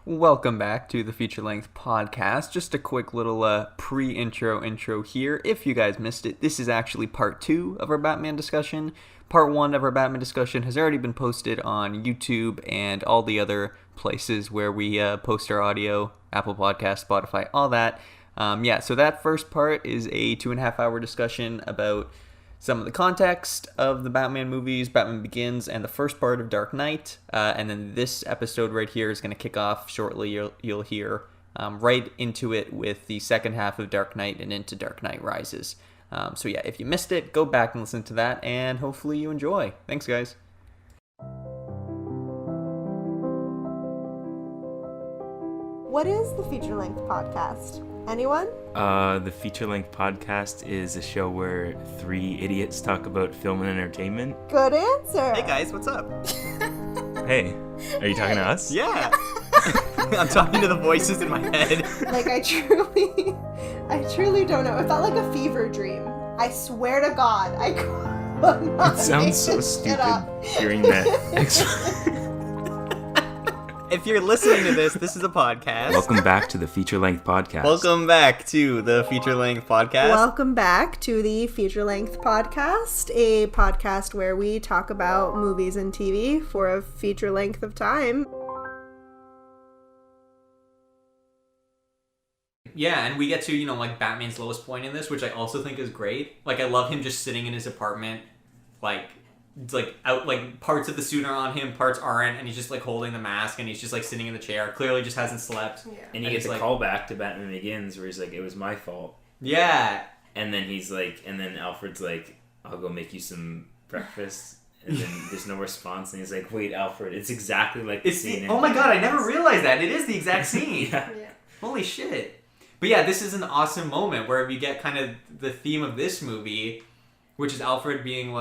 Welcome back to the feature-length podcast. Just a quick little pre-intro here. If you guys missed it, this is actually part 2 of our Batman discussion. Part 1 of our Batman discussion has already been posted on YouTube and all the other places where we post our audio, Apple Podcasts, Spotify, all that. So that first part is a 2.5-hour discussion about some of the context of the Batman movies, Batman Begins, and the first part of Dark Knight. And then this episode right here is going to kick off shortly. You'll hear right into it with the second half of Dark Knight and into Dark Knight Rises. If you missed it, go back and listen to that, and hopefully you enjoy. Thanks, guys. What is the feature-length podcast? Anyone? The feature-length podcast is a show where 3 idiots talk about film and entertainment. Good answer. Hey guys, what's up? Hey, are you talking to us? Yeah. I'm talking to the voices in my head. I truly don't know. It felt like a fever dream. I swear to God, I could not. It sounds so stupid hearing that. If you're listening to this is a podcast. Welcome back to the feature-length podcast. Welcome back to the feature-length podcast. Welcome back to the feature-length podcast, a podcast where we talk about movies and TV for a feature length of time. Yeah, and we get to, Batman's lowest point in this, which I also think is great. I love him just sitting in his apartment, parts of the suit are on him, parts aren't, and he's just, holding the mask, and he's just, sitting in the chair. Clearly just hasn't slept. Yeah. And he gets a callback to Batman Begins where he's like, it was my fault. Yeah. And then he's like, and then Alfred's like, I'll go make you some breakfast. And then there's no response, and he's like, wait, Alfred, it's exactly like the scene. Oh my god, I never realized that. It is the exact scene. Yeah. Holy shit. But yeah, this is an awesome moment where we get kind of the theme of this movie, which is Alfred being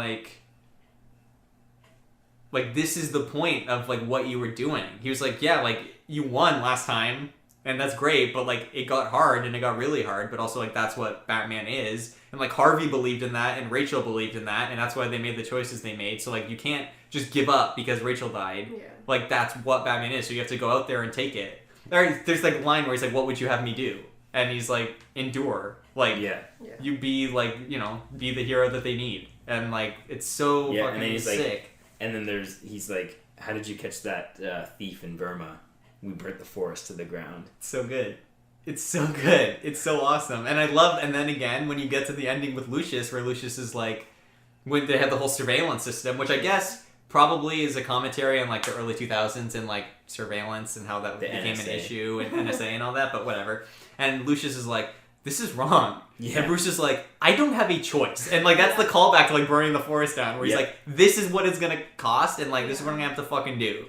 this is the point of, what you were doing. He was like, yeah, you won last time, and that's great, but, it got hard, and it got really hard, but also, that's what Batman is. And, Harvey believed in that, and Rachel believed in that, and that's why they made the choices they made. So, you can't just give up because Rachel died. Yeah. That's what Batman is, so you have to go out there and take it. There's, a line where he's like, what would you have me do? And he's like, endure. You be, be the hero that they need. And, it's so fucking and then he's sick. And then he's like, how did you catch that thief in Burma? We burnt the forest to the ground. It's so good. It's so good. It's so awesome. And I love, and then again, when you get to the ending with Lucius, where Lucius is when they have the whole surveillance system, which I guess probably is a commentary on the early 2000s and surveillance and how that became NSA. an issue and NSA and all that, but whatever. And Lucius is like, this is wrong. Yeah. And Bruce is like, I don't have a choice. And that's the callback to burning the forest down, where he's like, this is what it's gonna cost, and this is what I'm gonna have to fucking do.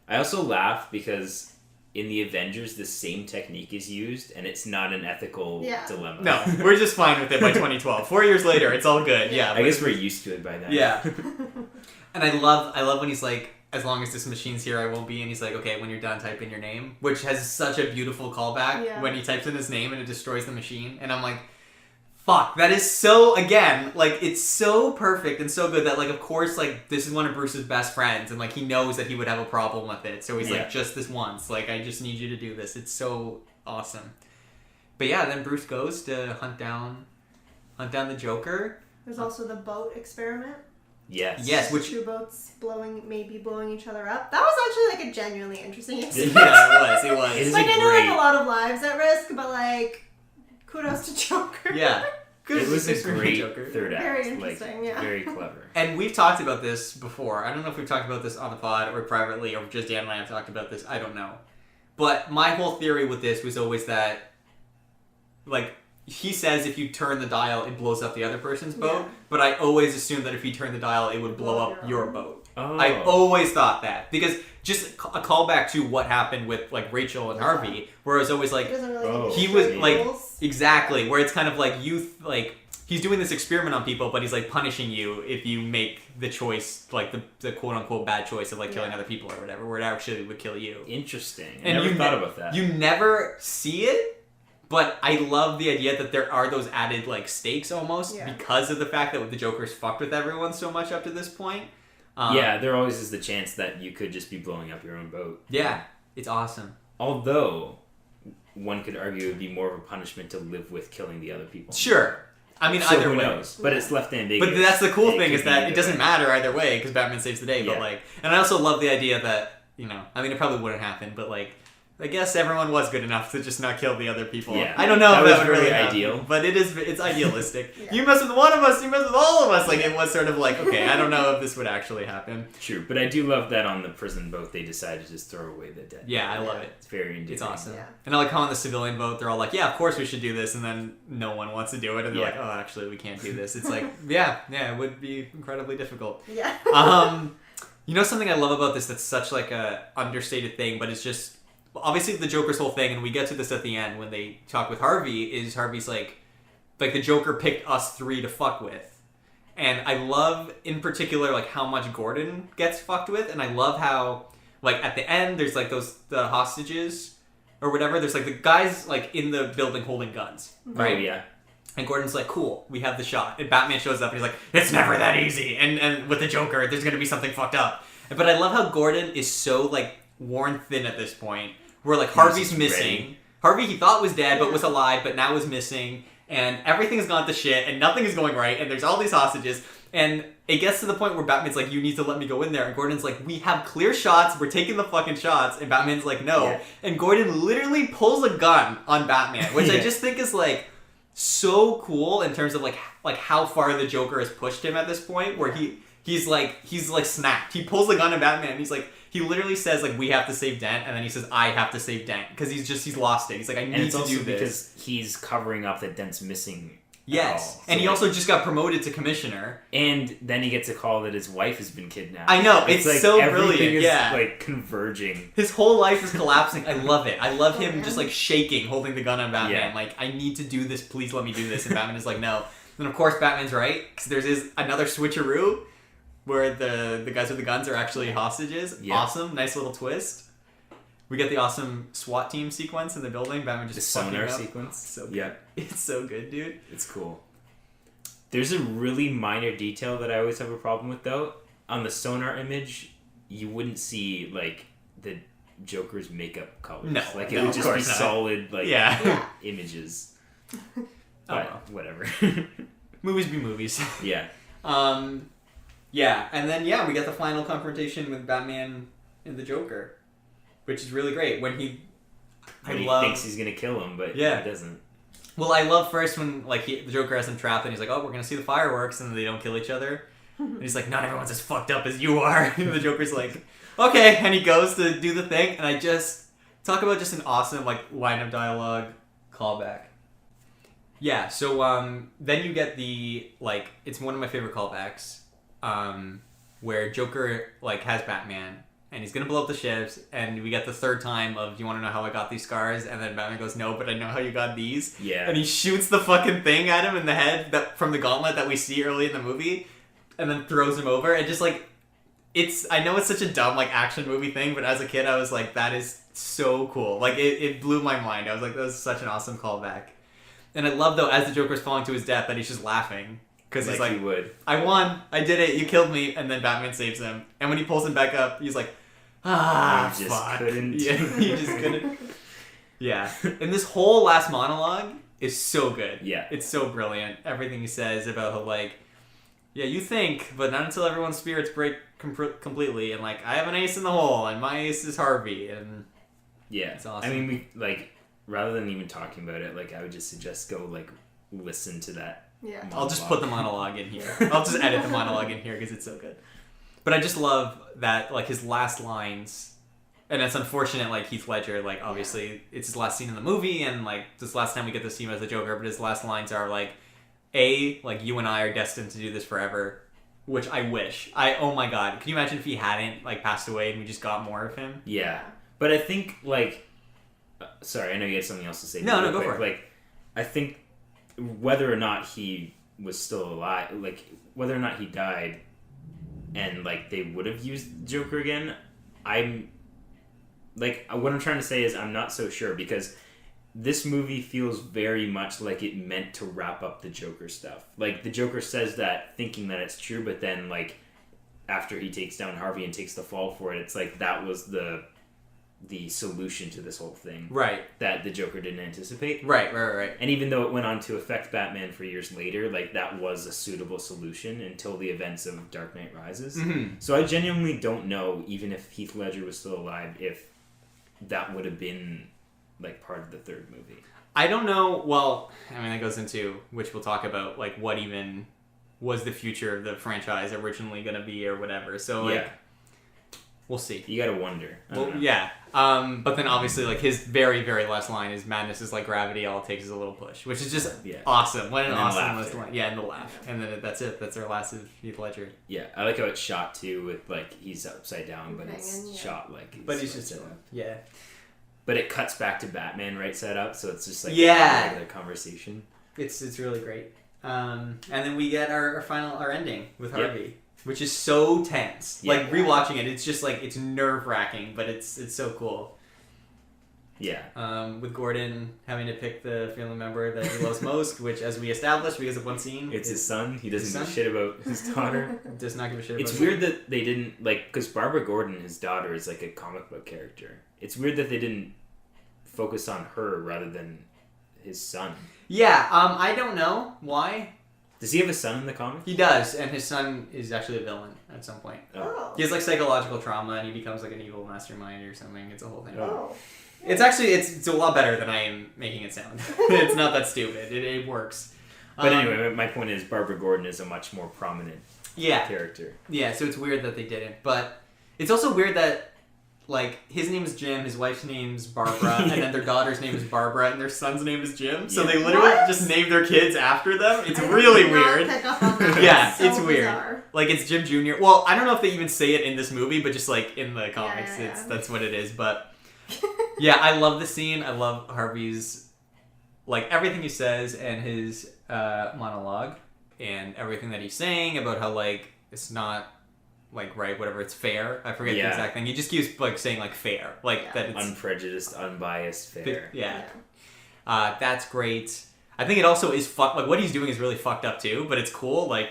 I also laugh because in the Avengers the same technique is used and it's not an ethical dilemma. No, we're just fine with it by 2012. 4 years later, it's all good. Yeah. I guess we're used to it by then. Yeah. And I love when he's like, as long as this machine's here, I won't be. And he's like, okay, when you're done, type in your name. Which has such a beautiful callback when he types in his name and it destroys the machine. And I'm like, fuck, that is so, again, it's so perfect and so good that, of course, this is one of Bruce's best friends. And, he knows that he would have a problem with it. So he's like, just this once. I just need you to do this. It's so awesome. But yeah, then Bruce goes to hunt down the Joker. There's also the boat experiment. Yes. Which 2 boats maybe blowing each other up. That was actually a genuinely interesting experience. Yeah, it was. It is I know great. a lot of lives at risk, but kudos to Joker. Yeah. Good. It was a great Joker. third act. Very interesting, Very clever. And we've talked about this before. I don't know if we've talked about this on the pod or privately or just Dan and I have talked about this. I don't know. But my whole theory with this was always that, he says if you turn the dial, it blows up the other person's boat. Yeah. But I always assumed that if you turn the dial, it would blow up your boat. Oh. I always thought that. Because just a callback to what happened with, Rachel and Harvey, where it was always He doesn't really he was, exactly, where it's kind of he's doing this experiment on people, but he's, punishing you if you make the choice, the quote-unquote bad choice of, killing other people or whatever, where it actually would kill you. Interesting. And I never you thought about that. You never see it, but I love the idea that there are those added, stakes almost, because of the fact that the Joker's fucked with everyone so much up to this point. There always is the chance that you could just be blowing up your own boat. Yeah, it's awesome. Although, one could argue it would be more of a punishment to live with killing the other people. Sure. I mean, So either who way. knows? But it's left ambiguous. But that's the cool thing could is be that either it doesn't way. matter either way because Batman saves the day. But Yeah. like, and I also love the idea that, you know, I mean, it probably wouldn't happen, but like, I guess everyone was good enough to just not kill the other people. Yeah. I don't know That if that was would really really happen, ideal. but it's idealistic. Yeah. You mess with one of us, you mess with all of us. Like, it was sort of like, okay, I don't know if this would actually happen. True, but I do love that on the prison boat they decided to just throw away the dead. Yeah, I love it. It's very endearing. It's awesome. Yeah. And I like how on the civilian boat, they're all like, yeah, of course we should do this. And then no one wants to do it. And they're Yeah. like, oh, actually, we can't do this. It's like, yeah, it would be incredibly difficult. Yeah. You know something I love about this that's such like a understated thing, but it's just obviously the Joker's whole thing, and we get to this at the end when they talk with Harvey. Is Harvey's like the Joker picked us three to fuck with, and I love in particular like how much Gordon gets fucked with, and I love how like at the end there's like the hostages or whatever. There's like the guys like in the building holding guns, right? Oh, yeah. And Gordon's like, cool, we have the shot. And Batman shows up and he's like, it's never that easy. And with the Joker, there's going to be something fucked up. But I love how Gordon is so, like, worn thin at this point. Where, like, Harvey's missing. ready. Harvey, he thought was dead, but was alive, but now is missing. And everything's gone to shit, and nothing is going right. And there's all these hostages. And it gets to the point where Batman's like, you need to let me go in there. And Gordon's like, we have clear shots. We're taking the fucking shots. And Batman's like, no. Yeah. And Gordon literally pulls a gun on Batman, which I Yeah. just think is, like, so cool in terms of like how far the Joker has pushed him at this point, where he's like snapped. He pulls the gun at Batman. And he's like, he literally says like, we have to save Dent, and then he says, I have to save Dent, because he's lost it. He's like, I And need it's to also do this. because he's covering up that Dent's missing. Yes, at all. and So, he like, also just got promoted to commissioner. and then he gets a call that his wife has been kidnapped. I know, it's like so everything brilliant, is, yeah. like converging. His whole life is collapsing. I love it. I love him just like shaking, holding the gun on Batman. Yeah. Like, I need to do this. Please let me do this. And Batman is like, no. And of course, Batman's right, because there's another switcheroo where the guys with the guns are actually hostages. Yeah. Awesome, nice little twist. We get the awesome SWAT team sequence in the building. Batman The just fucking sonar up. sequence. So good. Yeah, It's so good, dude. it's cool. There's a really minor detail that I always have a problem with, though. On the sonar image, you wouldn't see like the Joker's makeup colors. No, like it no, would of just be course not. solid like Yeah. Yeah. images. Oh, But well. whatever. Movies be movies. Yeah. Yeah, and then we get the final confrontation with Batman and the Joker, which is really great. When he Thinks he's gonna kill him, but Yeah. he doesn't. Well, I love first when like the Joker has him trapped, and he's like, "Oh, we're gonna see the fireworks," and they don't kill each other. And he's like, "Not everyone's as fucked up as you are." And the Joker's like, "Okay," and he goes to do the thing, and I just talk about just an awesome like line of dialogue callback. Yeah, so then you get the like it's one of my favorite callbacks, where Joker like has Batman. And he's gonna blow up the ships, and we get the third time of, do you want to know how I got these scars? And then Batman goes, no, but I know how you got these. Yeah. And he shoots the fucking thing at him in the head that from the gauntlet that we see early in the movie, and then throws him over. And just like, I know it's such a dumb like action movie thing, but as a kid I was like, that is so cool. Like it blew my mind. I was like, that was such an awesome callback. And I love though, as the Joker's falling to his death, that he's just laughing. Because he's like, he would. I won, I did it, you killed me, and then Batman saves him. And when he pulls him back up, he's like, You just fuck. couldn't. Yeah, he just couldn't. Yeah. And this whole last monologue is so good. Yeah. It's so brilliant. Everything he says about how, like, yeah, you think, but not until everyone's spirits break completely. And, like, I have an ace in the hole, and my ace is Harvey. And Yeah. It's awesome. I mean, we like rather than even talking about it, like I would just suggest go like listen to that. Yeah. I'll just put the monologue in here. I'll just edit the monologue in here because it's so good. But I just love that, like, his last lines, and it's unfortunate, like, Heath Ledger, like, obviously, it's his last scene in the movie, and, like, this last time we get to see him as the Joker, but his last lines are, like, like, you and I are destined to do this forever, which I wish. Oh my god, can you imagine if he hadn't, like, passed away and we just got more of him? Yeah, but I think like, sorry, I know you had something else to say. No, real go quick. for it. Like, I think whether or not he was still alive, like whether or not he died, and like they would have used Joker again, I'm like, what I'm trying to say is I'm not so sure, because this movie feels very much like it meant to wrap up the Joker stuff. Like, the Joker says that thinking that it's true, but then like after he takes down Harvey and takes the fall for it, it's like that was the the solution to this whole thing. Right. That the Joker didn't anticipate. Right. And even though it went on to affect Batman for years later, like, that was a suitable solution until the events of Dark Knight Rises. Mm-hmm. So I genuinely don't know, even if Heath Ledger was still alive, if that would have been, like, part of the third movie. I don't know. Well, I mean, that goes into, which we'll talk about, like, what even was the future of the franchise originally going to be or whatever. So, like, we'll see. You gotta wonder. Well, yeah. But then obviously, like, his very, very last line is madness is like gravity, all it takes is a little push, which is just awesome. What an awesome last line. Yeah, and the laugh. And then that's it. That's our last of Heath Ledger. Yeah, I like how it's shot too with, like, he's upside down, but it's shot like... But he's just... Yeah. But it cuts back to Batman right side up, so it's just like a regular conversation. It's really great. And then we get our ending with Harvey, which is so tense. Yeah. Like, rewatching it, it's just like, it's nerve-wracking, but it's so cool. Yeah. With Gordon having to pick the family member that he loves most, which, as we established because of one scene, it's his son. He doesn't give a shit about his daughter. Does not give a shit about It's weird that they didn't, like, because Barbara Gordon, his daughter, is like a comic book character. It's weird that they didn't focus on her rather than his son. Yeah, I don't know why. Does he have a son in the comic? He does, and his son is actually a villain at some point. Oh. He has, like, psychological trauma, and he becomes, like, an evil mastermind or something. It's a whole thing. Oh. It's actually, it's a lot better than I am making it sound. It's not that stupid. It works. But anyway, my point is Barbara Gordon is a much more prominent character. Yeah, so it's weird that they didn't. But it's also weird that, like, his name is Jim, his wife's name's Barbara, and then their daughter's name is Barbara, and their son's name is Jim. So they literally just named their kids after them. It's really weird. Pick up on that. Yeah, so it's weird. Bizarre. Like, it's Jim Jr. Well, I don't know if they even say it in this movie, but just, like, in the comics, that's what it is. But yeah, I love the scene. I love Harvey's, like, everything he says and his monologue and everything that he's saying about how, like, it's not, like, right, whatever, it's fair. I forget the exact thing. He just keeps, like, saying, like, fair. Like, that it's... Unprejudiced, unbiased, fair. That's great. I think it also is like, what he's doing is really fucked up, too, but it's cool. Like,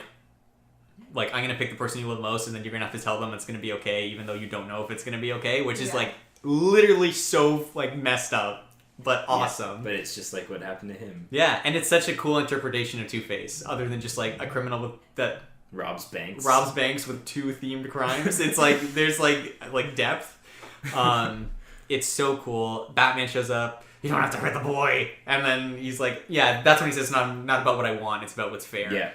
I'm going to pick the person you love most, and then you're going to have to tell them it's going to be okay, even though you don't know if it's going to be okay, which is, like, literally so, like, messed up, but awesome. Yeah, but it's just like what happened to him. Yeah, and it's such a cool interpretation of Two-Face, other than just, like, a criminal that robs banks with two themed crimes. It's like there's like depth. It's so cool. Batman shows up. You don't have to hurt the boy, and then he's like, yeah, that's when he says, it's not about what I want, it's about what's fair. Yeah.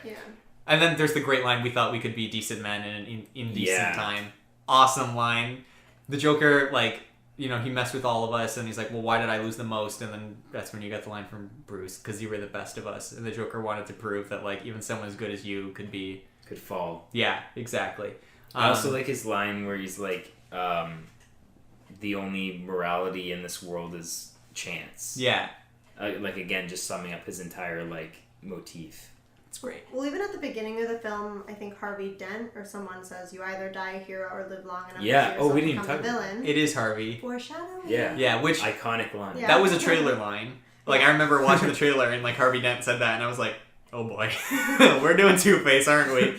And then there's the great line, we thought we could be decent men in an indecent time. Awesome line. The Joker, like, you know, he messed with all of us, and he's like, well, why did I lose the most? And then that's when you get the line from Bruce, because you were the best of us. And the Joker wanted to prove that, like, even someone as good as you could fall. Yeah, exactly. I also like his line where he's like, the only morality in this world is chance. Yeah. Like, again, just summing up his entire, like, motif. It's great. Well, even at the beginning of the film, I think Harvey Dent or someone says, you either die a hero or live long enough to see yourself we didn't become a villain. It is Harvey. Foreshadowing. Yeah, which... Iconic line. That was a trailer line. Like, I remember watching the trailer, and, like, Harvey Dent said that, and I was like, oh boy. We're doing Two-Face, aren't we?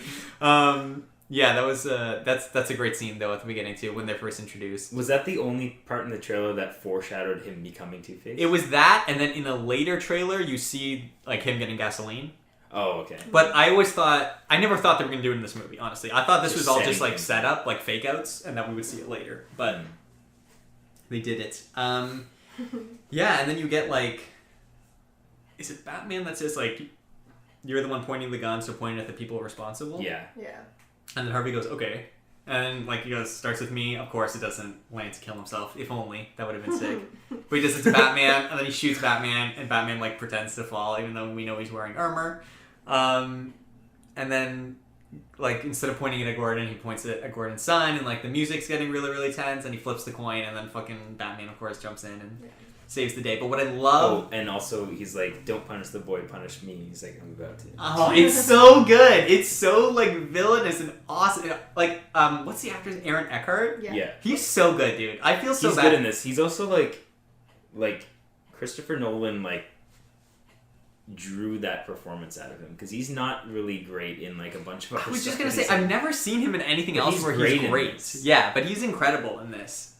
Yeah, that was that's a great scene though at the beginning too when they're first introduced. Was that the only part in the trailer that foreshadowed him becoming Two-Face? It was that, and then in a later trailer you see like him getting gasoline. Oh, okay. But I never thought they were gonna do it in this movie. Honestly, I thought this was all just like set up, like fake outs, and that we would see it later. But they did it. Yeah, and then you get like, is it Batman that says like, you're the one pointing the gun, so pointing at the people responsible? Yeah. And then Harvey goes, okay. And like he goes, starts with me. Of course, it doesn't land to kill himself. If only. That would have been sick. But he does it to Batman, and then he shoots Batman, and Batman like pretends to fall, even though we know he's wearing armor. And then like instead of pointing it at Gordon, he points it at Gordon's son, and like the music's getting really, really tense, and he flips the coin, and then fucking Batman, of course, jumps in and saves the day. But what I love... Oh, and also he's like, don't punish the boy, punish me. He's like, I'm about to. Oh, it's so good. It's so, like, villainous and awesome. Like, what's the actor's Aaron Eckhart? Yeah. He's so good, dude. I feel so bad. He's good in this. He's also, like Christopher Nolan, like, drew that performance out of him. Because he's not really great in, like, a bunch of other stuff. I was just going to say, I've never seen him in anything else where he's great. Yeah, but he's incredible in this.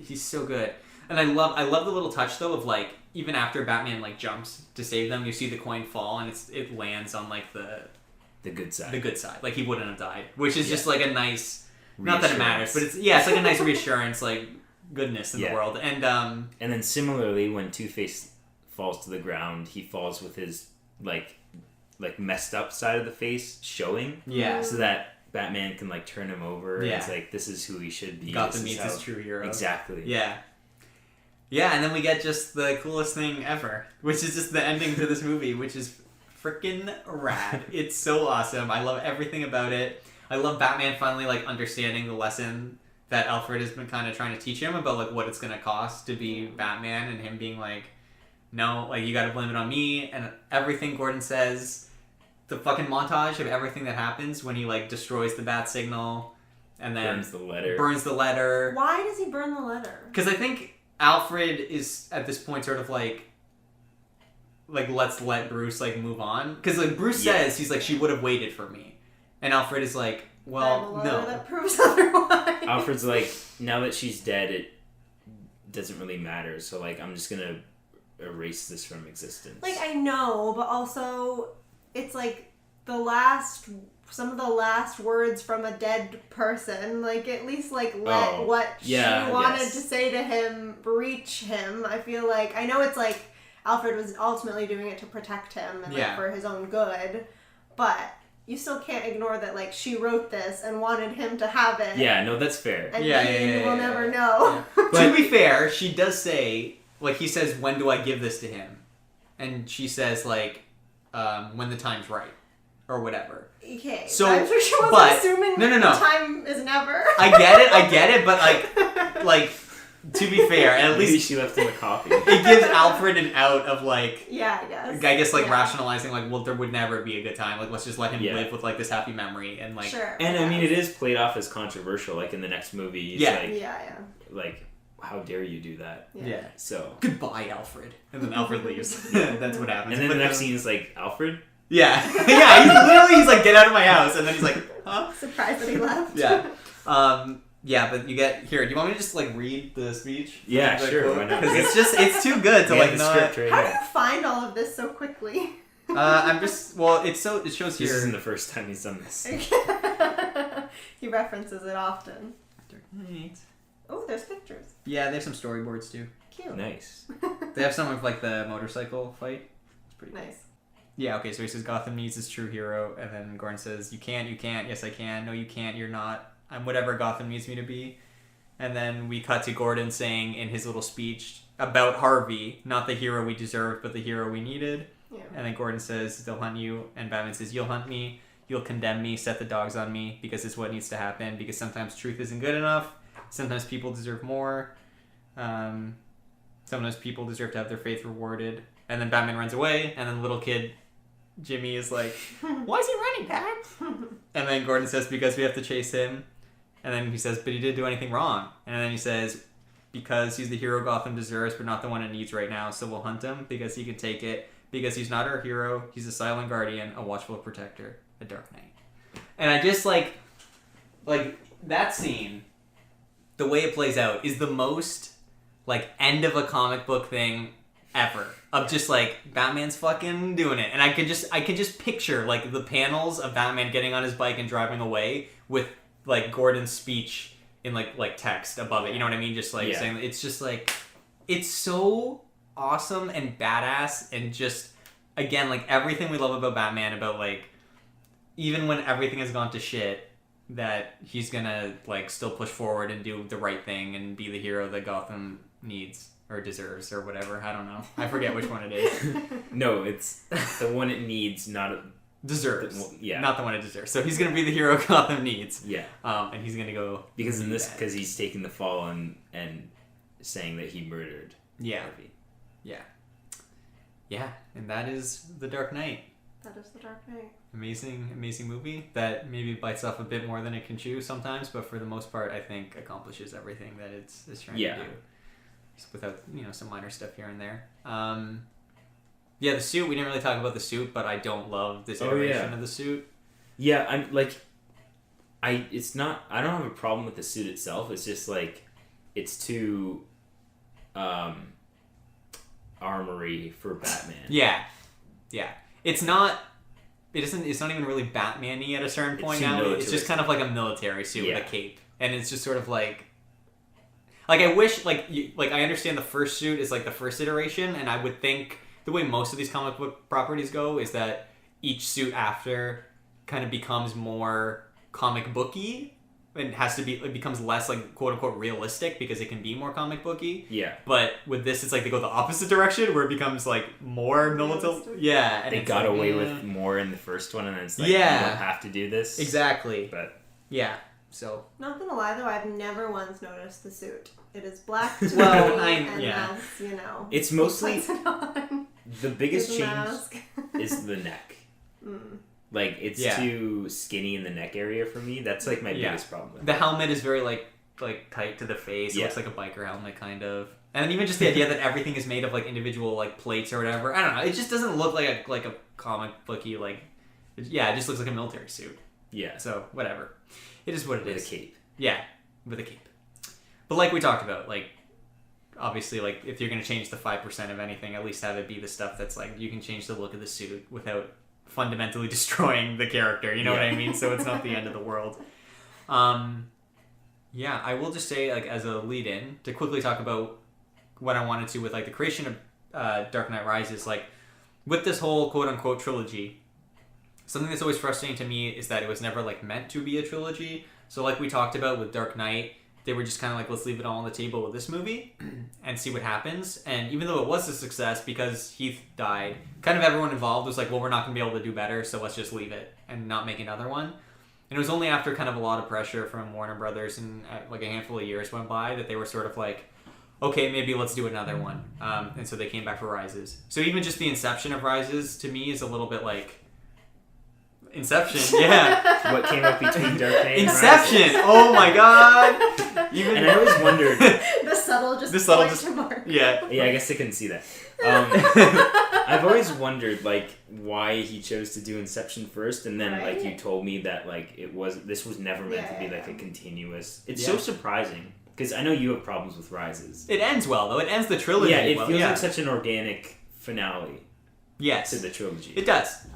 He's so good. And I love the little touch though of like even after Batman like jumps to save them, you see the coin fall and it lands on like the good side. The good side. Like he wouldn't have died, which is just like a nice. Not that it matters, but it's like a nice reassurance, like goodness in the world. And then similarly, when Two-Face falls to the ground, he falls with his like messed up side of the face showing. Yeah. So that Batman can like turn him over. Yeah. And it's like this is who he should be. Gotham meets his true hero. Exactly. Yeah. Yeah, and then we get just the coolest thing ever, which is just the ending to this movie, which is freaking rad. It's so awesome. I love everything about it. I love Batman finally like understanding the lesson that Alfred has been kind of trying to teach him about like what it's gonna cost to be Batman, and him being like, no, like you gotta blame it on me, and everything Gordon says, the fucking montage of everything that happens when he like destroys the bat signal and then burns the letter. Why does he burn the letter? Because I think Alfred is at this point sort of like let's let Bruce like move on, because like Bruce says he's like, she would have waited for me. And Alfred is like, well, no. That proves otherwise. Alfred's like, now that she's dead, it doesn't really matter. So, like, I'm just going to erase this from existence. Like, I know, but also, it's like some of the last words from a dead person. Like, at least, like, let what she wanted to say to him reach him. I feel like, I know it's like, Alfred was ultimately doing it to protect him and like, for his own good, but you still can't ignore that, like, she wrote this and wanted him to have it. Yeah, no, that's fair. And we'll never know. Yeah. But to be fair, she does say, like, he says, when do I give this to him? And she says, like, when the time's right. Or whatever. Okay. So, I'm sure she wasn't assuming no. the time is never. I get it, but, like, to be fair, at Maybe least she left him a copy. It gives Alfred an out of like, I guess like rationalizing like, well, there would never be a good time. Like, let's just let him live with like this happy memory and like. Sure. And I mean, it is played off as controversial. Like in the next movie, he's like, how dare you do that? Yeah. So goodbye, Alfred, and then Alfred leaves. That's what happens. And then the next scene is like, Alfred. Yeah. He's like, get out of my house, and then he's like, huh? Surprised that he left. Yeah. Yeah, but you get here. Do you want me to just like read the speech? Yeah, sure. Why not? Because it's too good to like not. Right How do you find all of this so quickly? I'm just it shows here. This isn't the first time he's done this. He references it often. Dark Knight. Oh, there's pictures. Yeah, they have some storyboards too. Cute. Nice. They have some of like the motorcycle fight. It's pretty nice. Yeah, okay, so he says Gotham needs his true hero, and then Gordon says, you can't, yes I can, no you can't, you're not, I'm whatever Gotham needs me to be. And then we cut to Gordon saying in his little speech about Harvey, not the hero we deserved, but the hero we needed. Yeah. And then Gordon says, they'll hunt you, and Batman says, you'll hunt me, you'll condemn me, set the dogs on me, because it's what needs to happen, because sometimes truth isn't good enough, sometimes people deserve more, sometimes people deserve to have their faith rewarded. And then Batman runs away, and then little kid Jimmy is like, why is he running, Dad? And then Gordon says, because we have to chase him. And then he says, but he didn't do anything wrong. And then he says, because he's the hero Gotham deserves, but not the one it needs right now, so we'll hunt him, because he can take it, because he's not our hero, he's a silent guardian, a watchful protector, a Dark Knight. And I just like that scene, the way it plays out, is the most like end of a comic book thing ever. Of just like Batman's fucking doing it, and I can just picture like the panels of Batman getting on his bike and driving away with like Gordon's speech in like text above it. You know what I mean? Just like saying, it's just like, it's so awesome and badass, and just again like everything we love about Batman, about like even when everything has gone to shit, that he's gonna like still push forward and do the right thing and be the hero that Gotham needs. Or deserves, or whatever. I don't know. I forget which one it is. No, it's the one it needs, not deserves. Not the one it deserves. So he's gonna be the hero Gotham needs. Yeah. And he's gonna go because he's taking the fall and saying that he murdered. Harvey. Yeah. Yeah, and that is The Dark Knight. That is The Dark Knight. Amazing movie that maybe bites off a bit more than it can chew sometimes, but for the most part, I think accomplishes everything that it's trying to do. Without some minor stuff here and there. The suit, we didn't really talk about the suit, but I don't love this iteration of the suit. Yeah, I'm like, I don't have a problem with the suit itself. It's just like it's too armory for Batman. Yeah. It's not even really Batman-y at a certain point now. It's just kind of like a military suit with a cape. And it's just sort of like I wish, I understand the first suit is like the first iteration, and I would think the way most of these comic book properties go is that each suit after kind of becomes more comic booky and it becomes less like quote unquote realistic because it can be more comic booky. Yeah. But with this, it's like they go the opposite direction where it becomes like more military. Yeah. And they got away with more in the first one, and then it's like, you don't have to do this. Exactly. But yeah. So. Not gonna lie though, I've never once noticed the suit. It is black to me, has, it's mostly the biggest change is the neck. Like, it's too skinny in the neck area for me. That's like my biggest problem with the helmet is very like tight to the face. It looks like a biker helmet kind of. And even just the idea that everything is made of like individual like plates or whatever. I don't know. It just doesn't look like a comic booky it just looks like a military suit. Yeah. So whatever. It is what it is. With a cape. Yeah, with a cape. But like we talked about, like obviously, like if you're gonna change the 5% of anything, at least have it be the stuff that's like you can change the look of the suit without fundamentally destroying the character. You know what I mean? So it's not the end of the world. Yeah, I will just say, like as a lead-in to quickly talk about what I wanted to with like the creation of Dark Knight Rises, like with this whole quote-unquote trilogy. Something that's always frustrating to me is that it was never like meant to be a trilogy. So like we talked about with Dark Knight, they were just kind of like, let's leave it all on the table with this movie and see what happens. And even though it was a success because Heath died, kind of everyone involved was like, well, we're not going to be able to do better, so let's just leave it and not make another one. And it was only after kind of a lot of pressure from Warner Brothers and like a handful of years went by that they were sort of like, okay, maybe let's do another one. And so they came back for Rises. So even just the inception of Rises to me is a little bit like, Inception, yeah. What came up between Dark Knight and Inception! Rises. Oh my god! And I always wondered... the subtle just mark. Yeah, I guess they couldn't see that. I've always wondered, like, why he chose to do Inception first, and then, like, you told me that, like, this was never meant to be, like, a continuous... It's so surprising, because I know you have problems with Rises. It ends well, though. It ends the trilogy well. Yeah, it feels like such an organic finale. Yes. To the trilogy. It does.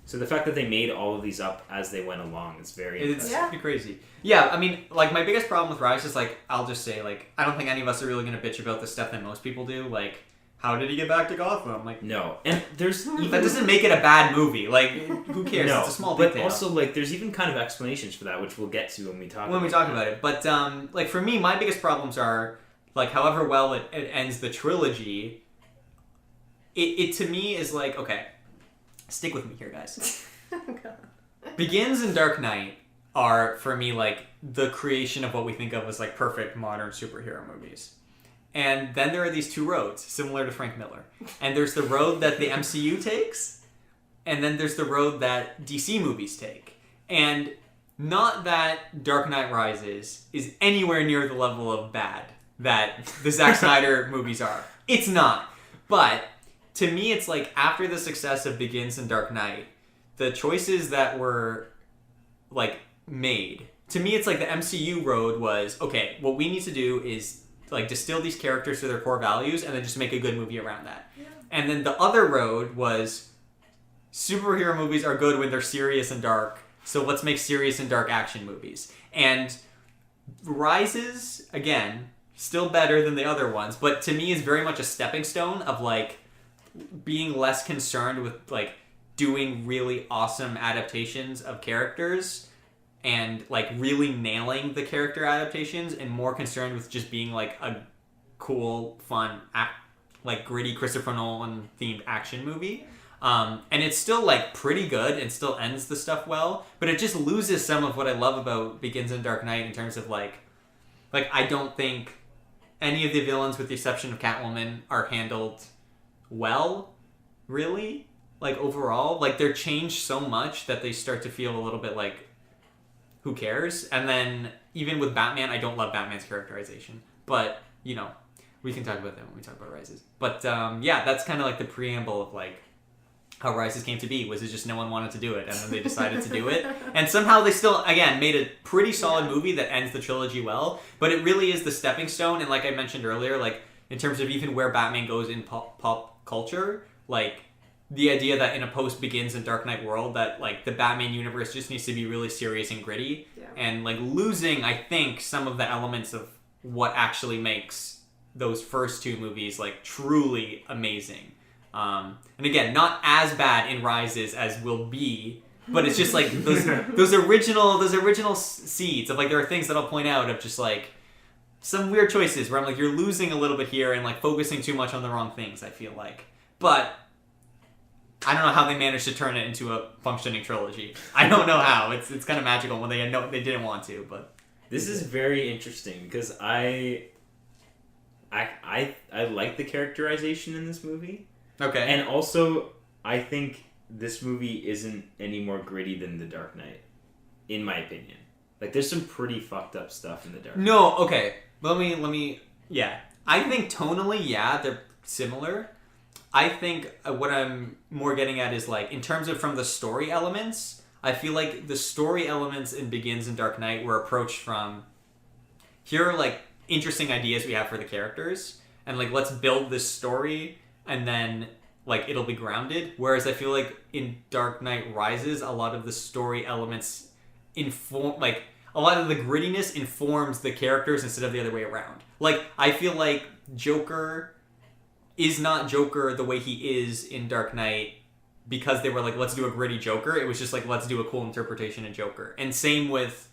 So the fact that they made all of these up as they went along is very impressive. It's crazy. Yeah, I mean, like, my biggest problem with Rise is, like, I'll just say, like, I don't think any of us are really going to bitch about the stuff that most people do. Like, how did he get back to Gotham? Like, no. And there's... that doesn't make it a bad movie. Like, who cares? No, it's a small detail. But also, like, there's even kind of explanations for that, which we'll get to when we talk about it. But, like, for me, my biggest problems are, like, however well it ends the trilogy, it to me is like, okay, stick with me here, guys. Oh, God. Begins and Dark Knight are, for me, like, the creation of what we think of as, like, perfect modern superhero movies. And then there are these two roads, similar to Frank Miller. And there's the road that the MCU takes, and then there's the road that DC movies take. And not that Dark Knight Rises is anywhere near the level of bad that the Zack Snyder movies are. It's not. But, to me, it's like, after the success of Begins and Dark Knight, the choices that were, like, made, to me, it's like the MCU road was, okay, what we need to do is, like, distill these characters to their core values and then just make a good movie around that. Yeah. And then the other road was, superhero movies are good when they're serious and dark, so let's make serious and dark action movies. And Rises, again, still better than the other ones, but to me is very much a stepping stone of, like, being less concerned with, like, doing really awesome adaptations of characters and, like, really nailing the character adaptations and more concerned with just being, like, a cool, fun, like, gritty Christopher Nolan themed action movie. And it's still, like, pretty good and still ends the stuff well, but it just loses some of what I love about Begins and Dark Knight in terms of, like, I don't think any of the villains, with the exception of Catwoman, are handled well, really. Like, overall, like, they're changed so much that they start to feel a little bit like, who cares? And then, even with Batman, I don't love Batman's characterization. But, you know, we can talk about that when we talk about Rises. But, yeah, that's kind of like the preamble of, like, how Rises came to be, was it just no one wanted to do it, and then they decided to do it. And somehow they still, again, made a pretty solid movie that ends the trilogy well, but it really is the stepping stone, and like I mentioned earlier, like, in terms of even where Batman goes in pop culture, like, the idea that in a post-Begins and Dark Knight world that, like, the Batman universe just needs to be really serious and gritty, and, like, losing, I think, some of the elements of what actually makes those first two movies, like, truly amazing. And again, not as bad in Rises as will be, but it's just like those original seeds of, like, there are things that I'll point out of just like some weird choices where I'm like, you're losing a little bit here and like focusing too much on the wrong things, I feel like. But I don't know how they managed to turn it into a functioning trilogy. I don't know how. It's kind of magical when they didn't want to, but this is very interesting because I like the characterization in this movie. Okay. And also, I think this movie isn't any more gritty than The Dark Knight, in my opinion. Like, there's some pretty fucked up stuff in The Dark Knight. No, okay. Let me, yeah. I think tonally, yeah, they're similar. I think what I'm more getting at is, like, in terms of from the story elements, I feel like the story elements in Begins and Dark Knight were approached from, here are, like, interesting ideas we have for the characters, and, like, let's build this story, and then, like, it'll be grounded. Whereas I feel like in Dark Knight Rises, a lot of the story elements like, a lot of the grittiness informs the characters instead of the other way around. Like, I feel like Joker is not Joker the way he is in Dark Knight because they were like, let's do a gritty Joker. It was just like, let's do a cool interpretation of Joker. And same with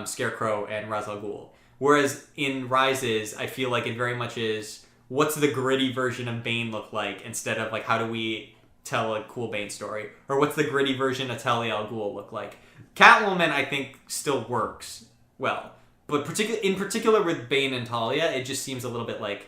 Scarecrow and Ra's al Ghul. Whereas in Rises, I feel like it very much is, what's the gritty version of Bane look like instead of, like, how do we tell a cool Bane story? Or what's the gritty version of Talia al Ghul look like? Catwoman, I think, still works well. But in particular with Bane and Talia, it just seems a little bit like,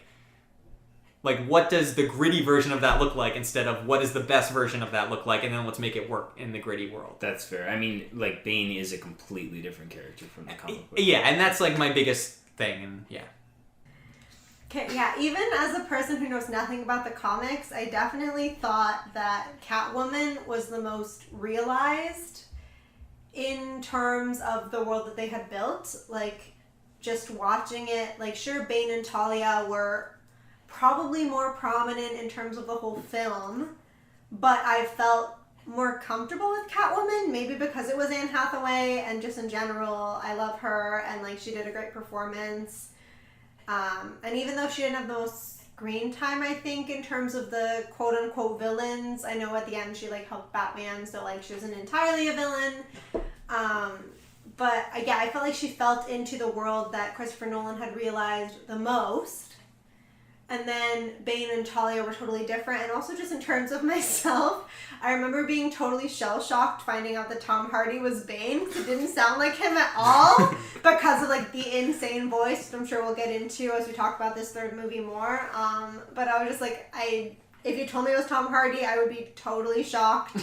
what does the gritty version of that look like instead of what does the best version of that look like, and then let's make it work in the gritty world. That's fair. I mean, like, Bane is a completely different character from the comic book. Yeah, and that's, like, my biggest thing, and yeah. Okay, yeah, even as a person who knows nothing about the comics, I definitely thought that Catwoman was the most realized in terms of the world that they had built. Like, just watching it, like, sure, Bane and Talia were probably more prominent in terms of the whole film, but I felt more comfortable with Catwoman, maybe because it was Anne Hathaway, and just in general, I love her, and, like, she did a great performance. And even though she didn't have the most screen time, I think, in terms of the quote-unquote villains, I know at the end she, like, helped Batman, so, like, she wasn't entirely a villain. But, yeah, I felt like she felt into the world that Christopher Nolan had realized the most. And then Bane and Talia were totally different. And also just in terms of myself, I remember being totally shell-shocked finding out that Tom Hardy was Bane, because it didn't sound like him at all because of, like, the insane voice, which I'm sure we'll get into as we talk about this third movie more. But I was just like, if you told me it was Tom Hardy, I would be totally shocked.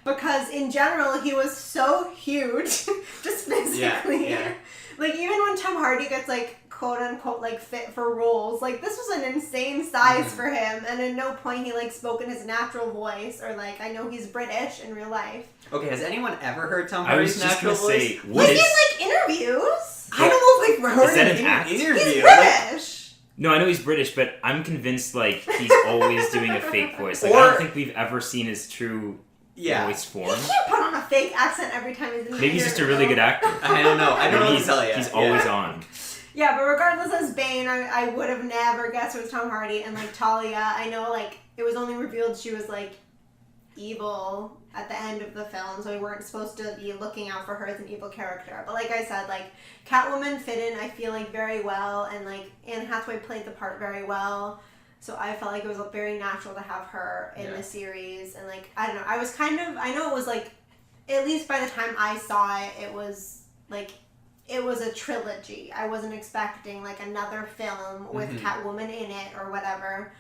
Because in general, he was so huge, just physically. Yeah. Like, even when Tom Hardy gets, like, quote-unquote, like, fit for roles, like, this was an insane size for him, and at no point he, like, spoke in his natural voice, or, like, I know he's British in real life. Okay, has anyone ever heard Tom Hardy's natural voice? Say, He's in, like, interviews. I don't know if I've heard is that an an act? interview. He's British. No, I know he's British, but I'm convinced, like, he's always doing a fake voice. Like, Or- I don't think we've ever seen his true voice He form. can't put on a fake accent every time he's in the Maybe he's just a really good actor. I don't know. I don't know what to tell you. He's always on. Yeah, but regardless, as Bane, I would have never guessed it was Tom Hardy. And, like, Talia, I know, like, it was only revealed she was, like, evil at the end of the film, so we weren't supposed to be looking out for her as an evil character. But like I said, like, Catwoman fit in, I feel like, very well, and, like, Anne Hathaway played the part very well. So I felt like it was very natural to have her in the series. And, like, I don't know, I was kind of, I know it was, like, at least by the time I saw it, it was, like, it was a trilogy. I wasn't expecting, like, another film with Catwoman in it or whatever.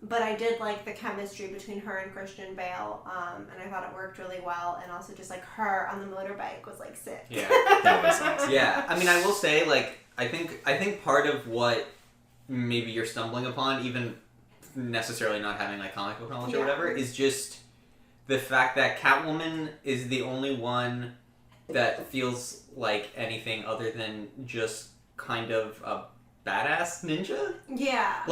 But I did like the chemistry between her and Christian Bale, and I thought it worked really well. And also just, like, her on the motorbike was, like, sick. Yeah, that was awesome. Yeah, I mean, I will say, like, I think part of what maybe you're stumbling upon, even necessarily not having, like, comic book knowledge or whatever, is just the fact that Catwoman is the only one that feels like anything other than just kind of a badass ninja. Yeah.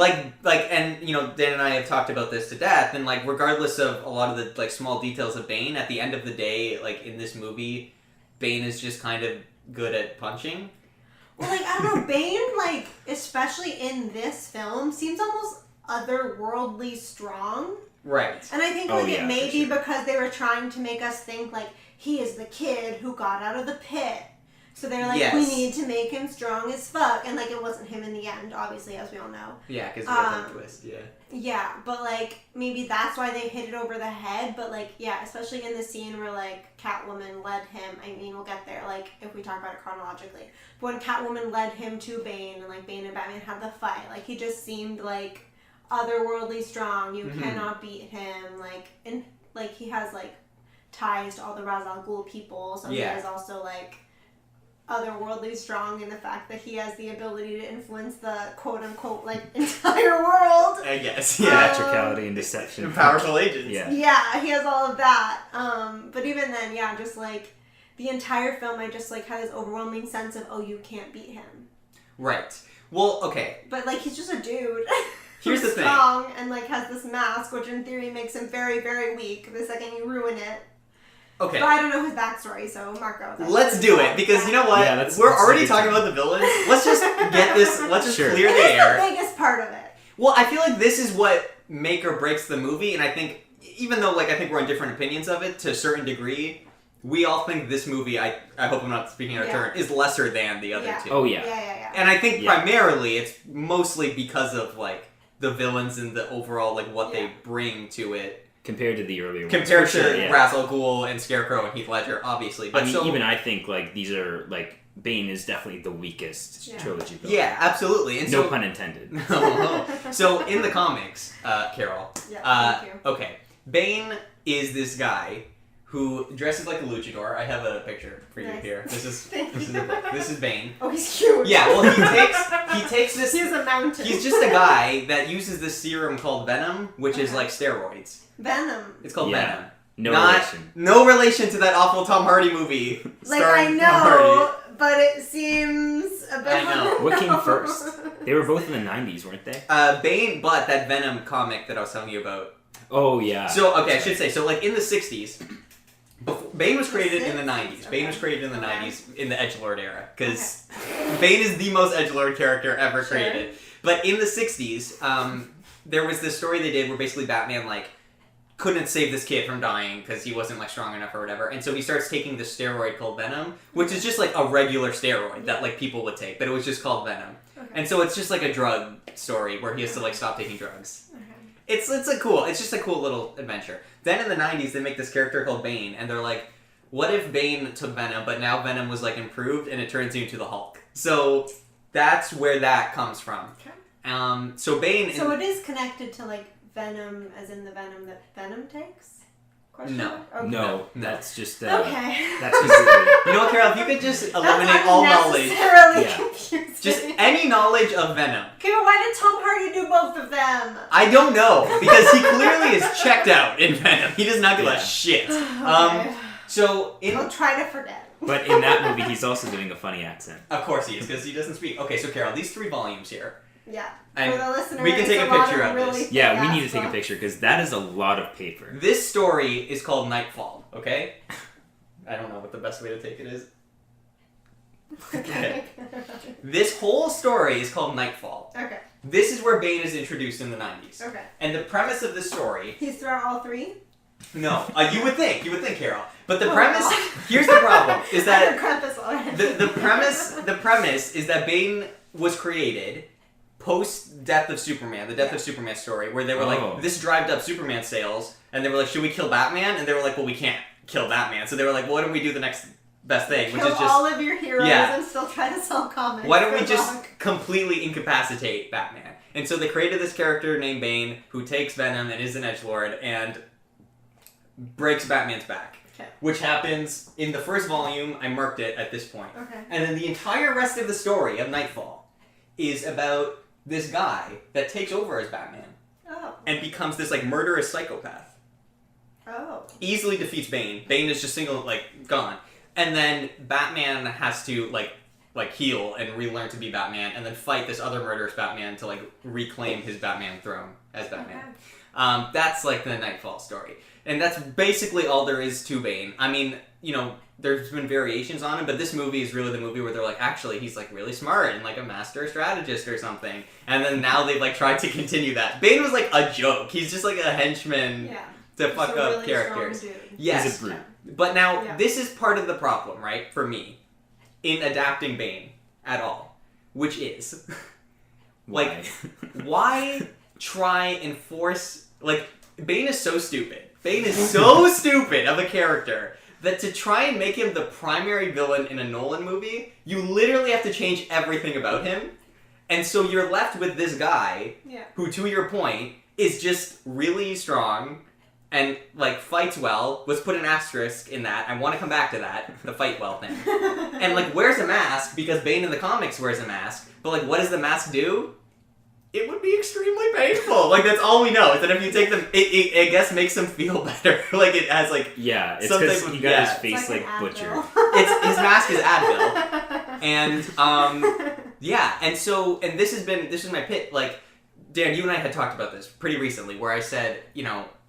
And you know, Dan and I have talked about this to death, and like regardless of a lot of the like small details of Bane, at the end of the day, like in this movie, Bane is just kind of good at punching. Well, like, I don't know, Bane, like, especially in this film, seems almost otherworldly strong. Right. And I think, it may be because they were trying to make us think, like, he is the kid who got out of the pit. So they're like, we need to make him strong as fuck. And, like, it wasn't him in the end, obviously, as we all know. Yeah, because we got that twist, Yeah, but, like, maybe that's why they hit it over the head. But, like, yeah, especially in the scene where, like, Catwoman led him. I mean, we'll get there, like, if we talk about it chronologically. But when Catwoman led him to Bane, and, like, Bane and Batman had the fight, like, he just seemed, like, otherworldly strong. You cannot beat him. Like, and, like, he has, like, ties to all the Ra's al Ghul people. So he is also, like, otherworldly strong in the fact that he has the ability to influence the quote-unquote, like, entire world. I guess, Theatricality and deception. And powerful agents. Yeah, he has all of that. But even then, just, like, the entire film, I just, like, had this overwhelming sense of, oh, you can't beat him. Right. Well, okay. But, like, he's just a dude. Here's the thing. Strong and, like, has this mask, which in theory makes him very, very weak the second you ruin it. Okay. But I don't know his backstory, so Marco. Let's do it, because you know what? We're already talking about the villains. Let's just get this, let's just clear the air. It's the biggest part of it. Well, I feel like this is what make or breaks the movie, and I think, even though, like, I think we're on different opinions of it, to a certain degree, we all think this movie, I hope I'm not speaking out of turn, is lesser than the other two. Oh, yeah. Yeah. And I think primarily it's mostly because of, like, the villains and the overall, like, what they bring to it. Compared to the earlier ones. Compared to Ra's al Ghul and Scarecrow and Heath Ledger, obviously. But I mean, even I think, like, these are, like, Bane is definitely the weakest trilogy villain. Yeah, absolutely. And no pun intended. No. So, in the comics, Carol. Yeah, thank you. Okay. Bane is this guy who dresses like a luchador. I have a picture for you here. This is Bane. Oh, he's huge. Yeah, well, he takes this... He's a mountain. He's just a guy that uses this serum called Venom, which is like steroids. Venom. It's called Venom. Relation. No relation to that awful Tom Hardy movie. Like, I know, but it seems a bit... I know. What came first? They were both in the 90s, weren't they? Bane bought that Venom comic that I was telling you about. Oh, yeah. So, okay, I should say, so, like, in the 60s... Bane was created in the 90s. Okay. Bane was created in the 90s in the edgelord era. Because Bane is the most edgelord character ever created. But in the 60s, there was this story they did where basically Batman, like, couldn't save this kid from dying because he wasn't, like, strong enough or whatever. And so he starts taking this steroid called Venom, which is just, like, a regular steroid that, like, people would take. But it was just called Venom. Okay. And so it's just, like, a drug story where he has to, like, stop taking drugs. Okay. It's just a cool little adventure. Then in the 90s, they make this character called Bane, and they're like, what if Bane took Venom, but now Venom was, like, improved, and it turns you into the Hulk? So that's where that comes from. Okay. So Bane... So it is connected to, like, Venom, as in the venom that Venom takes? No. Okay. No, that's just... okay. That's completely... You know what, Carol? If you could just eliminate all knowledge... Confusing. Just any knowledge of Venom. Okay, but why did Tom Hardy do both of them? I don't know, because he clearly is checked out in Venom. He does not give a shit. Okay. I'll try to forget. But in that movie, he's also doing a funny accent. Of course he is, because he doesn't speak. Okay, so Carol, these 3 volumes here. Yeah. And for the listener, we can take a picture of really this. Yeah, we need to take a picture, because that is a lot of paper. This story is called Nightfall, okay? I don't know what the best way to take it is. Okay. This whole story is called Nightfall. Okay. This is where Bane is introduced in the 90s. Okay. And the premise of the story... He's throughout all 3? No. You would think, Carol. But the premise... Here's the problem, is that... The premise is that Bane was created... post-Death of Superman, the Death of Superman story, where they were like, this drived up Superman sales, and they were like, should we kill Batman? And they were like, well, we can't kill Batman. So they were like, well, why don't we do the next best thing, which is just... all of your heroes and still try to sell comics. Why don't we just completely incapacitate Batman? And so they created this character named Bane, who takes Venom and is an edgelord, and breaks Batman's back. Okay. Which happens in the first volume. I marked it at this point. Okay. And then the entire rest of the story of Nightfall is about this guy that takes over as Batman and becomes this, like, murderous psychopath. Oh. Easily defeats Bane. Bane is just gone. And then Batman has to, heal and relearn to be Batman, and then fight this other murderous Batman to, reclaim his Batman throne as Batman. Okay. That's, the Nightfall story. And that's basically all there is to Bane. I mean, there's been variations on him, but this movie is really the movie where they're actually, he's, really smart and, a master strategist or something. And then now they've, tried to continue that. Bane was, a joke. He's just, a henchman to fuck up really characters. Yes. He's a brute. But now, this is part of the problem, right, for me, in adapting Bane at all. Which is, why try and force, Bane is so stupid. Bane is so stupid of a character that to try and make him the primary villain in a Nolan movie, you literally have to change everything about him. And so you're left with this guy who, to your point, is just really strong and, fights well. Let's put an asterisk in that. I want to come back to that, the fight well thing. And, wears a mask because Bane in the comics wears a mask. But, what does the mask do? It would be extremely painful. That's all we know. Is that if you take them, it I guess makes them feel better. It has yeah, it's because he got his face butchered. His mask is Advil, and and this is my pit. Dan, you and I had talked about this pretty recently, where I said,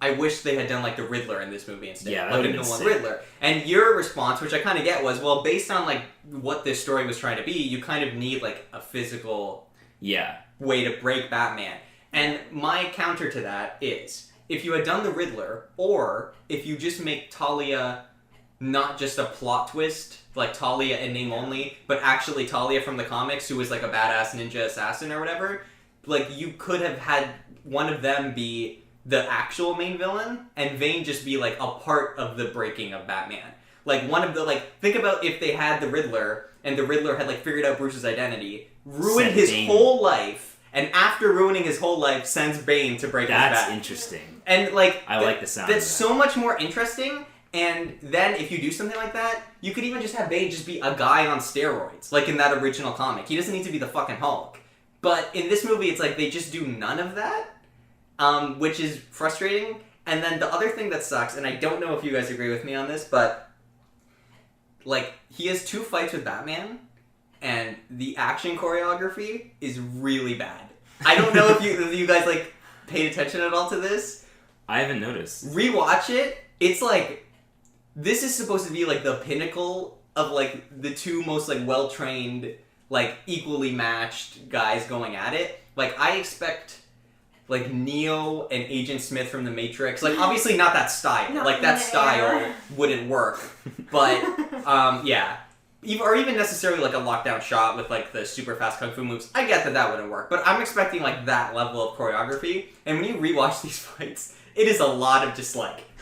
I wish they had done the Riddler in this movie instead. Yeah, that would have been sick. Riddler. And your response, which I kind of get, was, well, based on what this story was trying to be, you kind of need a physical way to break Batman. And my counter to that is, if you had done the Riddler, or if you just make Talia not just a plot twist, Talia in name only, but actually Talia from the comics, who was a badass ninja assassin or whatever, you could have had one of them be the actual main villain, and Bane just be a part of the breaking of Batman. One of the, think about if they had the Riddler, and the Riddler had figured out Bruce's identity, ruined his whole life, and after ruining his whole life, sends Bane to break his back. That's interesting. And, I like the sound that's of that. so much more interesting, and then if you do something like that, you could even just have Bane just be a guy on steroids, in that original comic. He doesn't need to be the fucking Hulk. But in this movie, it's they just do none of that, which is frustrating. And then the other thing that sucks, and I don't know if you guys agree with me on this, but, he has 2 fights with Batman, and the action choreography is really bad. I don't know if you guys, paid attention at all to this. I haven't noticed. Rewatch it. It's, this is supposed to be, the pinnacle of, the 2 most, well-trained, equally matched guys going at it. I expect, Neo and Agent Smith from The Matrix. Obviously not that style. That style wouldn't work. But, yeah. Or even necessarily, a lockdown shot with, the super fast kung fu moves. I get that wouldn't work. But I'm expecting, that level of choreography. And when you rewatch these fights, it is a lot of just,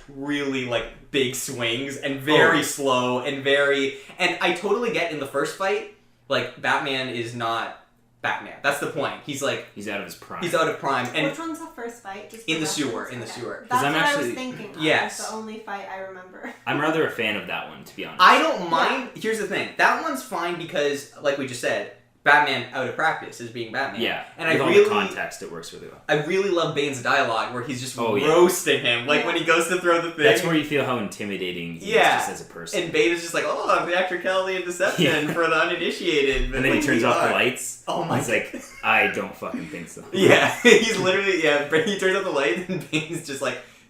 really, big swings and very slow and very... And I totally get in the first fight, Batman is not Batman. That's the point. He's he's out of his prime. He's out of prime. And which one's the first fight? Just in the sewer. In the sewer. That's what I was thinking. Yes. That's the only fight I remember. I'm rather a fan of that one, to be honest. I don't mind. Yeah. Here's the thing. That one's fine because, we just said, Batman out of practice is being Batman. Yeah. And with all the context, it works really well. I really love Bane's dialogue where he's just roasting him. When he goes to throw the thing. That's where you feel how intimidating he is just as a person. And Bane is just I'm theatricality and deception for the uninitiated. And then he turns off the lights. Oh my god. He's I don't fucking think so. Yeah. He's literally, he turns off the light and Bane's just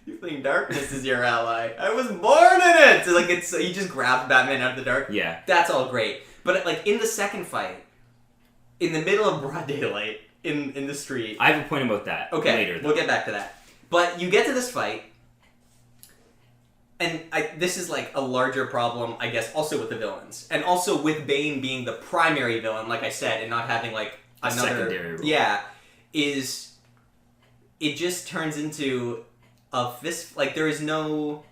you think darkness is your ally? I was born in it! He just grabs Batman out of the dark. Yeah. That's all great. But, in the second fight, in the middle of broad daylight, in the street... I have a point about that later, though. We'll get back to that. But you get to this fight, and this is, a larger problem, I guess, also with the villains. And also with Bane being the primary villain, like I said, and not having, another... secondary role. Yeah. Is... It just turns into a fist... there is no...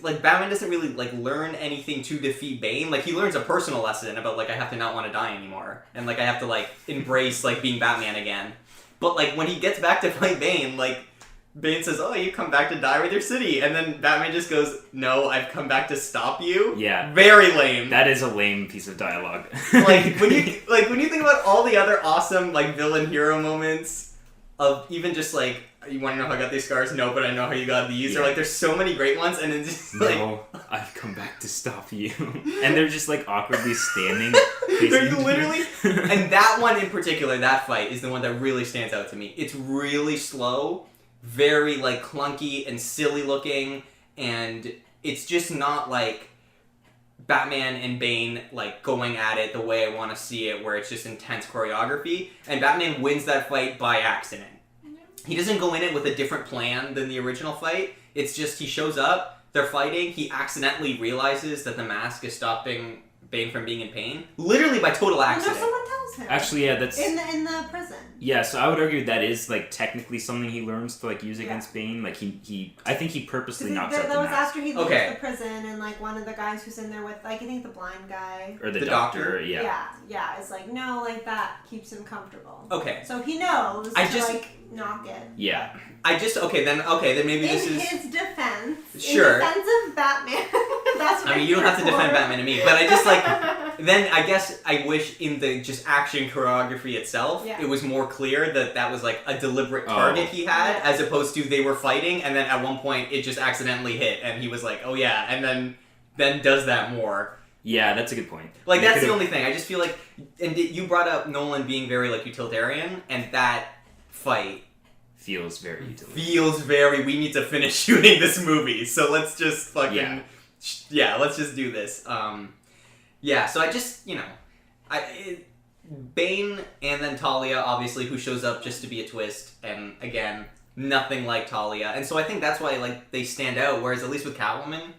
Batman doesn't really, learn anything to defeat Bane. He learns a personal lesson about, I have to not want to die anymore. And, I have to, embrace, being Batman again. But, when he gets back to fight Bane, Bane says, oh, you come back to die with your city. And then Batman just goes, no, I've come back to stop you. Yeah. Very lame. That is a lame piece of dialogue. when you think about all the other awesome, villain hero moments of even just, you want to know how I got these scars? No, but I know how you got these. Or like, there's so many great ones, and then just like, no, I've come back to stop you. And they're just like awkwardly standing. They're literally, and that one in particular, that fight is the one that really stands out to me. It's really slow, very like clunky and silly looking, and it's just not like Batman and Bane like going at it the way I want to see it, where it's just intense choreography. And Batman wins that fight by accident. He doesn't go in it with a different plan than the original fight. It's just he shows up, they're fighting, he accidentally realizes that the mask is stopping Bane from being in pain. Literally by total accident. No, someone tells him. Actually, yeah, that's... In the prison. Yeah, so I would argue that is, like, technically something he learns to, like, use against Bane. Like, I think he purposely knocks out the mask. That was after he leaves the prison, and, like, one of the guys who's in there with, like, I think the blind guy. Or the doctor, yeah. Yeah, it's like, no, like, that keeps him comfortable. Okay. So he knows like, knock it. Yeah. then maybe this is... In his defense. Sure. In defense of Batman. That's I mean, you don't have to defend Batman to me, but I just, like... Then I guess I wish in the just action choreography itself, it was more clear that was like a deliberate target he had, as opposed to they were fighting and then at one point it just accidentally hit and he was like, oh yeah, and then does that more. Yeah, that's a good point. Like, that's the only thing. I just feel like, and you brought up Nolan being very like utilitarian, and that fight feels very utilitarian. We need to finish shooting this movie, so let's just fucking let's just do this. So I just, Bane and then Talia, obviously, who shows up just to be a twist, and again, nothing like Talia. And so I think that's why, like, they stand out, whereas at least with Catwoman,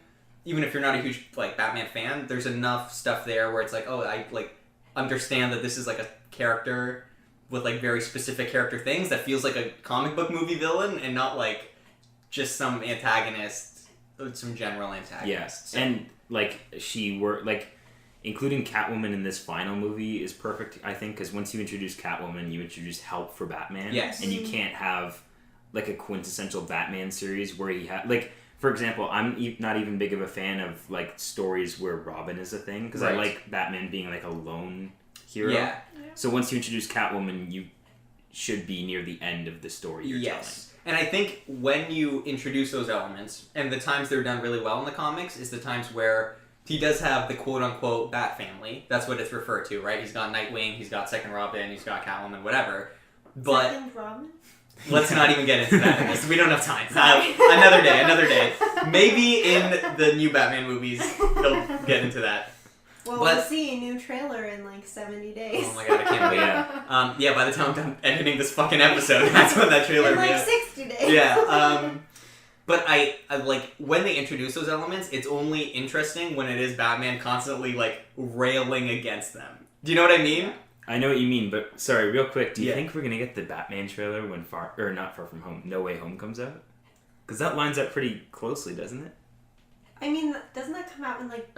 even if you're not a huge, like, Batman fan, there's enough stuff there where it's like, oh, I, like, understand that this is, like, a character with, like, very specific character things that feels like a comic book movie villain and not, like, just some antagonist, some general antagonist. Yes, so. And, like, including Catwoman in this final movie is perfect, I think, because once you introduce Catwoman, you introduce help for Batman. Yes. And you can't have, like, a quintessential Batman series where he has... Like, for example, I'm not even big of a fan of, like, stories where Robin is a thing, because I like Batman being, like, a lone hero. Yeah. So once you introduce Catwoman, you should be near the end of the story you're telling. And I think when you introduce those elements, and the times they're done really well in the comics, is the times where... He does have the quote-unquote Bat family. That's what it's referred to, right? He's got Nightwing, he's got Second Robin, he's got Catwoman, whatever. But Second Robin? Let's not even get into that. We don't have time. Another day. Maybe in the new Batman movies, they'll get into that. Well, we'll see a new trailer in like 70 days. Oh my god, I can't wait. By the time I'm done editing this fucking episode, that's when that trailer will be. In like 60 days. Yeah. But I like, when they introduce those elements, it's only interesting when it is Batman constantly, like, railing against them. Do you know what I mean? I know what you mean, but, sorry, real quick, do you think we're gonna get the Batman trailer when not Far From Home, No Way Home comes out? Because that lines up pretty closely, doesn't it? I mean, doesn't that come out in, like,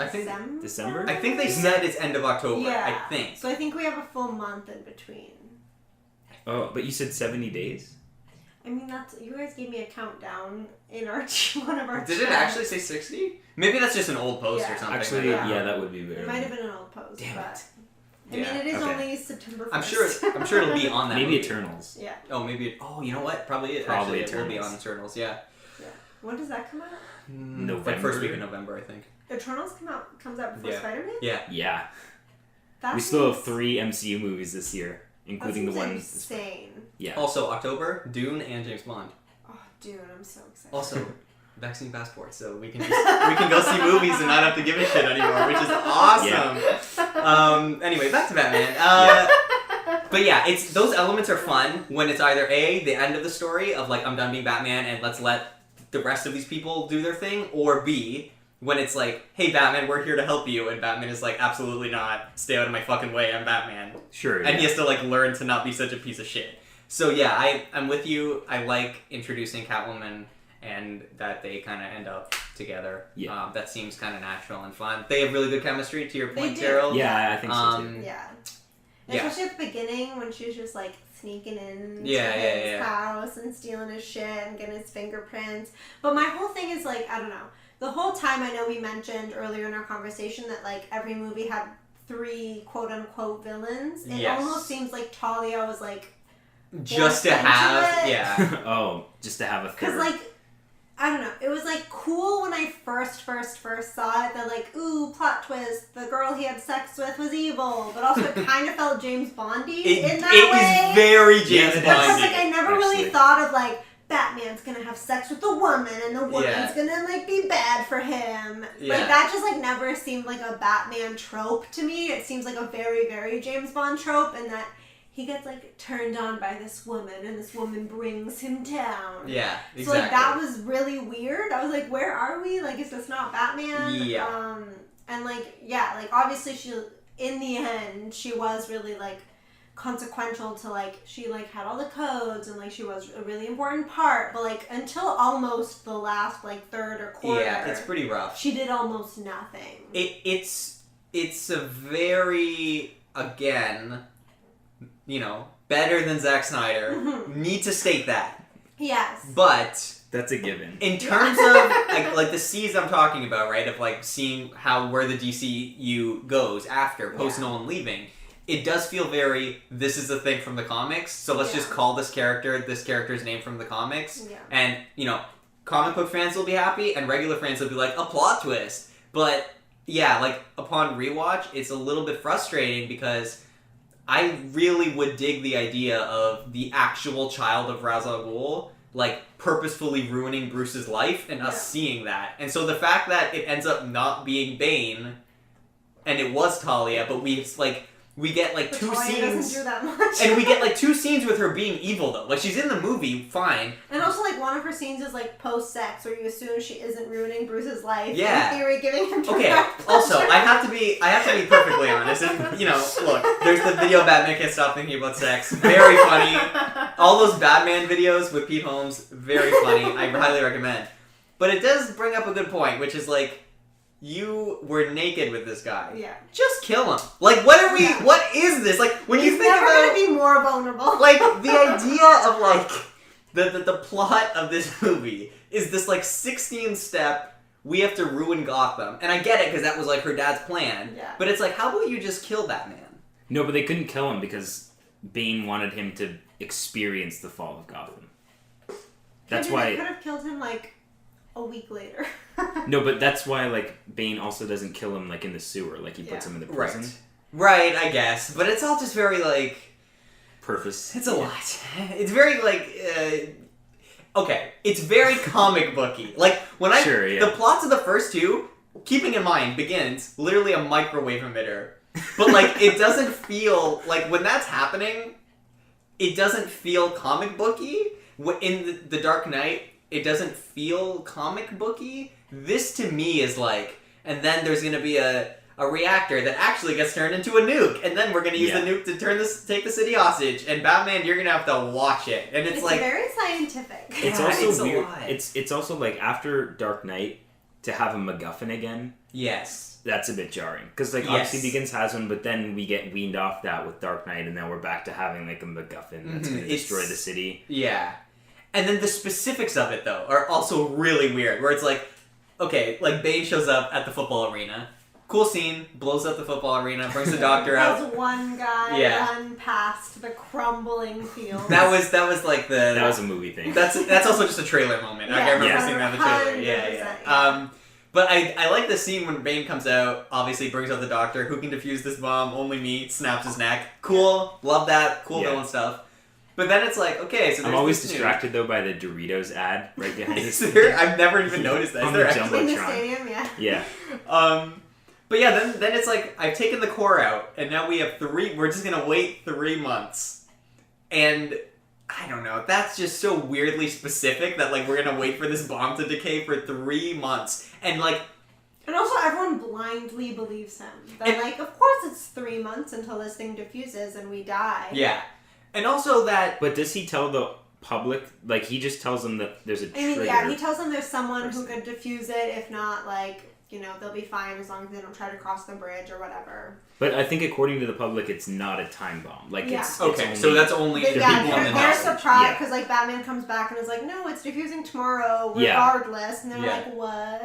December? I think they said it's end of October, I think. So I think we have a full month in between. Oh, but you said 70 days? I mean, you guys gave me a countdown in one of our Did it actually say 60? Maybe that's just an old post or something. Actually, that would be very... It might have been an old post. Damn it. I mean, it is only September 1st. I'm sure it'll be on that Maybe movie. Eternals. Yeah. Oh, you know what? Probably it. Probably Actually, Eternals. It will be on Eternals, yeah. When does that come out? November. Like first week of November, I think. Eternals comes out before Spider-Man? Yeah. We still have 3 MCU movies this year, including the ones... insane. Yeah. Also, October, Dune and James Bond. Oh, Dune, I'm so excited. Also, vaccine passport, so we can go see movies and not have to give a shit anymore, which is awesome. Yeah. Anyway, back to Batman. But yeah, it's those elements are fun when it's either A, the end of the story of like, I'm done being Batman and let's let the rest of these people do their thing, or B, when it's like, hey Batman, we're here to help you, and Batman is like, absolutely not, stay out of my fucking way, I'm Batman. Sure. And he has to like learn to not be such a piece of shit. So yeah, I'm with you. I like introducing Catwoman and that they kind of end up together. Yeah. That seems kind of natural and fun. They have really good chemistry, to your point, do. Carol. Yeah, I think so too. Yeah. Especially at the beginning when she was just like sneaking in to his house and stealing his shit and getting his fingerprints. But my whole thing is like, I don't know. The whole time, I know we mentioned earlier in our conversation that like every movie had 3 quote unquote villains. It almost seems like Talia was like just to have, yeah. Oh, just to have a third. Because, like, I don't know. It was, like, cool when I first saw it. That, like, ooh, plot twist. The girl he had sex with was evil. But also it kind of felt James Bondy in that way. It is very James Bondy. Because, like, I never really thought of, like, Batman's gonna have sex with a woman and the woman's gonna, like, be bad for him. Yeah. Like, that just, like, never seemed like a Batman trope to me. It seems like a very, very James Bond trope, and that he gets, like, turned on by this woman, and this woman brings him down. Yeah, exactly. So, like, that was really weird. I was like, where are we? Like, is this not Batman? Yeah. And, like, yeah, like, obviously in the end, she was really, like, consequential to, like, she, like, had all the codes, and, like, she was a really important part, but, like, until almost the last, like, third or quarter. Yeah, it's pretty rough. She did almost nothing. It's a very, again, you know, better than Zack Snyder. Mm-hmm. Need to state that. Yes. But that's a given. In terms of like the C's I'm talking about, right? Of like seeing where the DCU goes after post Nolan leaving, it does feel very. This is a thing from the comics, so let's just call this character's name from the comics, and you know, comic book fans will be happy, and regular fans will be like a plot twist. But yeah, like upon rewatch, it's a little bit frustrating because I really would dig the idea of the actual child of Ra's al Ghul, like, purposefully ruining Bruce's life and us seeing that. And so the fact that it ends up not being Bane, and it was Talia, but we get, like, two Talia scenes... doesn't do that much. And we get, like, 2 scenes with her being evil, though. Like, she's in the movie, fine. And also, like, one of her scenes is, like, post-sex, where you assume she isn't ruining Bruce's life. Yeah. In theory, giving him Okay, direct pleasure. also, I have to be perfectly honest. And, you know, look, there's the video Batman Can't Stop Thinking About Sex. Very funny. All those Batman videos with Pete Holmes, very funny. I highly recommend. But it does bring up a good point, which is, like, you were naked with this guy. Yeah. Just kill him. Like, what is this? Like, when you think never about... gonna be more vulnerable. Like, the idea of, like, the plot of this movie is this, like, 16-step, we have to ruin Gotham. And I get it, because that was, like, her dad's plan. Yeah. But it's like, how about you just kill that man? No, but they couldn't kill him because Bane wanted him to experience the fall of Gotham. That's why... They could have killed him, like, a week later. No, but that's why, like, Bane also doesn't kill him, like, in the sewer. Like, he puts him in the prison. Right, I guess. But it's all just very, like... Purpose. It's a lot. It's very, like... Okay, it's very comic booky. Like, when the plots of the first 2, keeping in mind, begins literally a microwave emitter. But, like, it doesn't feel... Like, when that's happening, it doesn't feel comic booky. In the Dark Knight, it doesn't feel comic booky. This, to me, is like... And then there's going to be a reactor that actually gets turned into a nuke. And then we're going to use the nuke to take the city hostage. And Batman, you're going to have to watch it. And it's like... very scientific. It's also weird. A lot. It's also like, after Dark Knight, to have a MacGuffin again... Yes. That's a bit jarring. Because, like, obviously Begins has one, but then we get weaned off that with Dark Knight, and then we're back to having, like, a MacGuffin that's going to destroy the city. Yeah. And then the specifics of it, though, are also really weird. Where it's like, okay, like, Bane shows up at the football arena. Cool scene, blows up the football arena, brings the doctor out. As one guy run past the crumbling field. That was like the... That was a movie thing. That's also just a trailer moment. I remember seeing that in the trailer. Yeah. But I like the scene when Bane comes out, obviously brings out the doctor. Who can defuse this bomb? Only me. Snaps his neck. Cool. Love that. Cool villain stuff. But then it's like, okay, so there's I'm always distracted, though, by the Doritos ad right behind us. I've never even noticed that. On the Jumbotron. In the stadium, Yeah. But yeah, then it's like, I've taken the core out, and now we have we're just gonna wait 3 months. And... I don't know. That's just so weirdly specific that, like, we're gonna wait for this bomb to decay for 3 months. And, like... And also everyone blindly believes him. That, like, of course it's 3 months until this thing diffuses and we die. Yeah. And also that... But does he tell the public? Like, he just tells them that there's a trigger. He tells them there's someone who could diffuse it. If not, like, you know, they'll be fine as long as they don't try to cross the bridge or whatever. But I think according to the public, it's not a time bomb. Like, it's okay, only, so that's only the people in the they're house. surprised because, like, Batman comes back and is like, no, it's diffusing tomorrow regardless. And they're like, what?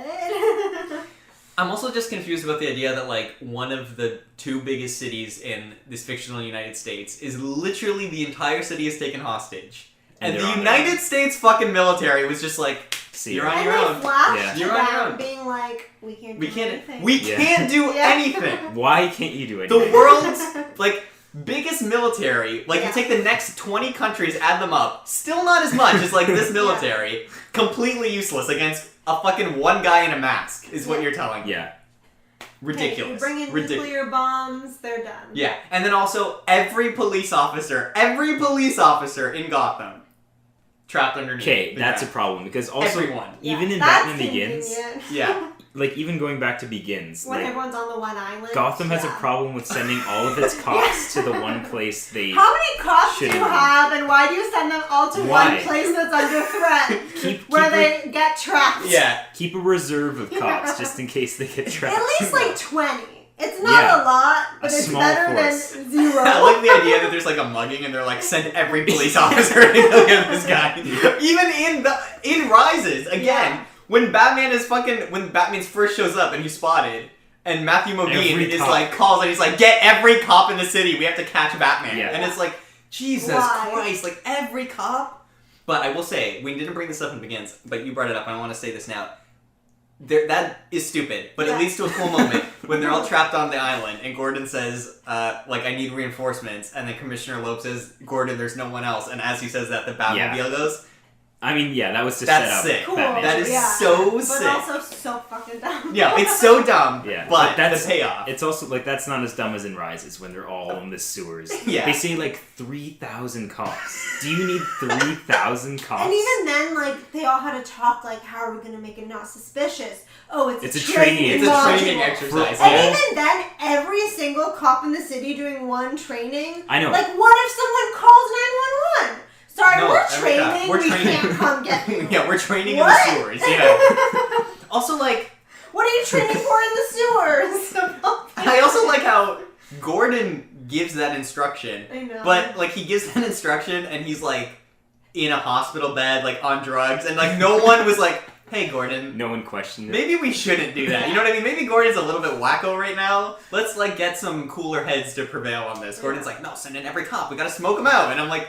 I'm also just confused about the idea that, like, one of the two biggest cities in this fictional United States is literally the entire city is taken hostage. And the United States fucking military was just like, you're on your own. You're on your own. Being like, we can't do anything. We can't do anything. Why can't you do anything? The world's, like, biggest military, like, you take the next 20 countries, add them up, still not as much as, like, this military. Completely useless against a fucking one guy in a mask, is what you're telling me. Yeah. Ridiculous. Okay, you bring in nuclear bombs, they're done. Yeah, and then also, every police officer in Gotham trapped underneath. Okay, that's a problem, because also, everyone. even in Batman Begins, yeah. like, even going back to Begins, when like, everyone's on the one island, Gotham has a problem with sending all of its cops to the one place they How many cops do you have, and why do you send them all to one place that's under threat, where they get trapped? Yeah. Keep a reserve of cops, just in case they get trapped. At least, like, 20. It's not a lot, but it's better than 0. I like the idea that there's like a mugging and they're like, send every police officer to go get this guy. Even in Rises, again, when Batman's first shows up and he's spotted, and Matthew Modine is like, calls and he's like, get every cop in the city, we have to catch Batman. Yeah. And it's like, Jesus Christ, like every cop? But I will say, we didn't bring this up in Begins, but you brought it up and I want to say this now. That is stupid, but it leads to a cool moment when they're all trapped on the island and Gordon says, like, I need reinforcements, and then Commissioner Loeb says, Gordon, there's no one else, and as he says that, the Batmobile goes. I mean, that was to set up. That's sick. Cool. That is so sick. But also so fucking dumb. Yeah, it's so dumb, but that's the payoff. It's also, like, that's not as dumb as in Rises, when they're all in the sewers. Yeah. They say, like, 3,000 cops. Do you need 3,000 cops? And even then, like, they all had to talk, like, how are we going to make it not suspicious? Oh, it's a It's training a training exercise. And even then, every single cop in the city doing one training. I know. Like, what if someone calls 911? Sorry, we're training. We're training. Can't come get you. Yeah, we're training in the sewers. Yeah. Also, like, what are you training for in the sewers? I also like how Gordon gives that instruction. I know. But, like, he gives that instruction and he's, like, in a hospital bed, like, on drugs, and, like, no one was like, hey, Gordon. No one questioned it. Maybe we shouldn't do that. You know what I mean? Maybe Gordon's a little bit wacko right now. Let's, like, get some cooler heads to prevail on this. Gordon's like, no, send in every cop. We gotta smoke them out. And I'm like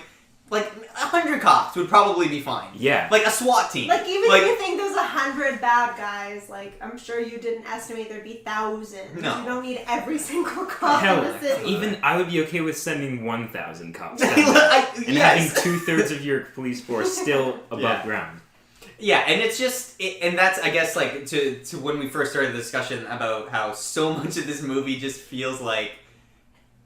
100 cops would probably be fine. Yeah. Like a SWAT team. Like, even if you think there's 100 bad guys, like, I'm sure you didn't estimate there'd be thousands. No. You don't need every single cop in the city. Even I would be okay with sending 1,000 cops down there and having 2/3 of your police force still above ground. Yeah, and it's just, and that's, I guess, like, to when we first started the discussion about how so much of this movie just feels like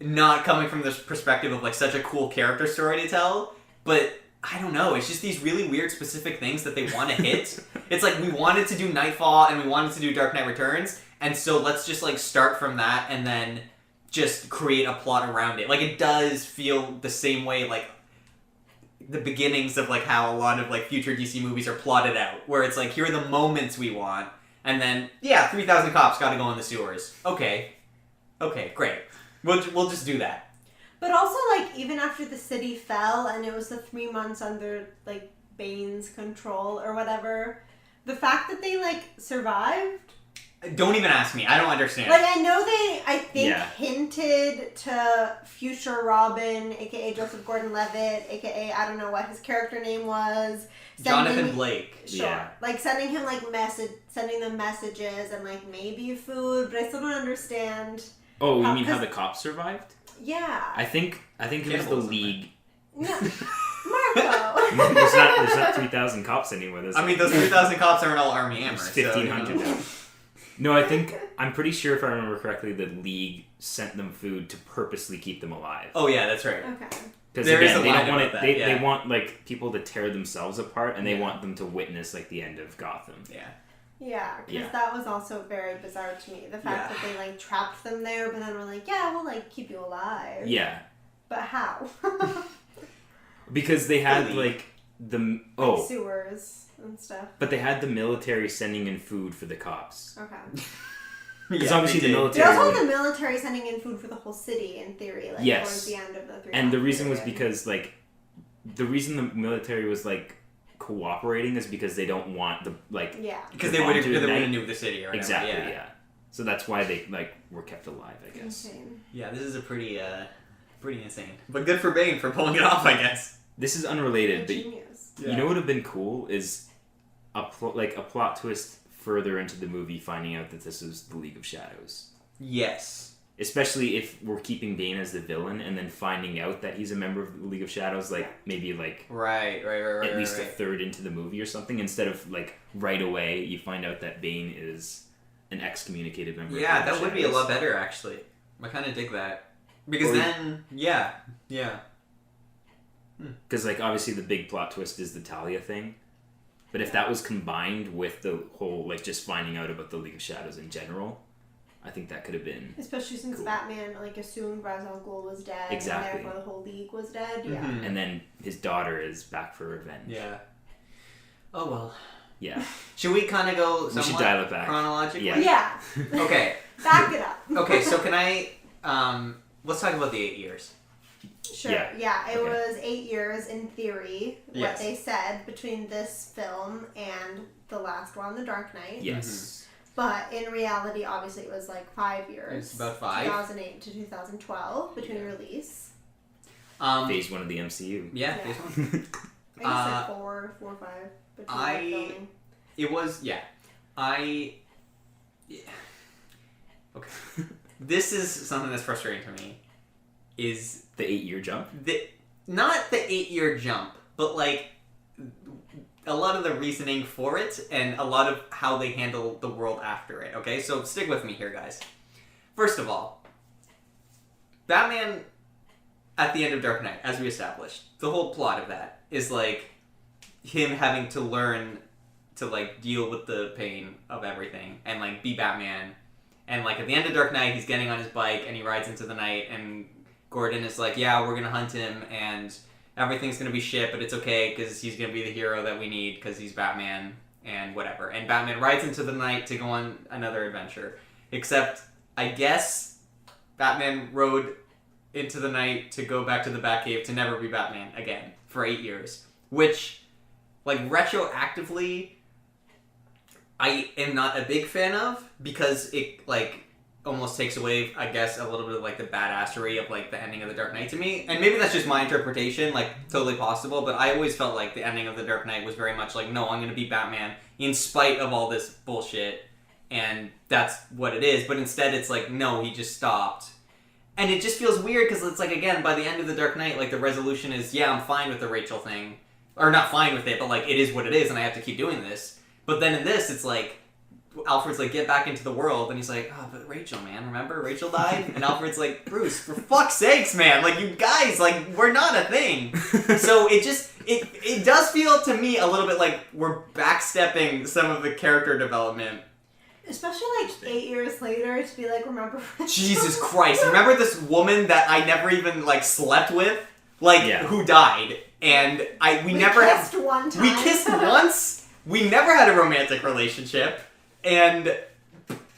not coming from this perspective of, like, such a cool character story to tell, but I don't know, it's just these really weird specific things that they want to hit. It's like, we wanted to do Nightfall and we wanted to do Dark Knight Returns, and so let's just, like, start from that and then just create a plot around it. Like, it does feel the same way, like, the beginnings of, like, how a lot of, like, future DC movies are plotted out, where it's like, here are the moments we want, and then, 3,000 cops gotta go in the sewers. Okay, great. We'll just do that. But also, like, even after the city fell and it was the 3 months under, like, Bane's control or whatever, the fact that they, like, survived. Don't even ask me. I don't understand. Like, I know they, I think, hinted to future Robin, a.k.a. Joseph Gordon-Levitt, a.k.a. I don't know what his character name was. Jonathan Blake. Sure. Yeah. Like, sending him, like, sending them messages and, like, maybe food, but I still don't understand. Oh, you mean how the cops survived? Yeah. I think it was the League. No. Marco! there's not 3,000 cops anymore. Those 3,000 cops aren't all Army Hammer. There's 1,500 now. No, I'm pretty sure if I remember correctly, the League sent them food to purposely keep them alive. Oh yeah, that's right. Okay. Because again, they don't want it. They want, like, people to tear themselves apart, and they want them to witness, like, the end of Gotham. Yeah. Yeah, because that was also very bizarre to me. The fact that they, like, trapped them there, but then were like, yeah, we'll, like, keep you alive. Yeah. But how? Because they had, like, like sewers and stuff. But they had the military sending in food for the cops. Okay. Because obviously the military... They also had the military sending in food for the whole city, in theory, like, towards the end of the 3 And the reason was because, like, the reason the military was, like, cooperating is because they don't want the, like... Yeah. Because they would have nuked the city or whatever. Exactly, yeah. So that's why they were kept alive, I guess. Insane. Yeah, this is a pretty insane. But good for Bane for pulling it off, I guess. This is unrelated, but Genius. you know what would have been cool is a plot twist further into the movie, finding out that this is the League of Shadows. Yes. Especially if we're keeping Bane as the villain, and then finding out that he's a member of the League of Shadows, maybe right, at least a third into the movie or something, instead of right away you find out that Bane is an excommunicated member. Yeah, of the that would be a lot better actually. I kind of dig that because because obviously the big plot twist is the Talia thing, but if that was combined with the whole just finding out about the League of Shadows in general, I think that could have been especially since cool. Batman assumed Ra's al Ghul was dead, exactly, and therefore the whole League was dead. Mm-hmm. Yeah, and then his daughter is back for revenge. Yeah. Oh well. Yeah. Should we kind of go we should dial it back chronologically? Yeah. Okay. Back it up. Okay, so can I let's talk about the 8 years. Sure. Yeah. It was 8 years in theory, Yes. what they said, between this film and the last one, The Dark Knight. Yes. But in reality, obviously, it was 5 years. It's about 5. 2008 to 2012 between release. Phase 1 of the MCU. Yeah, phase 1. I guess 4 or 5 between filming. It was, yeah. Okay. This is something that's frustrating to me. Is the 8-year jump? Not the 8-year jump, but a lot of the reasoning for it and a lot of how they handle the world after it. Okay, so stick with me here, guys. First of all, Batman at the end of Dark Knight, as we established, the whole plot of that is him having to learn to deal with the pain of everything and be Batman. And at the end of Dark Knight, he's getting on his bike and he rides into the night, and Gordon is yeah, we're gonna hunt him and everything's gonna be shit, but it's okay because he's gonna be the hero that we need because he's Batman and whatever. And Batman rides into the night to go on another adventure. Except, I guess, Batman rode into the night to go back to the Batcave to never be Batman again for 8 years. Which, retroactively, I am not a big fan of because it, almost takes away, I guess, a little bit of, the badassery of, the ending of The Dark Knight to me. And maybe that's just my interpretation, totally possible, but I always felt the ending of The Dark Knight was very much no, I'm gonna be Batman in spite of all this bullshit, and that's what it is. But instead it's no, he just stopped. And it just feels weird because it's again, by the end of The Dark Knight, the resolution is, yeah, I'm fine with the Rachel thing. Or not fine with it, but it is what it is and I have to keep doing this. But then in this, it's Alfred's get back into the world, and he's oh, but Rachel, man, remember? Rachel died? And Alfred's Bruce, for fuck's sakes, man, you guys, we're not a thing. So it does feel to me a little bit we're backstepping some of the character development. Especially 8 years later to be remember Rachel? Jesus Christ, remember this woman that I never even slept with? Who died? And we never kissed one time. We kissed once. We never had a romantic relationship. And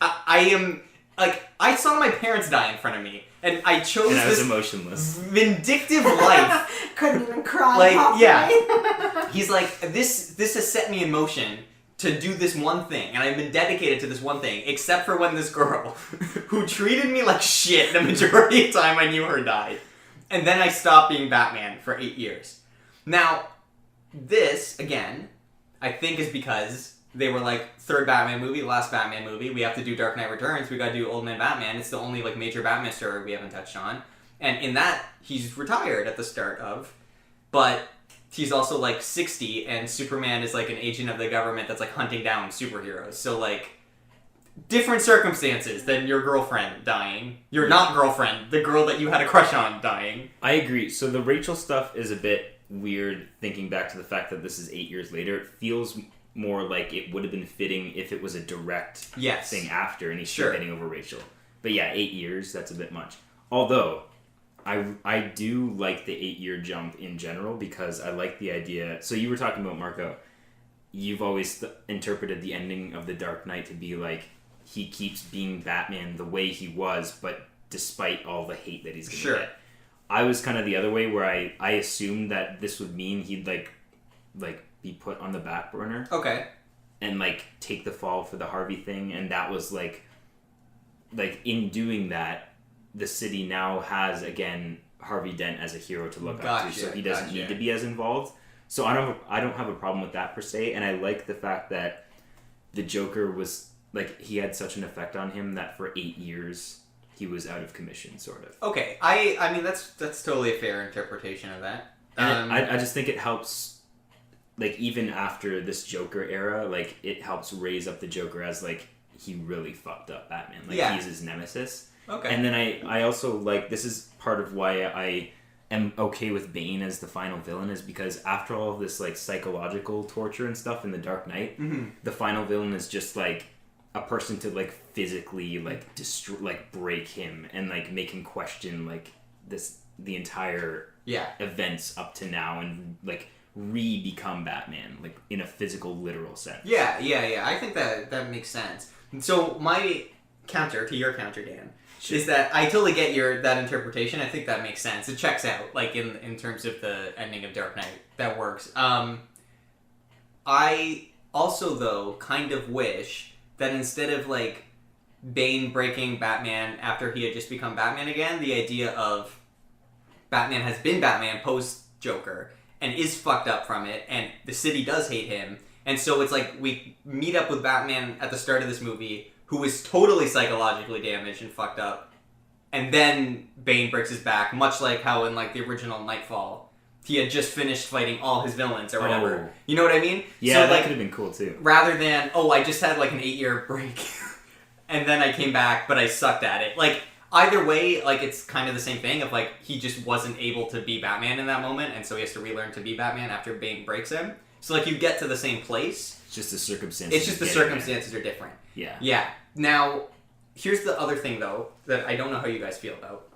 I am, I saw my parents die in front of me. And I chose and I was this emotionless. Vindictive life. Couldn't even cry properly. Yeah. He's this has set me in motion to do this one thing. And I've been dedicated to this one thing. Except for when this girl, who treated me like shit the majority of the time I knew her, died. And then I stopped being Batman for 8 years. Now, this, again, I think is because they were third Batman movie, last Batman movie. We have to do Dark Knight Returns. We gotta do Old Man Batman. It's the only major Batman story we haven't touched on. And in that, he's retired at the start of, but he's also 60, and Superman is an agent of the government that's hunting down superheroes. So different circumstances than your girlfriend dying. Your not girlfriend, the girl that you had a crush on, dying. I agree. So the Rachel stuff is a bit weird thinking back to the fact that this is 8 years later. It feels more it would have been fitting if it was a direct thing after and he's still getting over Rachel. But yeah, 8 years, that's a bit much. Although, I do like the 8-year jump in general because I like the idea. So you were talking about Marco. You've always interpreted the ending of The Dark Knight to be he keeps being Batman the way he was, but despite all the hate that he's going to get. I was kind of the other way where I assumed that this would mean he'd be put on the back burner. Okay. And take the fall for the Harvey thing, and that was like in doing that, the city now has again Harvey Dent as a hero to look up to, so he doesn't need to be as involved. So I don't have a problem with that per se, and I like the fact that the Joker was like he had such an effect on him that for 8 years he was out of commission, sort of. Okay, I mean that's totally a fair interpretation of that. And I just think it helps, like even after this Joker era, like it helps raise up the Joker as like he really fucked up Batman, like he's his nemesis. Okay, and then I also like this is part of why I am okay with Bane as the final villain is because after all of this like psychological torture and stuff in the Dark Knight, the final villain is just like a person to like physically like destroy, like break him and like make him question like the entire events up to now and like become Batman like in a physical literal sense. Yeah. I think that makes sense. So my counter to your counter, Dan, is that I totally get that interpretation. I think that makes sense. It checks out, like in terms of the ending of Dark Knight. That works. I also though kind of wish that instead of like Bane breaking Batman after he had just become Batman again, the idea of Batman has been Batman post Joker and is fucked up from it, and the city does hate him, and so it's like we meet up with Batman at the start of this movie who is totally psychologically damaged and fucked up, and then Bane breaks his back, much like how in like the original Nightfall he had just finished fighting all his villains or whatever. You know what I mean? Yeah, so, that like, could have been cool too. Rather than, I just had like an 8-year break and then I came back, but I sucked at it. Like, either way, like, it's kind of the same thing of like, he just wasn't able to be Batman in that moment, and so he has to relearn to be Batman after Bane breaks him. So, like, you get to the same place. It's just the circumstances. It's just the circumstances are different. Yeah. Yeah. Now, here's the other thing, though, that I don't know how you guys feel about.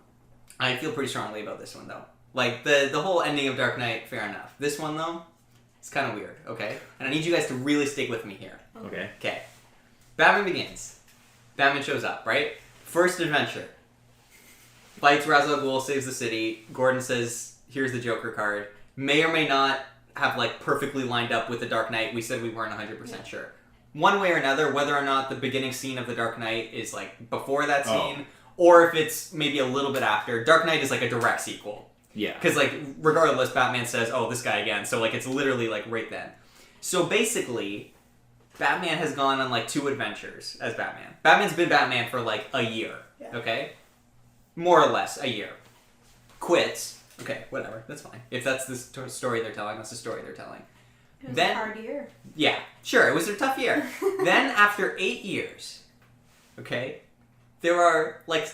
I feel pretty strongly about this one, though. Like, the whole ending of Dark Knight, fair enough. This one, though, it's kind of weird, okay? And I need you guys to really stick with me here. Okay. Okay. Batman Begins. Batman shows up, right? First adventure. Fights Ra's al Ghul, saves the city. Gordon says, here's the Joker card. May or may not have, like, perfectly lined up with the Dark Knight. We said we weren't 100% sure. One way or another, whether or not the beginning scene of the Dark Knight is, like, before that scene, or if it's maybe a little bit after. Dark Knight is, like, a direct sequel. Yeah. Because, like, regardless, Batman says, this guy again. So, like, it's literally, like, right then. So, basically, Batman has gone on, like, 2 adventures as Batman. Batman's been Batman for, like, a year. Yeah. Okay? More or less, a year. Quits. Okay, whatever. That's fine. If that's the story they're telling, that's the story they're telling. It was a hard year. Yeah, sure. It was a tough year. Then, after 8 years, okay, there are, like,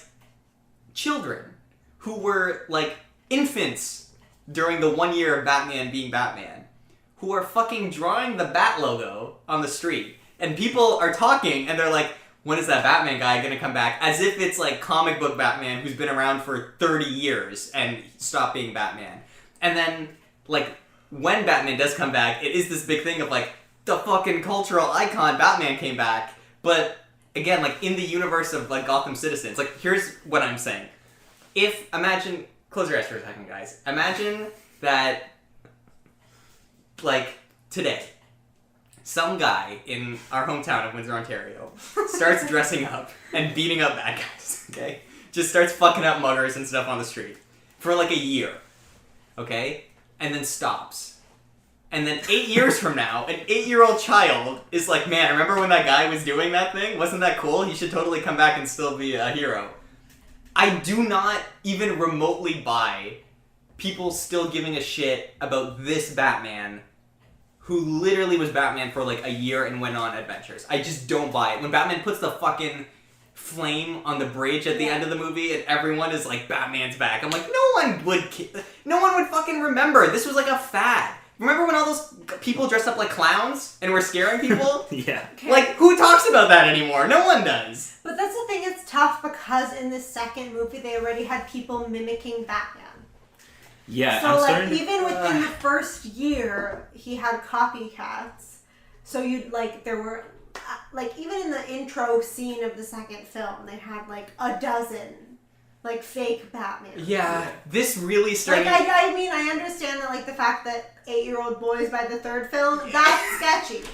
children who were, like, infants during the 1 year of Batman being Batman, who are fucking drawing the Bat logo on the street. And people are talking, and they're like, when is that Batman guy gonna come back? As if it's like comic book Batman who's been around for 30 years and stopped being Batman. And then, like, when Batman does come back, it is this big thing of like, the fucking cultural icon Batman came back. But, again, like, in the universe of, like, Gotham Citizens, like, here's what I'm saying. Imagine, close your eyes for a second, guys. Imagine that, like, today, some guy in our hometown of Windsor, Ontario, starts dressing up and beating up bad guys, okay? Just starts fucking up muggers and stuff on the street for like a year, okay? And then stops. And then 8 years from now, an 8-year-old child is like, man, remember when that guy was doing that thing? Wasn't that cool? He should totally come back and still be a hero. I do not even remotely buy people still giving a shit about this Batman who literally was Batman for like a year and went on adventures. I just don't buy it. When Batman puts the fucking flame on the bridge at the end of the movie and everyone is like, Batman's back, I'm like, no one would fucking remember. This was like a fad. Remember when all those people dressed up like clowns and were scaring people? Yeah. Okay. Like, who talks about that anymore? No one does. But that's the thing, it's tough because in the second movie they already had people mimicking Batman. Yeah, so like even within the first year, he had copycats. So you'd like there were like even in the intro scene of the second film, they had like a dozen like fake Batman. Yeah, this really started. Like I mean, I understand that like the fact that 8-year-old boys by the third film that's sketchy,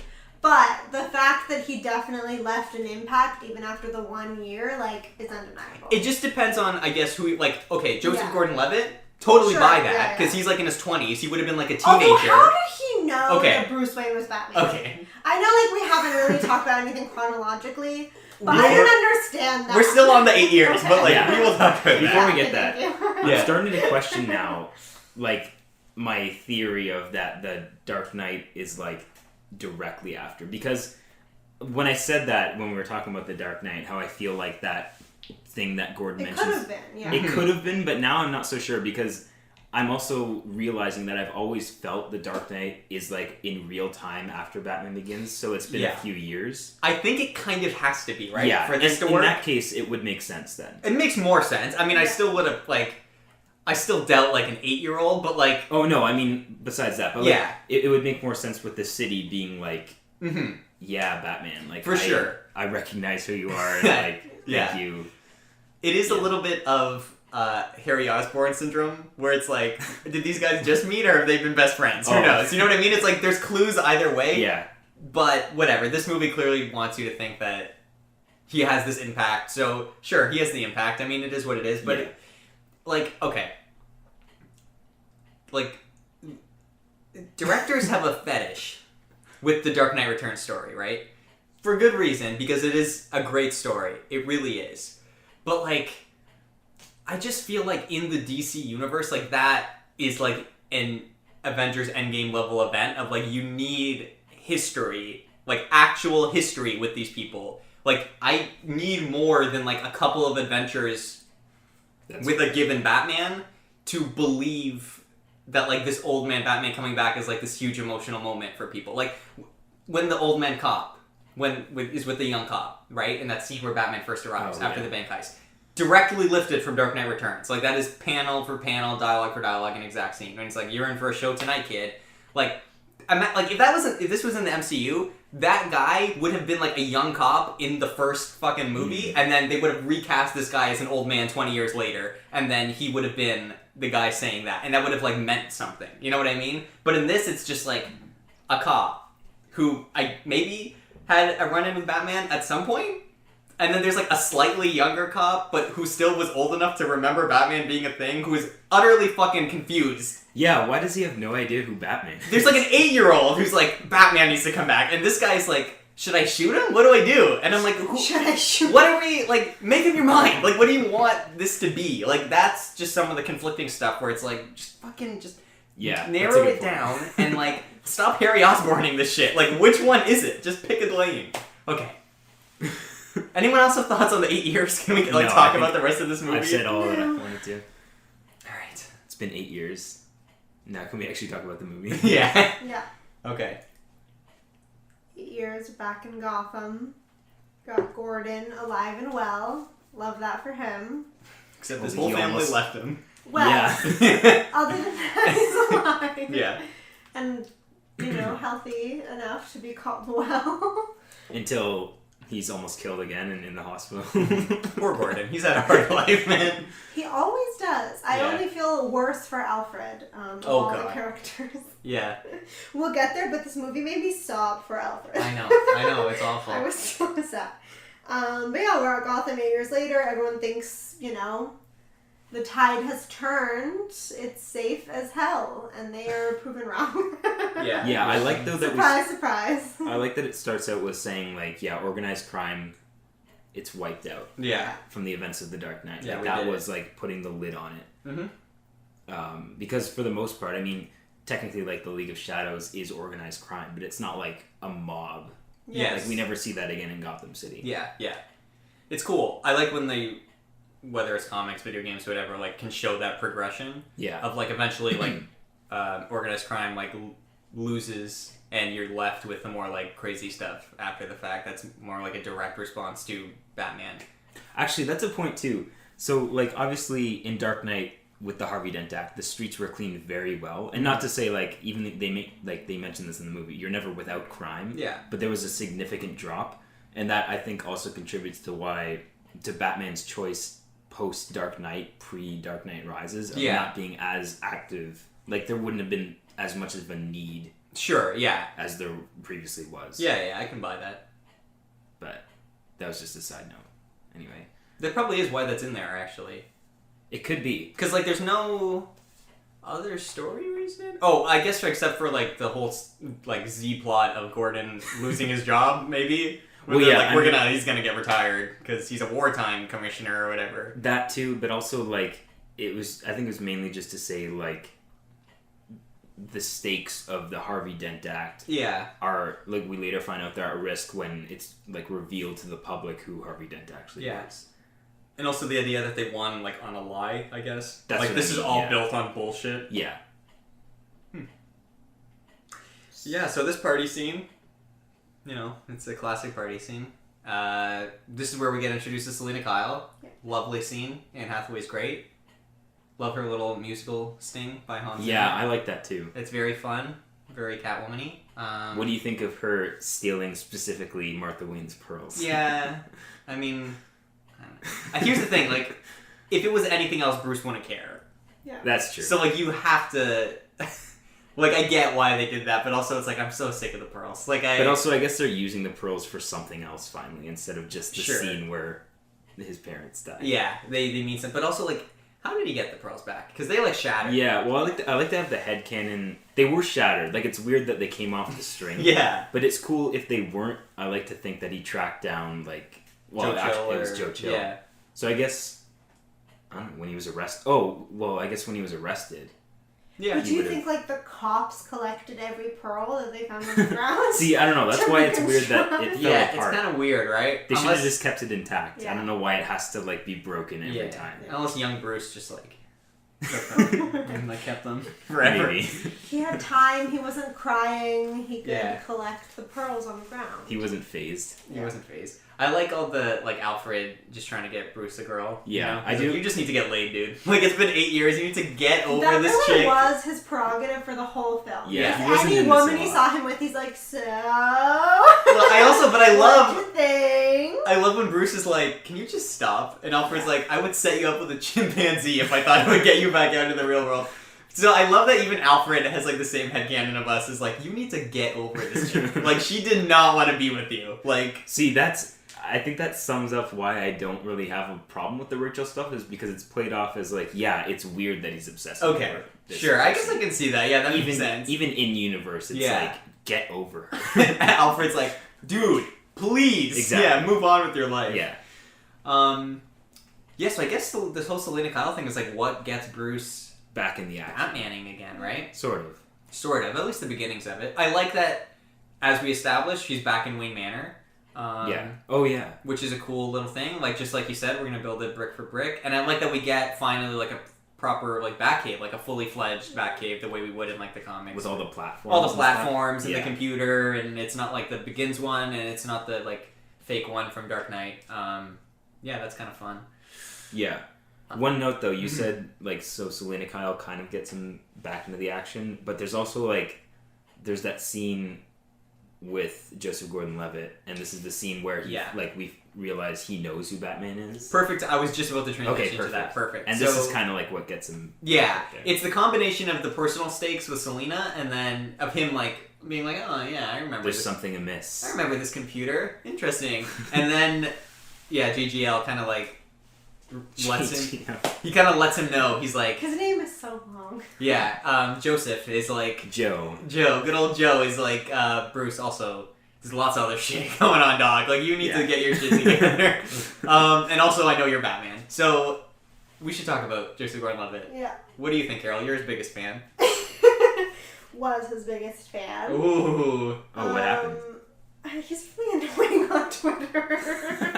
But the fact that he definitely left an impact even after the 1 year, like, is undeniable. It just depends on, I guess, who, like, okay, Joseph Gordon-Levitt, totally buy that, because he's, like, in his 20s. He would have been, like, a teenager. Although, how did he know that Bruce Wayne was Batman? Okay. I know, like, we haven't really talked about anything chronologically, but I don't understand that. We're still on the 8 years, but, like, we will talk about that. Before we get that, I'm starting to question now, like, my theory of that the Dark Knight is, like, directly after, because when I said that when we were talking about the Dark Knight, how I feel like that thing that Gordon mentioned, could have been, yeah. It could have been, but now I'm not so sure, because I'm also realizing that I've always felt the Dark Knight is like in real time after Batman Begins, so it's been a few years. I think it kind of has to be, right? Yeah, for this to work. In that case, it would make sense then. It makes more sense. I mean, I still would have, like, I still dealt like an 8-year-old, but like... Oh, no, I mean, besides that. But like, it would make more sense with the city being like, yeah, Batman. Like, for sure. I recognize who you are, and like, thank you. It is a little bit of Harry Osborn syndrome, where it's like, did these guys just meet, or have they been best friends? Who knows? You know what I mean? It's like, there's clues either way. Yeah. But whatever, this movie clearly wants you to think that he has this impact. So, sure, he has the impact. I mean, it is what it is, but... Like, okay. Like, directors have a fetish with the Dark Knight Returns story, right? For good reason, because it is a great story. It really is. But, like, I just feel like in the DC universe, like, that is, like, an Avengers Endgame level event of, like, you need history, like, actual history with these people. Like, I need more than, like, a couple of adventures... with a given Batman to believe that, like, this old man Batman coming back is, like, this huge emotional moment for people. Like, when the old man cop is with the young cop, right? In that scene where Batman first arrives after the bank heist. Directly lifted from Dark Knight Returns. Like, that is panel for panel, dialogue for dialogue, an exact scene. And it's like, you're in for a show tonight, kid. Like, if this was in the MCU, that guy would have been like a young cop in the first fucking movie, and then they would have recast this guy as an old man 20 years later, and then he would have been the guy saying that, and that would have like meant something. You know what I mean? But in this, it's just like a cop who I maybe had a run-in with Batman at some point, and then there's like a slightly younger cop, but who still was old enough to remember Batman being a thing, who is utterly fucking confused. Yeah, why does he have no idea who Batman is? There's like an 8-year-old who's like, Batman needs to come back, and this guy's like, should I shoot him? What do I do? And I'm like, should I shoot him? What are we, like, make up your mind. Like, what do you want this to be? Like, that's just some of the conflicting stuff where it's like, just fucking, narrow it down, and like, stop Harry Osborning this shit. Like, which one is it? Just pick a lane. Okay. Anyone else have thoughts on the 8 years? Can we talk about the rest of this movie? I've said all that I wanted to. Alright. It's been 8 years. Now can we actually talk about the movie? Yeah. Yeah. Okay. 8 years back in Gotham. Got Gordon alive and well. Love that for him. Except his whole family left him. Well, other than that, he's alive. Yeah. And, healthy enough to be called well. Until he's almost killed again and in the hospital. Poor Gordon. He's had a hard life, man. He always does. I only feel worse for Alfred. All the characters. Yeah. We'll get there, but this movie made me sob for Alfred. I know. It's awful. I was so sad. But yeah, we're at Gotham 8 years later. Everyone thinks, the tide has turned. It's safe as hell. And they are proven wrong. Yeah, I like though that surprise. I like that it starts out with saying like, organized crime, it's wiped out. Yeah. From the events of the Dark Knight. Yeah, like, that was like putting the lid on it. Mm-hmm. Because for the most part, I mean, technically like the League of Shadows is organized crime, but it's not like a mob. Yes. Like we never see that again in Gotham City. Yeah. It's cool. I like when they, whether it's comics, video games, whatever, like can show that progression. Yeah. Of like eventually like organized crime like loses and you're left with the more like crazy stuff after the fact. That's more like a direct response to Batman. Actually, that's a point too. So like obviously in Dark Knight with the Harvey Dent Act, the streets were cleaned very well. And not to say like even they mentioned this in the movie, you're never without crime. Yeah. But there was a significant drop, and that I think also contributes to Batman's choice post Dark Knight, pre Dark Knight Rises of not being as active. Like there wouldn't have been as much of a need Sure, yeah. As there previously was. Yeah, I can buy that. But that was just a side note. Anyway. That probably is why that's in there, actually. It could be. Because, like, there's no other story reason? Oh, I guess except for, like, the whole, like, Z-plot of Gordon losing his job, maybe? Well, yeah. Like, he's gonna get retired because he's a wartime commissioner or whatever. That too, but also, like, I think it was mainly just to say, like, the stakes of the Harvey Dent Act are, like, we later find out they're at risk when it's, like, revealed to the public who Harvey Dent actually is. And also the idea that they won, like, on a lie, I guess. That's like, this is all built on bullshit. Yeah. Yeah, so this party scene, you know, it's a classic party scene. This is where we get introduced to Selena Kyle. Yeah. Lovely scene. Anne Hathaway's great. Love her little musical sting by Hans Zimmer. Yeah, I like that too. It's very fun, very Catwoman-y. What do you think of her stealing specifically Martha Wayne's pearls? Yeah, I mean, I don't know. Here's the thing, like, if it was anything else, Bruce wouldn't care. Yeah. That's true. So, like, you have to... like, I get why they did that, but also it's like, I'm so sick of the pearls. But also, I guess they're using the pearls for something else, finally, instead of just the scene where his parents died. Yeah, they mean something. But also, like, how did he get the pearls back? Because they, like, shattered. Yeah, well, I like to have the headcanon. They were shattered. Like, it's weird that they came off the string. Yeah. But it's cool if they weren't. I like to think that he tracked down, like... Well, actually, it was Joe Chill. Yeah. So I guess... I don't know, when he was arrested... Oh, well, I guess when he was arrested... Yeah. But do you think, like, the cops collected every pearl that they found on the ground? See, I don't know. That's why it's weird that it fell apart. It's kind of weird, right? They should have just kept it intact. Yeah. I don't know why it has to, like, be broken every time. Yeah. Unless young Bruce just, like... and I kept them forever. Maybe. He had time. He wasn't crying. He could collect the pearls on the ground. He wasn't phased. He wasn't phased. I like all the, like, Alfred just trying to get Bruce a girl. Yeah, you know? I do. Like, you just need to get laid, dude. Like, it's been 8 years. You need to get over that this chick. That was his prerogative for the whole film. Yeah, he wasn't any woman he saw him with, he's like, so... Well, I love... What do you think? I love when Bruce is like, can you just stop? And Alfred's like, I would set you up with a chimpanzee if I thought it would get you back out into the real world. So I love that even Alfred has, like, the same headcanon of us. Is like, you need to get over this chick. Like, she did not want to be with you. Like... See, I think that sums up why I don't really have a problem with the Rachel stuff, is because it's played off as, like, yeah, it's weird that he's obsessed with her. Sure, I guess I can see that. Yeah, that makes sense. Even in universe, it's like, get over her. Alfred's like, dude, please. Exactly. Yeah, move on with your life. Yeah. Yeah, so I guess this whole Selena Kyle thing is, like, what gets Bruce back in the action. Batmaning again, right? Sort of. At least the beginnings of it. I like that, as we established, she's back in Wayne Manor. Yeah. Oh, yeah. Which is a cool little thing. Like, just like you said, we're going to build it brick for brick. And I like that we get, finally, like, a proper, like, Batcave. Like, a fully fledged Batcave the way we would in, like, the comics. With all the platforms. All the platforms and the computer. And it's not, like, the Begins one. And it's not the, like, fake one from Dark Knight. Yeah, that's kind of fun. Yeah. One note, though. You said, like, so Selena Kyle kind of gets him back into the action. But there's also, like, there's that scene with Joseph Gordon-Levitt, and this is the scene where he, like, we realize he knows who Batman is. Perfect. I was just about to transition to that. Perfect. And this is kind of like what gets him. Yeah, it's the combination of the personal stakes with Selena, and then of him, like, being like, oh yeah, I remember. There's something amiss. I remember this computer. Interesting. And then, JGL kind of like lets him. He kind of lets him know. He's like, his name is so long. Yeah, Joseph is like Joe. Good old Joe is like Bruce. Also, there's lots of other shit going on, dog. Like, you need to get your shit together. And also, I know you're Batman, so we should talk about Joseph Gordon-Levitt. Yeah. What do you think, Carol? You're his biggest fan. Was his biggest fan. Ooh. Oh, what happened? He's really annoying on Twitter.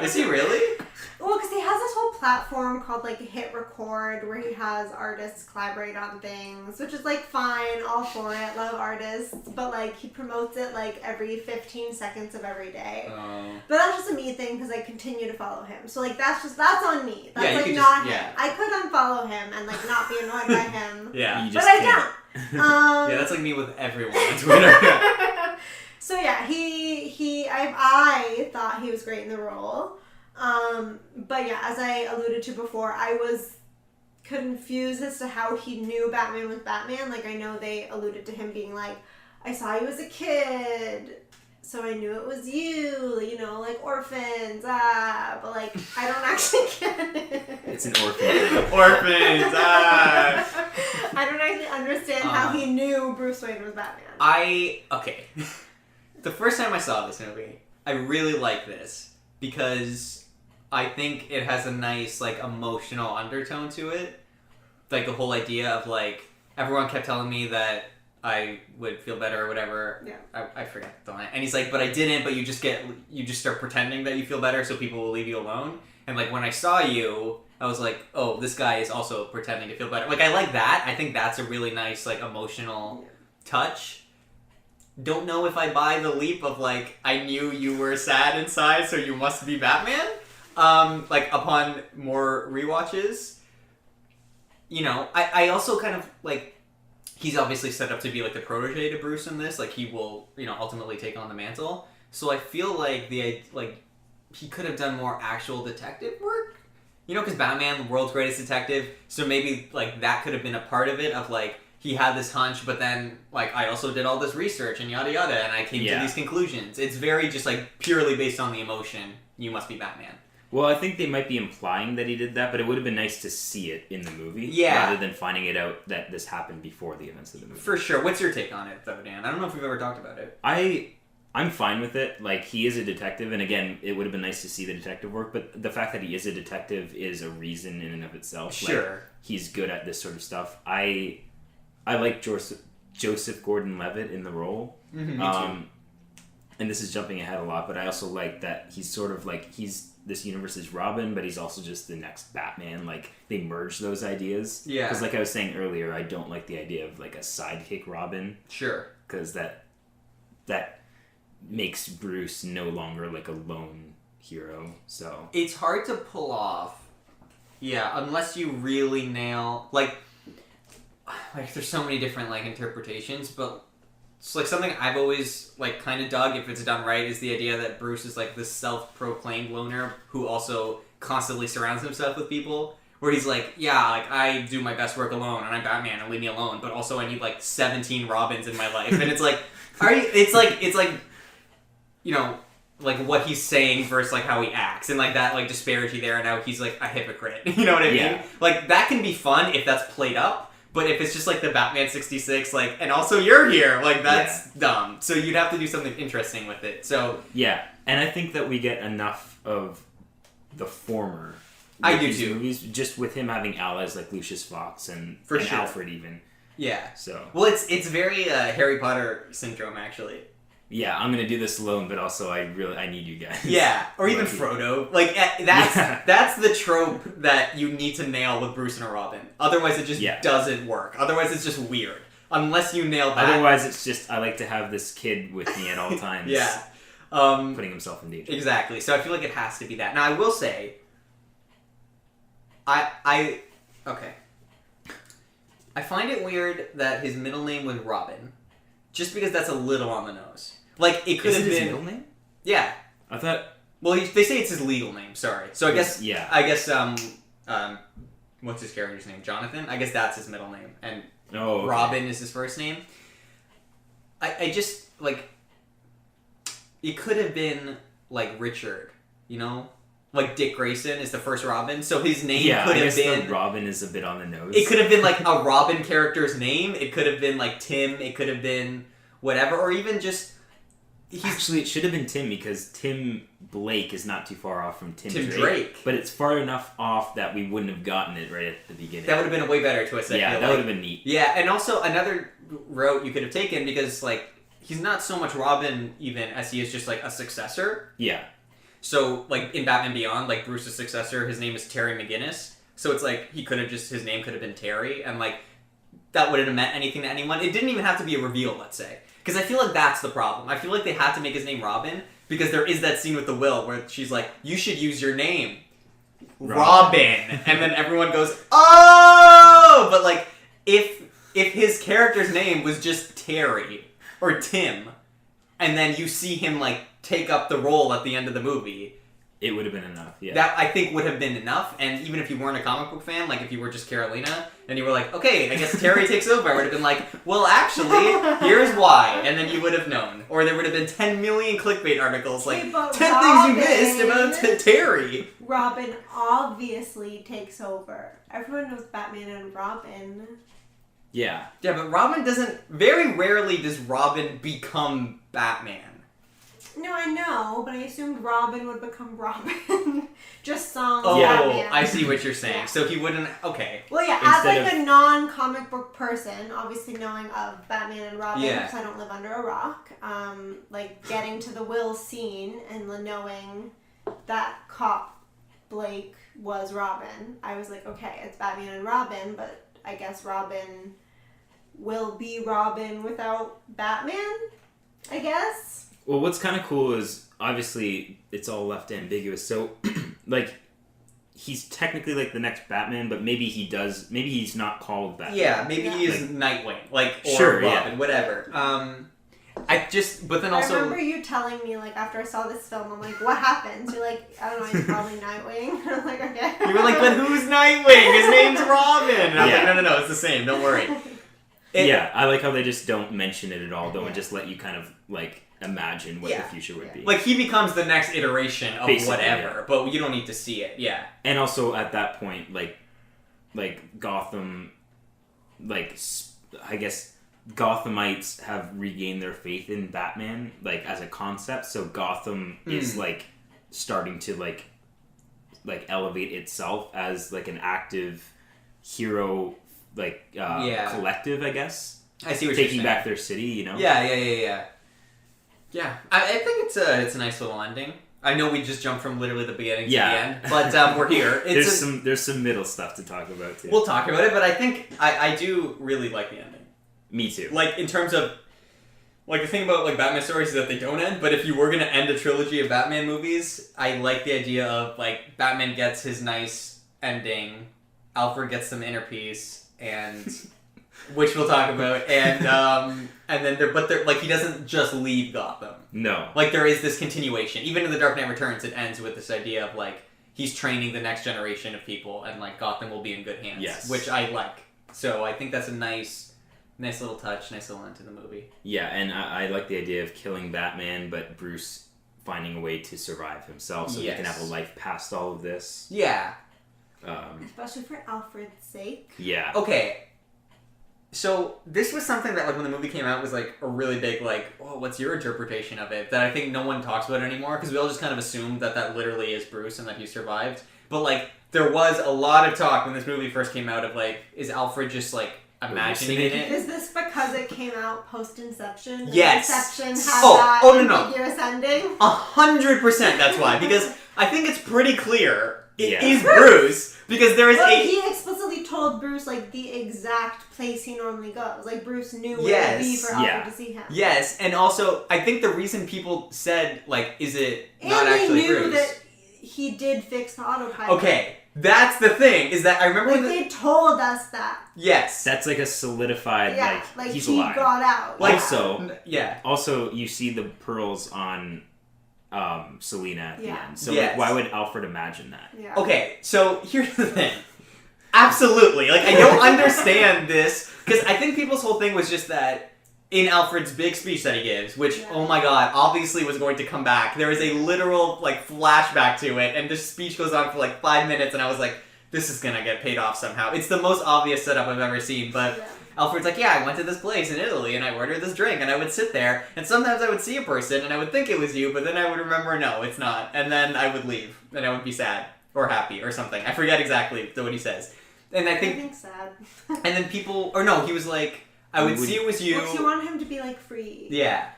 Is he really? Well, because he has this whole platform called, like, Hit Record, where he has artists collaborate on things, which is, like, fine, all for it, love artists, but, like, he promotes it, like, every 15 seconds of every day. But that's just a me thing, because I continue to follow him. So, like, that's on me. That's, like, not him. I could unfollow him and, like, not be annoyed by him. Yeah. But I don't. Yeah, that's, like, me with everyone on Twitter. So, yeah, I thought he was great in the role. But yeah, as I alluded to before, I was confused as to how he knew Batman was Batman. Like, I know they alluded to him being like I saw you as a kid, so I knew it was you, like orphans, but like, I don't actually get it. It's an orphan. Orphans, I don't actually understand how he knew Bruce Wayne was Batman. Okay. The first time I saw this movie, I really liked this because I think it has a nice, like, emotional undertone to it. Like, the whole idea of, like, everyone kept telling me that I would feel better or whatever. Yeah. I forget the line. And he's like, but I didn't, but you just start pretending that you feel better so people will leave you alone. And, like, when I saw you, I was like, oh, this guy is also pretending to feel better. Like, I like that. I think that's a really nice, like, emotional touch. Don't know if I buy the leap of, like, I knew you were sad inside, so you must be Batman. Like, upon more rewatches. I also kind of, like, he's obviously set up to be, like, the protege to Bruce in this. Like, he will, ultimately take on the mantle. So I feel like he could have done more actual detective work. Because Batman, the world's greatest detective, so maybe, like, that could have been a part of it, of, like, he had this hunch, but then, like, I also did all this research and yada yada, and I came to these conclusions. It's very just, like, purely based on the emotion, you must be Batman. Well, I think they might be implying that he did that, but it would have been nice to see it in the movie, rather than finding it out that this happened before the events of the movie. For sure. What's your take on it, though, Dan? I don't know if we've ever talked about it. I'm fine with it. Like, he is a detective, and again, it would have been nice to see the detective work, but the fact that he is a detective is a reason in and of itself. Sure. Like, he's good at this sort of stuff. I like Joseph Gordon-Levitt in the role. Mm-hmm, me too. And this is jumping ahead a lot, but I also like that he's sort of like, he's this universe's Robin, but he's also just the next Batman. Like, they merge those ideas. Yeah. Because like I was saying earlier, I don't like the idea of, like, a sidekick Robin. Sure. Because that makes Bruce no longer, like, a lone hero, so... It's hard to pull off, unless you really nail... Like, there's so many different, like, interpretations, but it's, like, something I've always, like, kind of dug, if it's done right, is the idea that Bruce is, like, this self-proclaimed loner who also constantly surrounds himself with people, where he's like, I do my best work alone, and I'm Batman, and leave me alone, but also I need, like, 17 Robins in my life, and it's like, it's like, like, what he's saying versus, like, how he acts, and, like, that, like, disparity there, and now he's, like, a hypocrite, you know what I mean? Like, that can be fun if that's played up, but if it's just, like, the Batman 66, like, and also you're here, like, that's dumb. So you'd have to do something interesting with it, so... Yeah, and I think that we get enough of the former... I do, too. Movies, just with him having allies like Lucius Fox and Alfred, even. Yeah. So... Well, it's very Harry Potter syndrome, actually. Yeah, I'm gonna do this alone, but also I need you guys. Yeah, or even Frodo. Like, that's the trope that you need to nail with Bruce and a Robin. Otherwise, it just doesn't work. Otherwise, it's just weird. Unless you nail that. Otherwise, it's just, I like to have this kid with me at all times. Putting himself in danger. Exactly. So I feel like it has to be that. Now, I will say, I find it weird that his middle name was Robin. Just because that's a little on the nose. Like, it could have been... his middle name? Yeah. I thought... Well, they say it's his legal name, sorry. So I guess... What's his character's name? Jonathan? I guess that's his middle name. And Robin is his first name. I just, like... It could have been, like, Richard, you know? Like, Dick Grayson is the first Robin, so his name could have been... the Robin is a bit on the nose. It could have been, like, a Robin character's name. It could have been, like, Tim. It could have been whatever. Or even just... Actually, it should have been Tim, because Tim Blake is not too far off from Tim Drake. But it's far enough off that we wouldn't have gotten it right at the beginning. That would have been a way better twist, I feel that would have been neat. Yeah, and also another route you could have taken, because, like, he's not so much Robin, even, as he is just, like, a successor. Yeah. So, like, in Batman Beyond, like, Bruce's successor, his name is Terry McGinnis. So it's like, his name could have been Terry, and, like, that wouldn't have meant anything to anyone. It didn't even have to be a reveal, let's say. Because I feel like that's the problem. I feel like they had to make his name Robin, because there is that scene with the Will, where she's like, you should use your name. Robin. And then everyone goes, oh! But, like, if his character's name was just Terry, or Tim, and then you see him, like, take up the role at the end of the movie, It would have been enough, yeah. That, I think, would have been enough, and even if you weren't a comic book fan, like, if you were just Carolina, and you were like, okay, I guess Terry takes over, I would have been like, well, actually, here's why, and then you would have known. Or there would have been 10 million clickbait articles, like, 10 things you missed about Terry! Robin obviously takes over. Everyone knows Batman and Robin. Yeah. Yeah, but Robin doesn't... Very rarely does Robin become Batman. No, I know, but I assumed Robin would become Robin. Just songs. Oh, Batman. I see what you're saying. Yeah. So he wouldn't... Okay. Well, yeah, Instead as like a non-comic book person, obviously knowing of Batman and Robin, because I don't live under a rock, like getting to the Will scene and knowing that cop Blake was Robin, I was like, okay, it's Batman and Robin, but I guess Robin will be Robin without Batman, I guess. Well, what's kind of cool is, obviously, it's all left ambiguous. So, like, he's technically, like, the next Batman, but maybe he's not called Batman. Yeah, maybe he is Nightwing. Like, or sure, Robin, whatever. But then also... I remember you telling me, like, after I saw this film, I'm like, what happened? You're like, I don't know, he's probably Nightwing. I'm like, okay. You were like, but who's Nightwing? His name's Robin! And I'm like, no, it's the same, don't worry. Yeah, I like how they just don't mention it at all, though, and just let you kind of, like, imagine what the future would be. Like, he becomes the next iteration of basically, whatever, but you don't need to see it, And also, at that point, like Gotham, like, I guess Gothamites have regained their faith in Batman, like, as a concept, so Gotham is, like, starting to, like elevate itself as, like, an active hero, like, collective, I guess. I see what you're saying. Taking back their city, you know? Yeah. Yeah, I think it's a nice little ending. I know we just jumped from literally the beginning to the end, but we're here. There's some middle stuff to talk about too. We'll talk about it, but I think I do really like the ending. Me too. Like, in terms of, like, the thing about, like, Batman stories is that they don't end, but if you were going to end a trilogy of Batman movies, I like the idea of, like, Batman gets his nice ending, Alfred gets some inner peace, and... which we'll talk about, and then like, he doesn't just leave Gotham. No. Like, there is this continuation. Even in The Dark Knight Returns, it ends with this idea of, like, he's training the next generation of people, and, like, Gotham will be in good hands. Yes. Which I like. So I think that's a nice little touch, nice little end to the movie. Yeah, and I like the idea of killing Batman, but Bruce finding a way to survive himself so he can have a life past all of this. Yeah. Especially for Alfred's sake. Yeah. Okay. So, this was something that, like, when the movie came out was, like, a really big, like, oh, what's your interpretation of it? That I think no one talks about anymore, because we all just kind of assumed that literally is Bruce and that he survived. But, like, there was a lot of talk when this movie first came out of, like, is Alfred just, like, imagining it? Is this because it came out post-Inception? Yes. Inception had ambiguous ending? 100% that's why, because I think it's pretty clear it is Bruce. Because there is he explicitly told Bruce, like, the exact place he normally goes. Like, Bruce knew where to be for Alfred to see him. Yes, and also, I think the reason people said, like, is it not actually Bruce? And they knew that he did fix the autopilot. Okay, that's the thing, is that I remember... Like, they told us that. Yes. That's, like, a solidified, like he's he alive. Got out. Also, you see the pearls on... Selena at the end. So yes. like, why would Alfred imagine that? Yeah. Okay, so here's the thing. Absolutely. Like, I don't understand this, because I think people's whole thing was just that in Alfred's big speech that he gives, which, oh my god, obviously was going to come back, there is a literal, like, flashback to it, and this speech goes on for, like, 5 minutes, and I was like, this is gonna get paid off somehow. It's the most obvious setup I've ever seen, but... Yeah. Alfred's like, I went to this place in Italy, and I ordered this drink, and I would sit there, and sometimes I would see a person, and I would think it was you, but then I would remember, no, it's not, and then I would leave, and I would be sad, or happy, or something. I forget exactly what he says. And I think sad. And then people, or no, he was like, I would see it was you. Well, you want him to be, like, free. Yeah.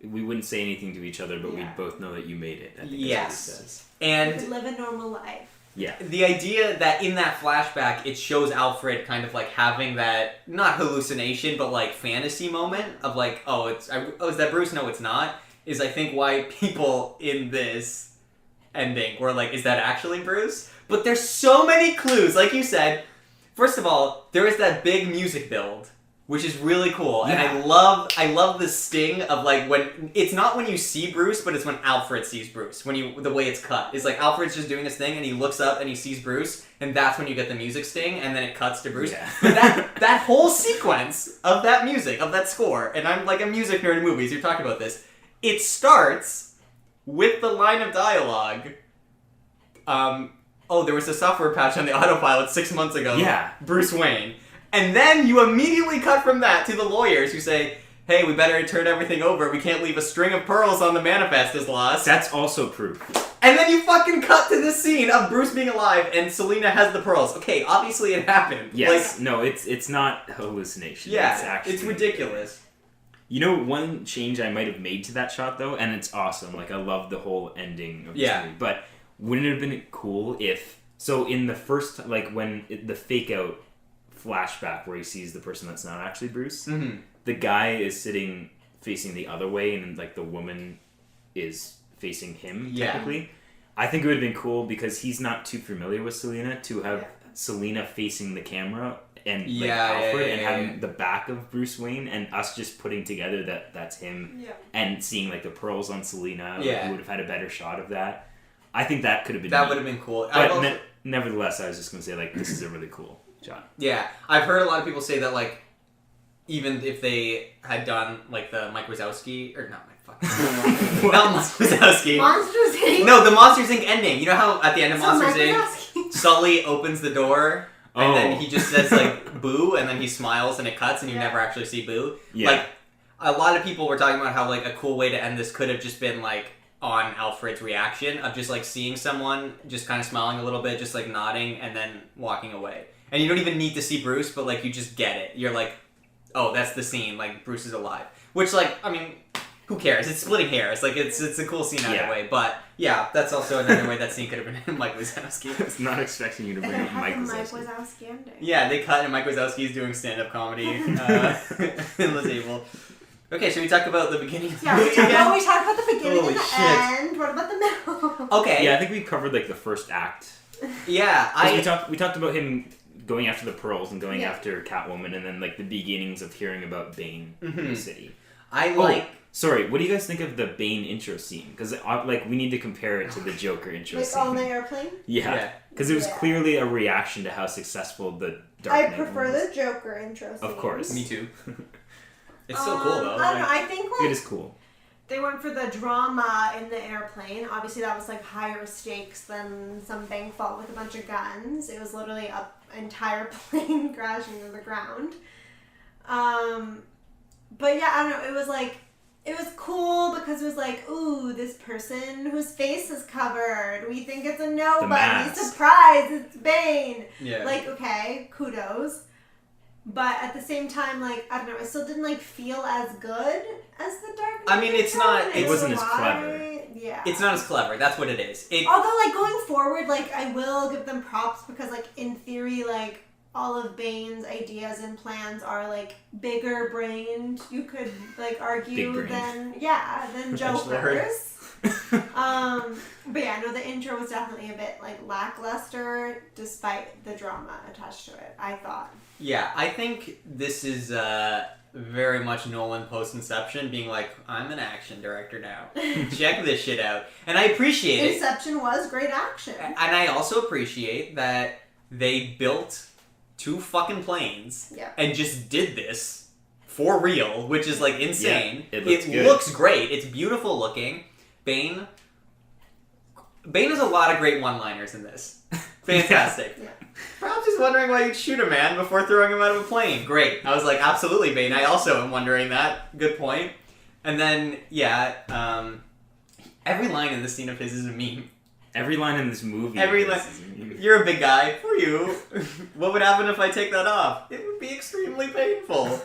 We wouldn't say anything to each other, but we'd both know that you made it. I think yes. That's what he says. And you could live a normal life. Yeah. The idea that in that flashback, it shows Alfred kind of, like, having that, not hallucination, but, like, fantasy moment of, like, is that Bruce? No, it's not. Is, I think, why people in this ending were like, is that actually Bruce? But there's so many clues, like you said. First of all, there is that big music build which is really cool. Yeah. And I love the sting of like when it's not when you see Bruce, but it's when Alfred sees Bruce. The way it's cut. It's like Alfred's just doing his thing and he looks up and he sees Bruce, and that's when you get the music sting, and then it cuts to Bruce. Yeah. But that whole sequence of that music, of that score, and I'm like a music nerd in movies, you're talking about this. It starts with the line of dialogue. There was a software patch on the autopilot 6 months ago. Yeah. Bruce Wayne. And then you immediately cut from that to the lawyers who say, hey, we better turn everything over. We can't leave a string of pearls on the manifest as lost. That's also proof. And then you fucking cut to this scene of Bruce being alive and Selina has the pearls. Okay, obviously it happened. Yes. No, it's not hallucination. Yeah, it's ridiculous. You know, one change I might have made to that shot, though, and it's awesome. Like, I love the whole ending of this movie. But wouldn't it have been cool if... So, in the first... Like, when the fake-out flashback where he sees the person that's not actually Bruce, the guy is sitting facing the other way, and, like, the woman is facing him, technically. I think it would have been cool, because he's not too familiar with Selina, to have Selina facing the camera and Alfred and having the back of Bruce Wayne, and us just putting together that's him and seeing like the pearls on Selina. Like, we would have had a better shot of that. I think that could have been would have been cool. But nevertheless, I was just going to say, like, this is a really cool shot. Yeah. I've heard a lot of people say that, like, even if they had done, like, the Mike Wazowski... Or not Mike, fuck. Not Mike Wazowski. Monsters Inc.? No, the Monsters Inc. ending. You know how at the end of Monsters Inc., Sully opens the door... And then he just says, like, boo, and then he smiles and it cuts and you never actually see boo. Yeah. Like, a lot of people were talking about how, like, a cool way to end this could have just been, like, on Alfred's reaction of just, like, seeing someone, just kind of smiling a little bit, just, like, nodding, and then walking away. And you don't even need to see Bruce, but, like, you just get it. You're like, oh, that's the scene. Like, Bruce is alive. Which, like, I mean... Who cares? It's splitting hairs. Like, it's a cool scene either way. But, yeah, that's also another way that scene could have been Mike Wazowski. I was not expecting you to bring up Mike Wazowski ending. Yeah, they cut and Mike Wazowski's doing stand-up comedy in the table. Okay, should we talk about the beginning of the movie again? We talked about the beginning and the end. What about the middle? Okay. Yeah, I think we covered, like, the first act. Yeah, we talked about him going after the pearls and going after Catwoman, and then, like, the beginnings of hearing about Bane in the city. Sorry, what do you guys think of the Bane intro scene? Because, like, we need to compare it to the Joker intro scene. Like, on the airplane? Yeah. Because it was clearly a reaction to how successful the Dark Knight I prefer was. the Joker intro scene. Of course. Me too. It's so cool, though. I don't know, I think, like... It is cool. They went for the drama in the airplane. Obviously, that was, like, higher stakes than some bank vault with a bunch of guns. It was literally an entire plane crashing to the ground. But, yeah, I don't know, it was, like... It was cool because it was like, ooh, this person whose face is covered. We think it's a nobody. Surprise, it's Bane. Yeah. Like, okay, kudos. But at the same time, like, I don't know, it still didn't, like, feel as good as the Dark Knight. I mean, it's not... It wasn't as clever. Yeah. It's not as clever. That's what it is. Although, like, going forward, like, I will give them props because, like, in theory, like, all of Bane's ideas and plans are, like, bigger brained, you could, like, argue than Joker's. But yeah, no, the intro was definitely a bit, like, lackluster despite the drama attached to it, I thought. Yeah, I think this is very much Nolan post-Inception being like, I'm an action director now. Check this shit out. And I appreciate it. Inception was great action. And I also appreciate that they built 2 fucking planes and just did this for real, which is, like, insane. Yeah, it looks great. It's beautiful looking. Bane has a lot of great one-liners in this. Fantastic. Perhaps he's wondering why you'd shoot a man before throwing him out of a plane. Great. I was like, absolutely, Bane. I also am wondering that. Good point. And then, every line in this scene of his is a meme. Every line in this movie. You're a big guy. For you. What would happen if I take that off? It would be extremely painful.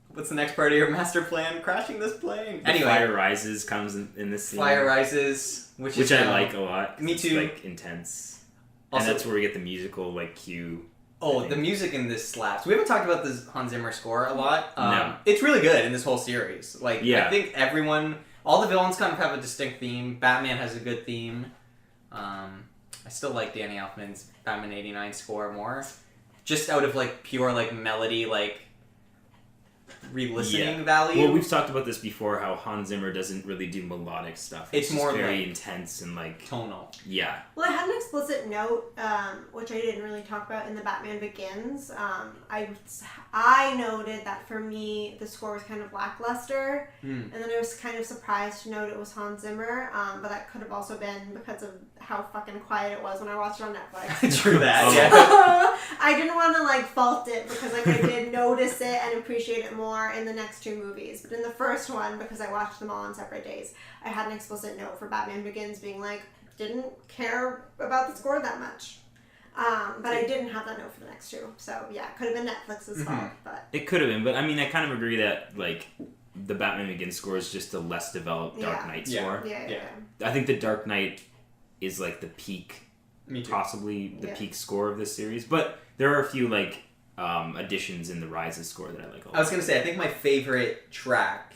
What's the next part of your master plan? Crashing this plane. Anyway, Fire Rises comes in this scene. Fire Rises, which I like a lot. Me too. It's, like, intense. Also, and that's where we get the musical, like, cue. Oh, the music in this slaps. We haven't talked about this Hans Zimmer score a lot. No. It's really good in this whole series. Like, I think all the villains kind of have a distinct theme. Batman has a good theme. I still like Danny Elfman's Batman '89 score more. just out of like pure like melody, like re-listening value. Well, we've talked about this before, how Hans Zimmer doesn't really do melodic stuff. It's more very like intense and like tonal. Yeah. Well, I had an explicit note, which I didn't really talk about in the Batman Begins. I noted that for me, the score was kind of lackluster, and then I was kind of surprised to note it was Hans Zimmer, but that could have also been because of how fucking quiet it was when I watched it on Netflix. True that, yeah. I didn't want to, like, fault it because, like, I did notice it and appreciate it more in the next two movies. But in the first one, because I watched them all on separate days, I had an explicit note for Batman Begins being like, didn't care about the score that much. But I didn't have that note for the next two. So, yeah, it could have been Netflix's fault. But it could have been, but I mean, I kind of agree that, like, the Batman Begins score is just a less developed Dark Knight score. Yeah. I think the Dark Knight is, like, the peak, possibly the peak score of this series. But there are a few, like, additions in the Rises score that I like a lot. I was going to say, I think my favorite track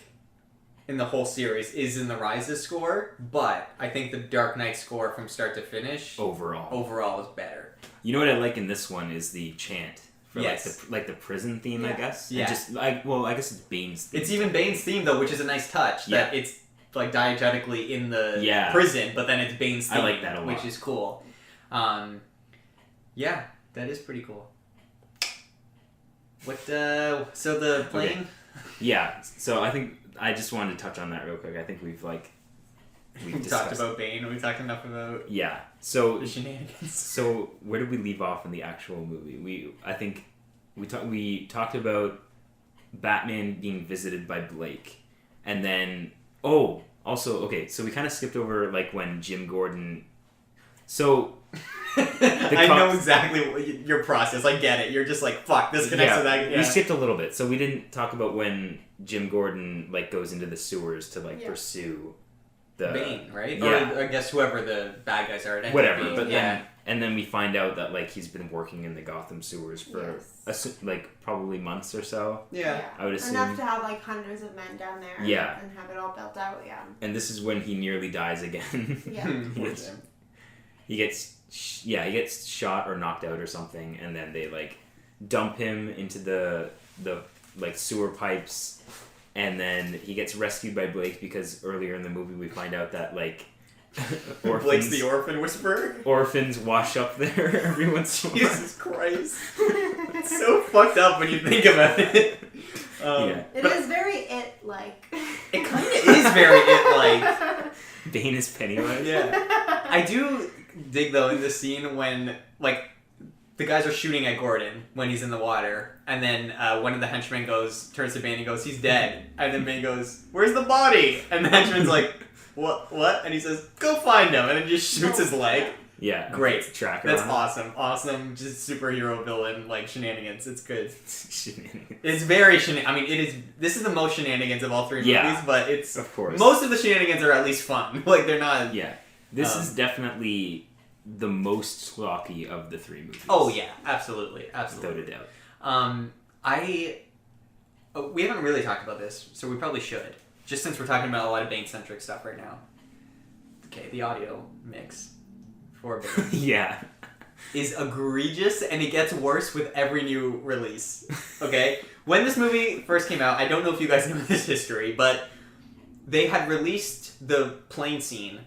in the whole series is in the Rises score, but I think the Dark Knight score from start to finish overall is better. You know what I like in this one is the chant for like the prison theme, I guess. Yeah. And just I guess it's Bane's theme. It's even Bane's theme though, which is a nice touch. That it's like diegetically in the prison, but then it's Bane's theme. I like that a lot, which is cool. Yeah, that is pretty cool. What? So the plane. Okay. Yeah. So I think I just wanted to touch on that real quick. I think we've talked about Bane. We've talked enough about So the shenanigans. So where did we leave off in the actual movie? I think we talked about Batman being visited by Blake, and then so we kind of skipped over like when Jim Gordon. So I know exactly your process. I get it. You're just like, fuck, this connects to that. Yeah. We skipped a little bit, so we didn't talk about when Jim Gordon like goes into the sewers to like pursue the Bane, right? Yeah. Or I guess whoever the bad guys are. Whatever, Bane. But then we find out that like he's been working in the Gotham sewers for like probably months or so. Yeah. I would assume enough to have like hundreds of men down there. Yeah. And have it all built out. Yeah. And this is when he nearly dies again. Yeah. He gets shot or knocked out or something, and then they like dump him into the like sewer pipes, and then he gets rescued by Blake because earlier in the movie we find out that like Blake's the orphan whisperer. Orphans wash up there every once in a while. Jesus Christ, it's so fucked up when you think about it. It is very it-like. It kind of is very it-like. Bane is Pennywise. Yeah, I do dig though in the scene when like the guys are shooting at Gordon when he's in the water, and then one of the henchmen turns to Bane and goes, "He's dead," and then Bane goes, "Where's the body?" And the henchman's like, "What?" And he says, "Go find him," and then just shoots his leg. Yeah, great tracker. That's awesome. Just superhero villain like shenanigans. It's good. Shenanigans. It's very I mean, it is. This is the most shenanigans of all three movies, but it's of course most of the shenanigans are at least fun. Like they're not. Yeah. This is definitely the most sloppy of the three movies. Oh yeah, absolutely. Without a doubt. We haven't really talked about this, so we probably should. Just since we're talking about a lot of Bane-centric stuff right now. Okay, the audio mix for Bane is egregious, and it gets worse with every new release. Okay? When this movie first came out, I don't know if you guys know this history, but they had released the plane scene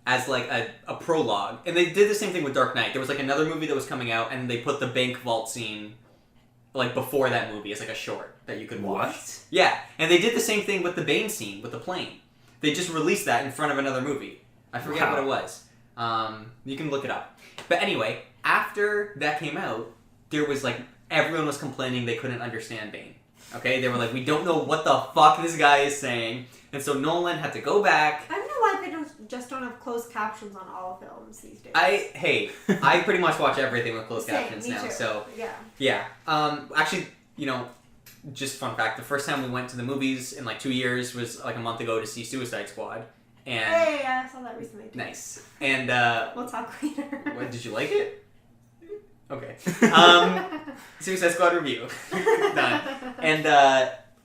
as like a prologue, and they did the same thing with Dark Knight. There was like another movie that was coming out, and they put the bank vault scene like before that movie as like a short that you could watch. What? Yeah, and they did the same thing with the Bane scene with the plane. They just released that in front of another movie. I forget what it was. You can look it up. But anyway, after that came out, there was like everyone was complaining they couldn't understand Bane. Okay, they were like, we don't know what the fuck this guy is saying, and so Nolan had to go back. I don't know why they just don't have closed captions on all films these days. I pretty much watch everything with closed captions now. Too. So yeah. Actually, just fun fact: the first time we went to the movies in like 2 years was like a month ago to see Suicide Squad. And hey, I saw that recently too. Nice. And we'll talk later. What, did you like it? Okay. Suicide Squad review. Done. And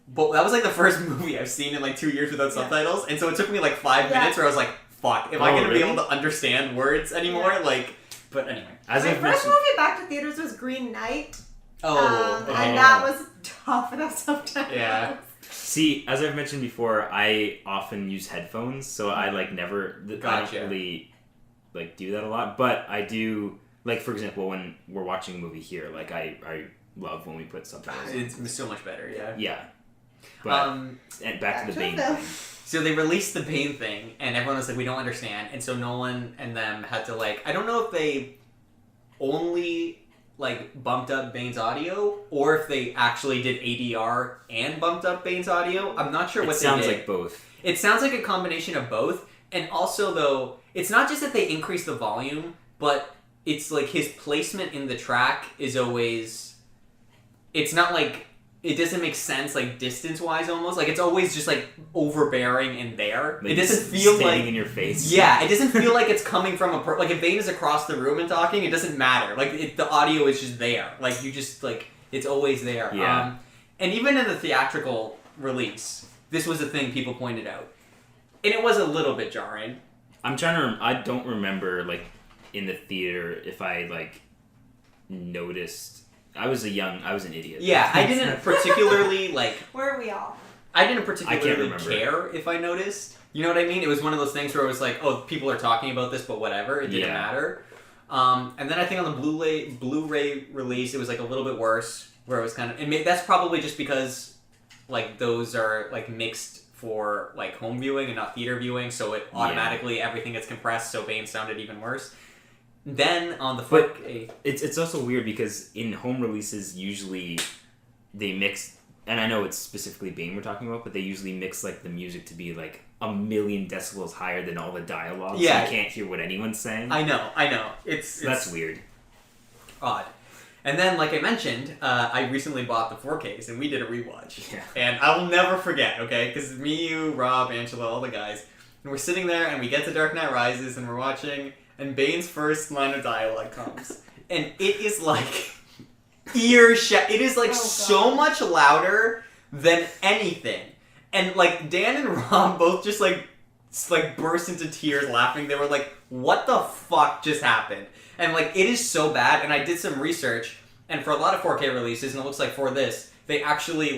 but that was like the first movie I've seen in like 2 years without subtitles, and so it took me like 5 minutes where I was like, "Fuck, am I gonna be able to understand words anymore?" Like, But anyway. My first movie back to theaters was Green Knight. And that was tough enough sometimes. Yeah. See, as I've mentioned before, I often use headphones, so I never I don't really do that a lot. But I do, for example, when we're watching a movie here, I love when we put subtitles. It's so much better, yeah. Yeah. But and back to the Bane thing. So they released the Bane thing, and everyone was like, we don't understand. And so Nolan and them had to I don't know if they only bumped up Bane's audio, or if they actually did ADR and bumped up Bane's audio. I'm not sure what they did. It sounds like both. It sounds like a combination of both. And also, though, it's not just that they increased the volume, but it's his placement in the track is always... It's not it doesn't make sense, distance-wise almost. It's always just, overbearing and there. It doesn't feel standing in your face. Yeah, it doesn't feel like it's coming from a... if Bane is across the room and talking, it doesn't matter. The audio is just there. You just, it's always there. Yeah. And even in the theatrical release, this was a thing people pointed out. And it was a little bit jarring. I'm trying to... I don't remember, in the theater, if I, noticed... I was an idiot. Yeah, I didn't particularly, Were we all? I didn't particularly care if I noticed. You know what I mean? It was one of those things where it was oh, people are talking about this, but whatever. It didn't matter. And then I think on the Blu-ray release, it was, a little bit worse, where it was kind of... And that's probably just because, those are, mixed for, home viewing and not theater viewing, so it automatically, everything gets compressed, so Bane sounded even worse. Then on the but it's also weird because in home releases usually they mix, and I know it's specifically Bane we're talking about, but they usually mix the music to be a million decibels higher than all the dialogue, so you can't hear what anyone's saying. I know. It's that's weird. Odd. And then, like I mentioned, I recently bought the 4Ks, and we did a rewatch. Yeah. And I will never forget, okay? Because me, you, Rob, Angela, all the guys, and we're sitting there, and we get to Dark Knight Rises, and we're watching... And Bane's first line of dialogue comes. And it is ear-shut. It is so much louder than anything. And Dan and Rob both just burst into tears laughing. They were like, what the fuck just happened? And it is so bad. And I did some research. And for a lot of 4K releases, and it looks like for this, they actually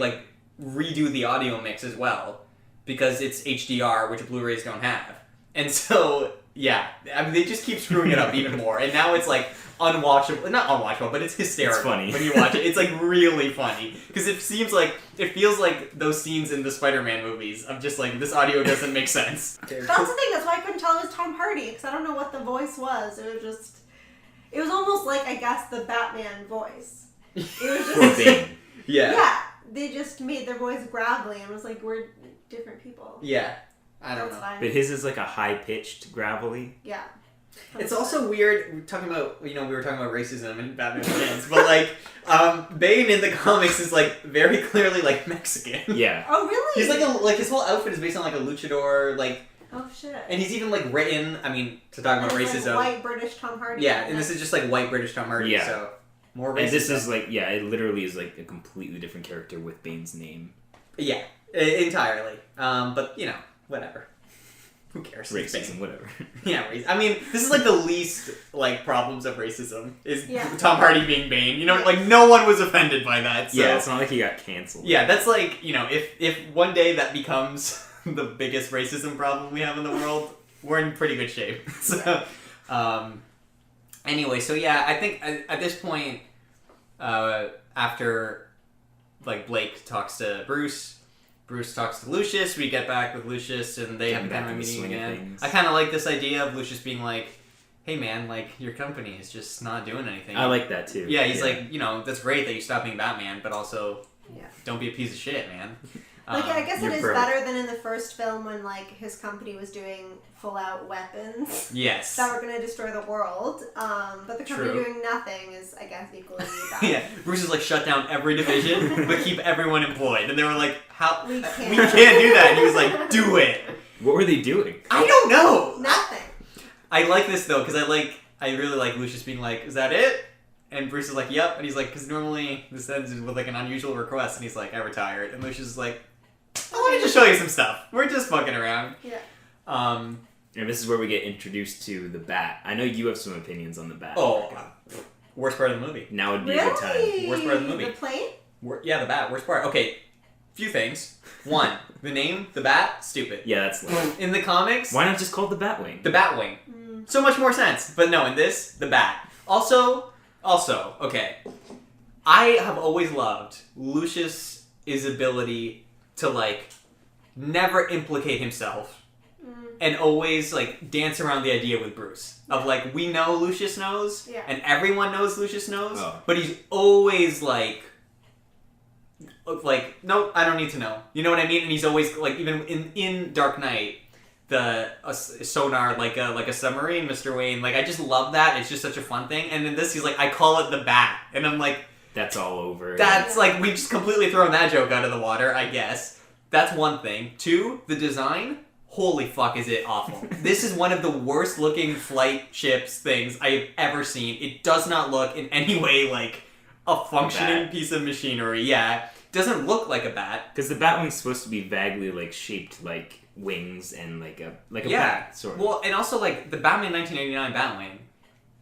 redo the audio mix as well. Because it's HDR, which Blu-rays don't have. And so... Yeah, I mean, they just keep screwing it up even more, and now it's unwatchable. Not unwatchable, but it's hysterical. It's funny when you watch it. It's really funny because it feels like those scenes in the Spider-Man movies of just this audio doesn't make sense. That's the thing. That's why I couldn't tell it was Tom Hardy because I don't know what the voice was. It was almost I guess the Batman voice. It was just yeah. They just made their voice gravelly and was we're different people. Yeah. I don't know. Fine. But his is a high-pitched, gravelly. Yeah. It's also weird, we were talking about racism and Batman fans, but Bane in the comics is very clearly Mexican. Yeah. Oh, really? He's his whole outfit is based on a luchador, Oh, shit. And he's even written, to talk about racism. White British Tom Hardy. Yeah, and this is just white British Tom Hardy, so more racism. And this is it literally is a completely different character with Bane's name. Yeah, entirely. But, whatever. Who cares? Racism, whatever. Yeah, I mean, this is the least problems of racism is Tom Hardy being Bane. No one was offended by that. So. Yeah, it's not he got canceled. Yeah, that's if one day that becomes the biggest racism problem we have in the world, we're in pretty good shape. So, anyway, so yeah, I think at this point, after Blake talks to Bruce talks to Lucius, we get back with Lucius, and they have kind of a meeting again. I kind of like this idea of Lucius being hey man, your company is just not doing anything. I like that too. Yeah, he's that's great that you stopped being Batman, but also, don't be a piece of shit, man. I guess it is better than in the first film when his company was doing full-out weapons. Yes. That were going to destroy the world. But the company doing nothing is, I guess, equally bad. Yeah. Bruce is shut down every division, but keep everyone employed. And they were how? We can't do that. And he was do it. What were they doing? I don't know. Nothing. I like this, though, because I really like Lucius being is that it? And Bruce is yep. And he's because normally this ends with an unusual request. And he's I retired. And Lucius is let me just show you some stuff. We're just fucking around. Yeah. And this is where we get introduced to the Bat. I know you have some opinions on the Bat. Oh, worst part of the movie. Now would be a good time. Worst part of the movie. The plane? Yeah, the Bat. Worst part. Okay, few things. One, the name, the Bat, stupid. Yeah, that's lame. In the comics... Why not just call it the Batwing? The Batwing. So much more sense. But no, in this, the Bat. Also, okay. I have always loved Lucius's ability to, like, never implicate himself. And always, like, dance around the idea with Bruce. Of, like, we know Lucius knows. Yeah. And everyone knows Lucius knows. Oh. But he's always, like, no, I don't need to know. You know what I mean? And he's always, like, even in Dark Knight, the sonar, like a submarine, Mr. Wayne. Like, I just love that. It's just such a fun thing. And in this, he's like, I call it the Bat. And I'm like... That's all over. That's, like, we've just completely thrown that joke out of the water, I guess. That's one thing. Two, the design... Holy fuck, is it awful. This is one of the worst looking flight ships things I have ever seen. It does not look in any way like a functioning piece of machinery. Yeah. It doesn't look like a bat. Because the Batwing's supposed to be vaguely like shaped like wings and like a bat, sort of. Well, and also like the Batman 1989 Batwing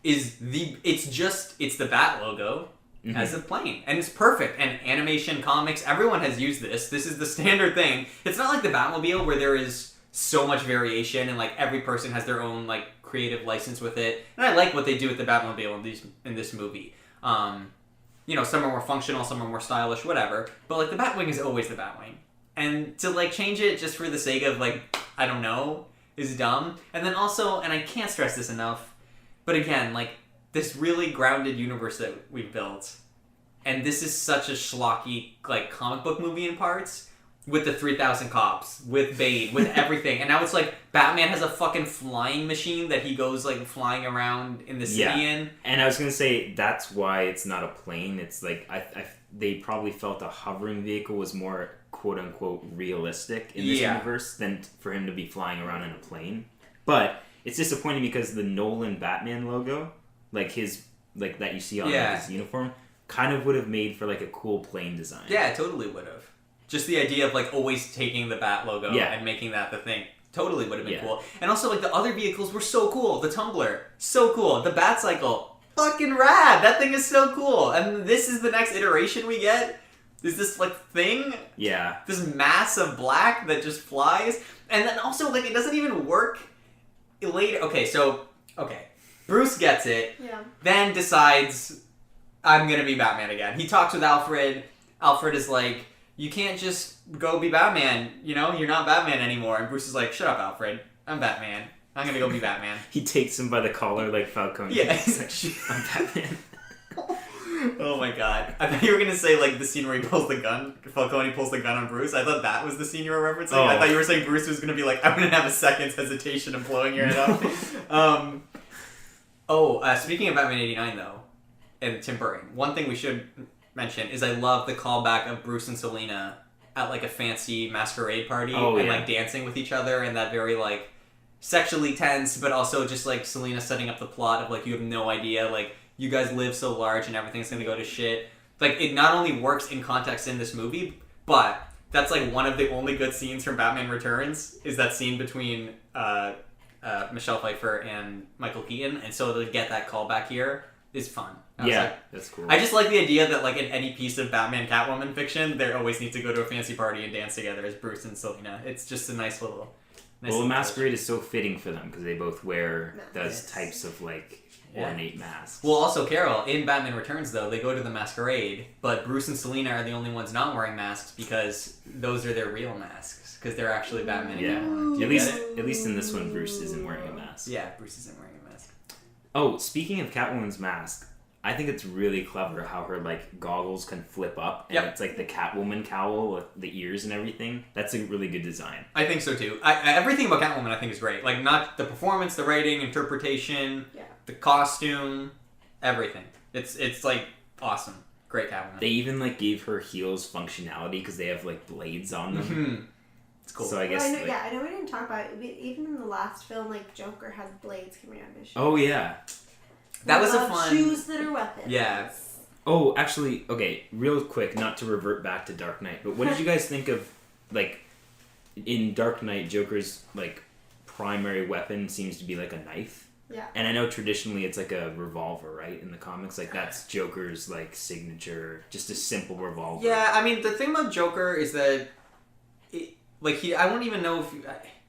is it's the Bat logo as a plane. And it's perfect. And animation, comics, everyone has used this. This is the standard thing. It's not like the Batmobile where there is so much variation and like every person has their own like creative license with it. And I like what they do with the Batmobile in this movie. You know, some are more functional, some are more stylish, whatever. But like the Batwing is always the Batwing. And to like change it just for the sake of like, I don't know, is dumb. And then also, and I can't stress this enough, but again, like this really grounded universe that we've built. And this is such a schlocky like comic book movie in parts. With the 3,000 cops, with Bane, with everything. And now it's like, Batman has a fucking flying machine that he goes, like, flying around in the city in. And I was going to say, that's why it's not a plane. It's like, they probably felt a hovering vehicle was more, quote-unquote, realistic in this universe than for him to be flying around in a plane. But it's disappointing because the Nolan Batman logo, like his, like, that you see on like, his uniform, kind of would have made for, like, a cool plane design. Yeah, it totally would have. Just the idea of, like, always taking the Bat logo and making that the thing. Totally would have been cool. And also, like, the other vehicles were so cool. The Tumbler, so cool. The Bat Cycle, fucking rad. That thing is so cool. And this is the next iteration we get. Is this, like, thing? Yeah. This mass of black that just flies. And then also, like, it doesn't even work later. Okay. Bruce gets it. Yeah. Then decides, I'm gonna be Batman again. He talks with Alfred. Alfred is like... You can't just go be Batman, you know? You're not Batman anymore. And Bruce is like, shut up, Alfred. I'm Batman. I'm gonna go be Batman. He takes him by the collar like Falcone. Yeah. He's like, I'm Batman. Oh my god. I thought you were gonna say, like, the scene where he pulls the gun. Falcone pulls the gun on Bruce. I thought that was the scene you were referencing. Oh. I thought you were saying Bruce was gonna be like, I'm gonna have a second's hesitation of blowing your head off. Speaking of Batman 89, though, and Tim Burton, one thing we should... mention is I love the callback of Bruce and Selina at like a fancy masquerade party and like dancing with each other and that very like sexually tense but also just like Selina setting up the plot of like you have no idea like you guys live so large and everything's gonna go to shit. Like it not only works in context in this movie but that's like one of the only good scenes from Batman Returns is that scene between Michelle Pfeiffer and Michael Keaton and so to get that callback here is fun. That's cool. I just like the idea that, like, in any piece of Batman Catwoman fiction, they always need to go to a fancy party and dance together as Bruce and Selina. It's just a nice little... the masquerade is so fitting for them because they both wear those types of, like, ornate masks. Well, also, Carol, in Batman Returns, though, they go to the masquerade, but Bruce and Selina are the only ones not wearing masks because those are their real masks, because they're actually Batman and Catwoman. At least in this one, Bruce isn't wearing a mask. Yeah, Bruce isn't wearing a mask. Oh, speaking of Catwoman's mask... I think it's really clever how her, like, goggles can flip up, and it's, like, the Catwoman cowl with the ears and everything. That's a really good design. I think so, too. Everything about Catwoman I think is great. Like, not the performance, the writing, interpretation, the costume, everything. It's like, awesome. Great Catwoman. They even, like, gave her heels functionality because they have, like, blades on them. Mm-hmm. It's cool. So I guess, I know we didn't talk about it. Even in the last film, like, Joker had blades coming out of his shoes. Oh, yeah. That was a fun... shoes that are weapons. Yeah. Oh, actually, okay, real quick, not to revert back to Dark Knight, but what did you guys think of, like, in Dark Knight, Joker's, like, primary weapon seems to be like a knife. Yeah. And I know traditionally it's like a revolver, right? In the comics, like that's Joker's like signature, just a simple revolver. Yeah, I mean the thing about Joker is that, I won't even know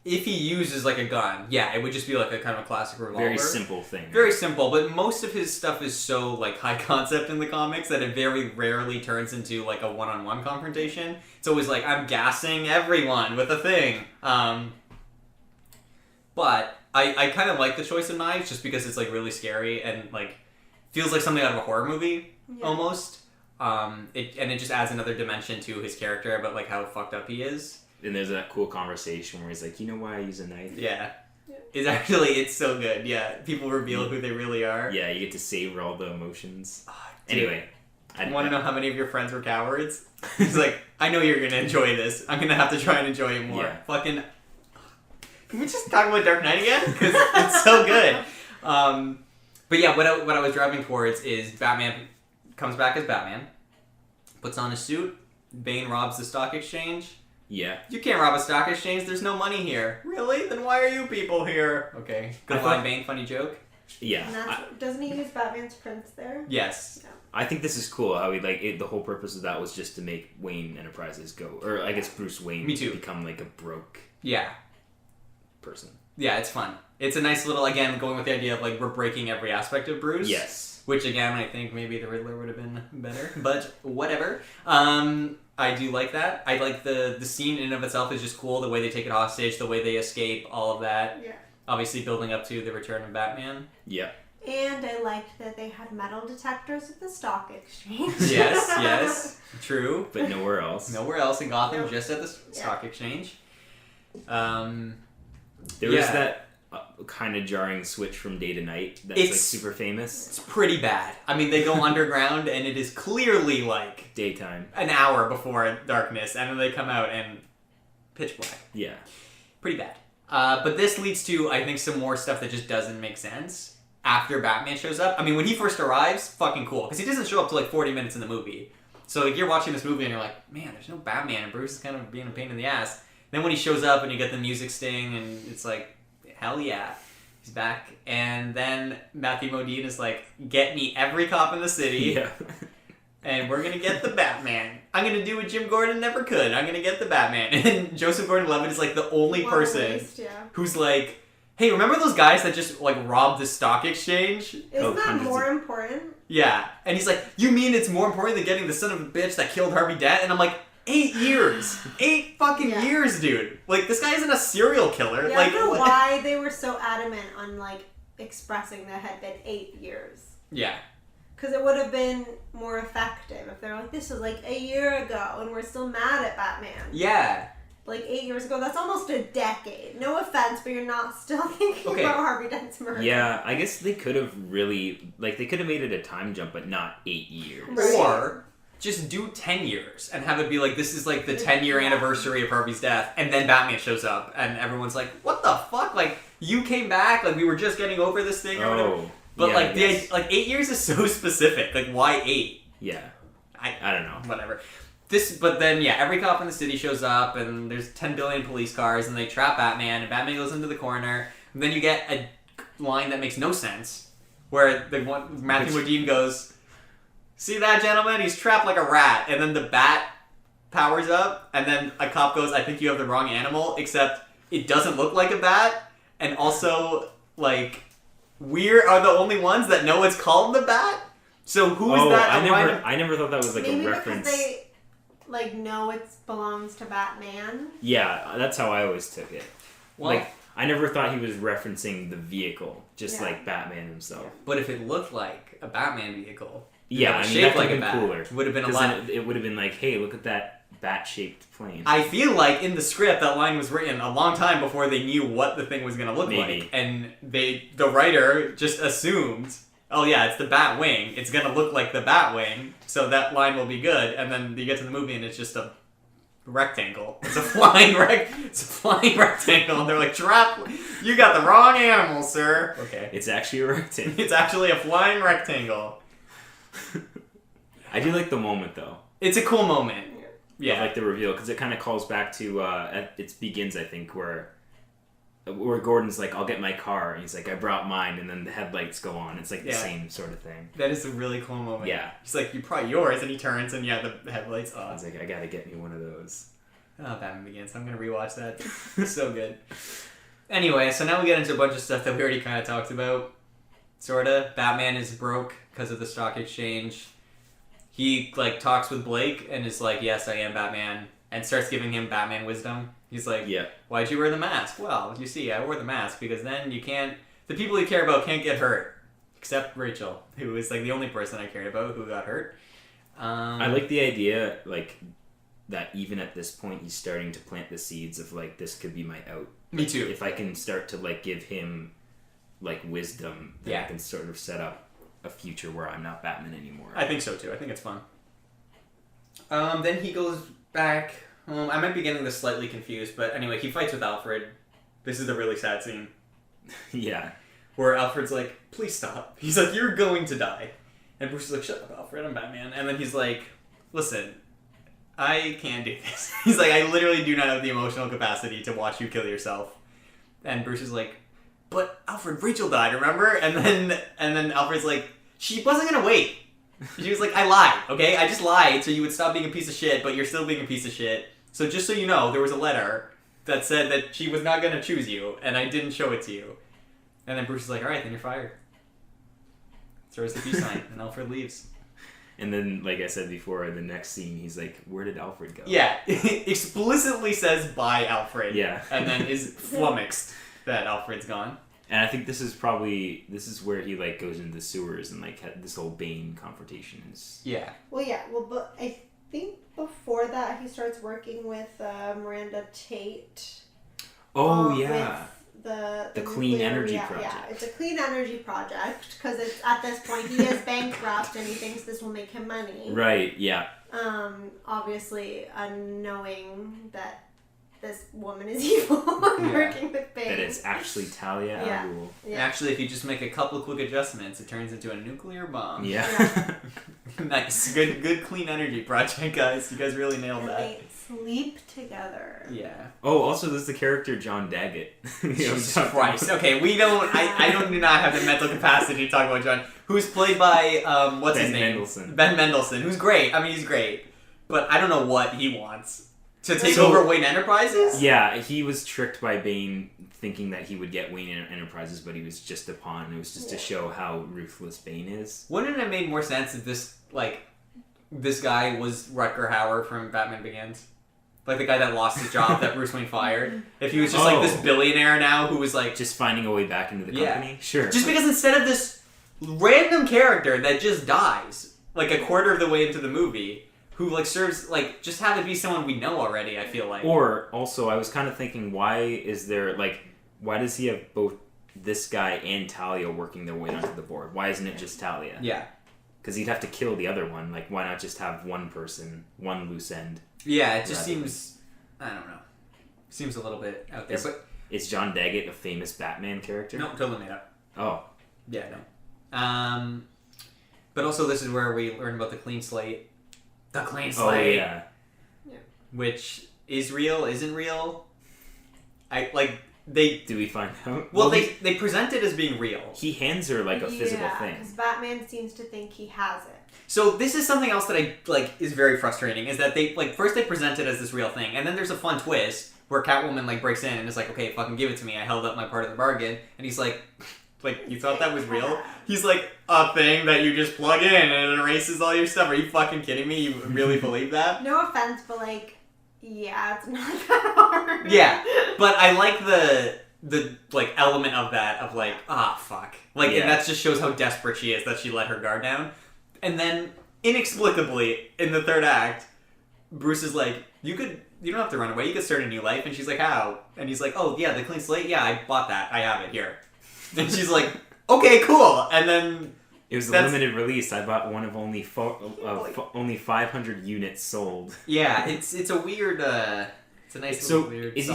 if he uses like a gun. Yeah, it would just be like a kind of a classic revolver. Very simple thing. Very simple, but most of his stuff is so like high concept in the comics that it very rarely turns into like a one-on-one confrontation. It's always like I'm gassing everyone with a thing. But I kind of like the choice of knives just because it's like really scary and like feels like something out of a horror movie almost. It just adds another dimension to his character about like how fucked up he is. And there's that cool conversation where he's like, you know why I use a knife? Yeah. It's so good. Yeah, people reveal who they really are. Yeah, you get to savor all the emotions. Dude, anyway, I want to know how many of your friends were cowards. He's like, I know you're gonna enjoy this. I'm gonna have to try and enjoy it more. Yeah. Fucking. Can we just talk about Dark Knight again? Because it's so good. But yeah, what I was driving towards is Batman comes back as Batman, puts on a suit. Bane robs the stock exchange. Yeah. You can't rob a stock exchange. There's no money here. Really? Then why are you people here? Okay. Good line, Bane. Funny joke. Yeah. And doesn't he use Batman's prints there? Yes. Yeah. I think this is cool. How he the whole purpose of that was just to make Wayne Enterprises go, or I guess Bruce Wayne. Me too. Become like a broke. Yeah. Person. Yeah, it's fun. It's a nice little, again, going with the idea of like we're breaking every aspect of Bruce. Yes. Which again, I think maybe the Riddler would have been better, but whatever. I do like that. I like the scene in and of itself is just cool. The way they take it hostage, the way they escape, all of that. Yeah. Obviously, building up to the return of Batman. Yeah. And I liked that they had metal detectors at the stock exchange. Yes, true. But nowhere else. Nowhere else in Gotham, Nope. just at the stock exchange. There was that kind of jarring switch from day to night that's like super famous. It's pretty bad. I mean, they go underground and it is clearly like Daytime. an hour before darkness, and then they come out and pitch black. Yeah. Pretty bad. But this leads to, I think, some more stuff that just doesn't make sense after Batman shows up. I mean, when he first arrives, fucking cool, because he doesn't show up till like 40 minutes in the movie. So like you're watching this movie and you're like, man, there's no Batman, and Bruce is kind of being a pain in the ass. Then when he shows up and you get the music sting and it's like, hell yeah, he's back. And then Matthew Modine is like, get me every cop in the city. Yeah. And we're gonna get the Batman. I'm gonna do what Jim Gordon never could. I'm gonna get the Batman. And Joseph Gordon-Levitt is like the only person who's like, hey, remember those guys that just like robbed the stock exchange? Isn't that more important? Yeah. And he's like, you mean it's more important than getting the son of a bitch that killed Harvey Dent? And I'm like, 8 years. 8 fucking years, dude. Like, this guy isn't a serial killer. Yeah, like, I don't know why they were so adamant on, like, expressing that it had been 8 years. Yeah. Because it would have been more effective if they were like, this was, like, a year ago, and we're still mad at Batman. Yeah. Like, 8 years ago, that's almost a decade. No offense, but you're not still thinking about Harvey Dent's murder. Yeah, I guess they could have really, like, they could have made it a time jump, but not 8 years. Right. Or just do 10 years and have it be like, this is like the 10-year anniversary of Harvey's death, and then Batman shows up and everyone's like, what the fuck? Like, you came back, like we were just getting over this thing or whatever. But yeah, like 8 years is so specific. Like, why 8? Yeah. I don't know. Whatever. But then every cop in the city shows up and there's 10 billion police cars and they trap Batman and Batman goes into the corner, and then you get a line that makes no sense where Matthew Modine goes, see that, gentleman? He's trapped like a rat. And then the bat powers up, and then a cop goes, I think you have the wrong animal, except it doesn't look like a bat. And also, like, we are the only ones that know it's called the bat? So who is that? I never thought that was like maybe a reference. Because they, like, know it belongs to Batman. Yeah, that's how I always took it. Well, like, I never thought he was referencing the vehicle, just like Batman himself. But if it looked like a Batman vehicle... Yeah, I mean, shaped that like would a bat. cooler. Would have been a lot. It would have been like, hey, look at that bat-shaped plane. I feel like in the script that line was written a long time before they knew what the thing was going to look like, and the writer just assumed, oh yeah, it's the bat wing. It's going to look like the bat wing, so that line will be good. And then you get to the movie and it's just a rectangle. It's a flying rectangle, and they're like, "Drop! You got the wrong animal, sir." Okay, it's actually a rectangle. It's actually a flying rectangle. I do like the moment though. It's a cool moment. Yeah, I like the reveal because it kind of calls back to it begins, I think, where where Gordon's like, I'll get my car, and he's like, I brought mine, and then the headlights go on. It's like the same sort of thing. That is a really cool moment. Yeah. He's like, you brought yours, and he turns, and the headlights on. He's like, I gotta get me one of those. Oh, Batman Begins. I'm gonna rewatch that. So good. Anyway, so now we get into a bunch of stuff that we already kind of talked about. Sorta. Batman is broke because of the stock exchange. He, like, talks with Blake and is like, yes, I am Batman, and starts giving him Batman wisdom. He's like, why'd you wear the mask? Well, you see, I wore the mask because then the people you care about can't get hurt. Except Rachel, who is, like, the only person I cared about who got hurt. I like the idea, like, that even at this point he's starting to plant the seeds of, like, this could be my out. Me too. If I can start to, like, give him, like, wisdom, then I can sort of set up a future where I'm not Batman anymore. I think so too. I think it's fun. Then he goes back home. I might be getting this slightly confused, but anyway, he fights with Alfred. This is the really sad scene. Yeah. Where Alfred's like, please stop. He's like, you're going to die. And Bruce is like, shut up, Alfred, I'm Batman. And then he's like, listen, I can't do this. He's like, I literally do not have the emotional capacity to watch you kill yourself. And Bruce is like, but Alfred, Rachel died, remember? And then Alfred's like, she wasn't gonna wait. She was like, I lied, okay? I just lied so you would stop being a piece of shit, but you're still being a piece of shit. So just so you know, there was a letter that said that she was not gonna choose you, and I didn't show it to you. And then Bruce is like, alright, then you're fired. Throws the peace sign, and Alfred leaves. And then, like I said before, the next scene, he's like, where did Alfred go? Yeah, explicitly says, bye, Alfred. Yeah. And then is flummoxed that Alfred's gone. And I think this is where he, like, goes into the sewers and, like, this whole Bane confrontation is... Yeah. Well, but I think before that he starts working with Miranda Tate. Oh, yeah. With the clean energy project. Yeah, it's a clean energy project because it's at this point he is bankrupt and he thinks this will make him money. Right, yeah. Obviously, knowing that this woman is evil working with Bane. That it's actually Talia al Ghul. Yeah. Actually, if you just make a couple quick adjustments, it turns into a nuclear bomb. Yeah. Nice. Good clean energy project, guys. You guys really nailed and that. They sleep together. Yeah. Oh, also, there's the character John Daggett. Jesus Christ. Okay, I do not have the mental capacity to talk about John, who's played by, what's his name? Mendelsohn. Ben Mendelsohn, who's great. I mean, he's great. But I don't know what he wants. To take over Wayne Enterprises? Yeah, he was tricked by Bane thinking that he would get Wayne Enterprises, but he was just a pawn. It was just to show how ruthless Bane is. Wouldn't it have made more sense if this guy was Rutger Hauer from Batman Begins? Like the guy that lost his job that Bruce Wayne fired? If he was just like this billionaire now who was like... Just finding a way back into the company? Yeah. Sure. Just because instead of this random character that just dies, like a quarter of the way into the movie... Who, like, serves, like, just have it be someone we know already, I feel like. Or, also, I was kind of thinking, why does he have both this guy and Talia working their way onto the board? Why isn't it just Talia? Yeah. Because he'd have to kill the other one. Like, why not just have one person, one loose end? Yeah, it just seems, I don't know. Seems a little bit out there, but... Is John Daggett a famous Batman character? No, totally made up. Oh. Yeah, no. But also, this is where we learn about the clean slate. The clean slate. Oh, yeah. Which is real, isn't real. Do we find out? Well, they present it as being real. He hands her, like, a physical thing. because Batman seems to think he has it. So this is something else that is very frustrating, is that they, first they present it as this real thing, and then there's a fun twist where Catwoman, breaks in and is like, okay, fucking give it to me, I held up my part of the bargain, and he's like, you thought that was real? He's like, a thing that you just plug in and it erases all your stuff. Are you fucking kidding me? You really believe that? No offense, but yeah, it's not that hard. Yeah, but I like the element of that, of fuck. And that just shows how desperate she is that she let her guard down. And then, inexplicably, in the third act, Bruce is like, you don't have to run away, you could start a new life. And she's like, how? And he's like, oh yeah, the clean slate? Yeah, I bought that, I have it, here. And she's like, okay, cool. And then it was a limited release. I bought one of only 500 units sold. Yeah, it's a weird. It's a nice little weird. Is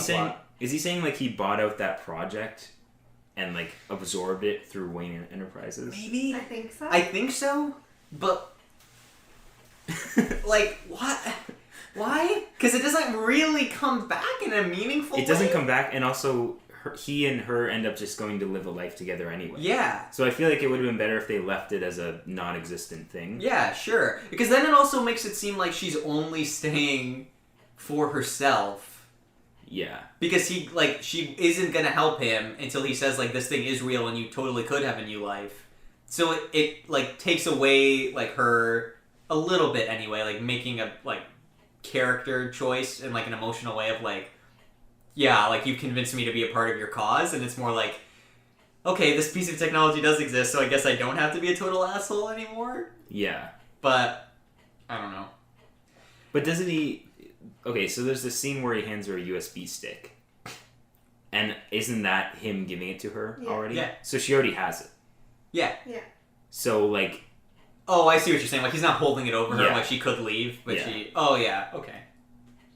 he saying he bought out that project and absorbed it through Wayne Enterprises? Maybe. I think so. I think so, but what? Why? Because it doesn't really come back in a meaningful way. It doesn't come back, and also he and her end up just going to live a life together anyway. Yeah. So I feel like it would have been better if they left it as a non-existent thing. Yeah, sure. Because then it also makes it seem like she's only staying for herself. Yeah. Because she isn't gonna help him until he says, like, this thing is real and you totally could have a new life. So it like, takes away, like, her a little bit anyway, like, making a, like, character choice in, like, an emotional way of, like, yeah, like, you've convinced me to be a part of your cause, and it's more like, okay, this piece of technology does exist, so I guess I don't have to be a total asshole anymore? Yeah. But, I don't know. But doesn't he... Okay, so there's this scene where he hands her a USB stick. And isn't that him giving it to her already? Yeah. So she already has it. Yeah. Yeah. So, like... Oh, I see what you're saying. Like, he's not holding it over her, Yeah. like she could leave, but Yeah. she... Oh, yeah, okay.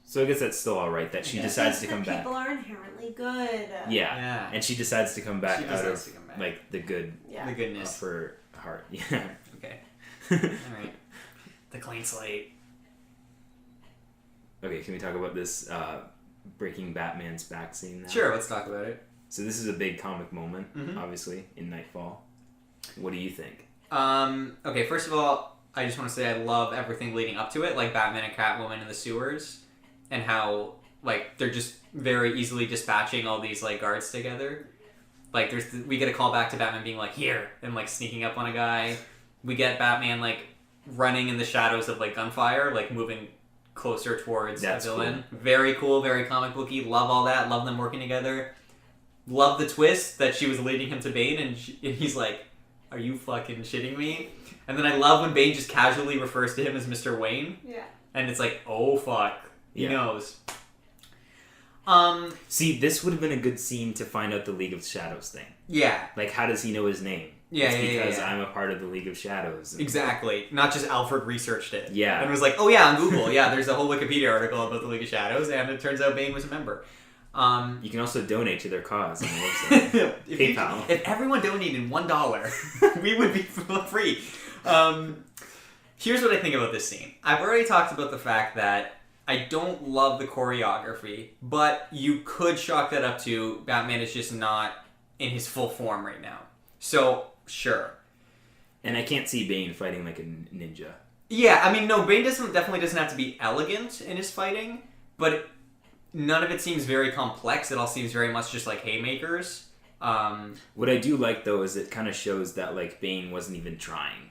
So I guess that's still alright that she decides to come back. People are inherently good. Yeah. And she decides to come back out of, like, the good... Yeah. The goodness. Of her heart. Yeah. Okay. Alright. The clean slate. Okay, can we talk about this breaking Batman's back scene now? Sure, let's talk about it. So this is a big comic moment, obviously, in Nightfall. What do you think? Okay, first of all, I just want to say I love everything leading up to it, like Batman and Catwoman in the sewers, and how, like, they're just very easily dispatching all these, like, guards together. Like, we get a call back to Batman being like, here, and, like, sneaking up on a guy. We get Batman, like, running in the shadows of, like, gunfire, like, moving closer towards a villain. Cool. Very cool, very comic booky. Love all that. Love them working together. Love the twist that she was leading him to Bane, and he's like, are you fucking shitting me? And then I love when Bane just casually refers to him as Mr. Wayne. Yeah. And it's like, oh fuck. He knows. See, this would have been a good scene to find out the League of Shadows thing. Yeah. Like, how does he know his name? Yeah, it's because I'm a part of the League of Shadows. Exactly. Not just Alfred researched it. Yeah. And was like, oh yeah, on Google, yeah, there's a whole Wikipedia article about the League of Shadows, and it turns out Bane was a member. You can also donate to their cause on the website. PayPal. If everyone donated $1, we would be free. Here's what I think about this scene. I've already talked about the fact that I don't love the choreography, but you could chalk that up to Batman is just not in his full form right now. So, sure. And I can't see Bane fighting like a ninja. Yeah, I mean, no, Bane definitely doesn't have to be elegant in his fighting, but none of it seems very complex. It all seems very much just like haymakers. What I do like, though, is it kind of shows that, like, Bane wasn't even trying.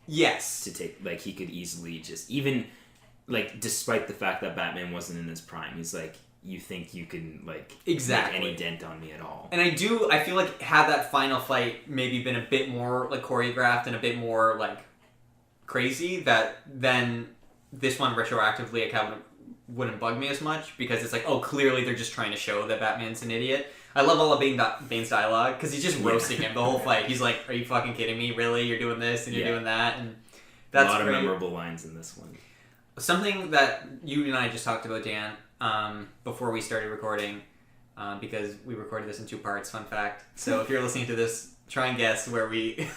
Yes. To take, like, he could easily just, even, like, despite the fact that Batman wasn't in his prime, he's like, you think you can, like, make any dent on me at all. And I feel like had that final fight maybe been a bit more, like, choreographed and a bit more, like, crazy, that then this one retroactively wouldn't bug me as much, because it's like, oh, clearly they're just trying to show that Batman's an idiot. I love all of Bane's dialogue, because he's just roasting him the whole fight. He's like, are you fucking kidding me? Really? You're doing this and you're doing that? And that's a lot great. of memorable lines in this one. Something that you and I just talked about, Dan, before we started recording, because we recorded this in 2 parts, fun fact. So if you're listening to this, try and guess where we...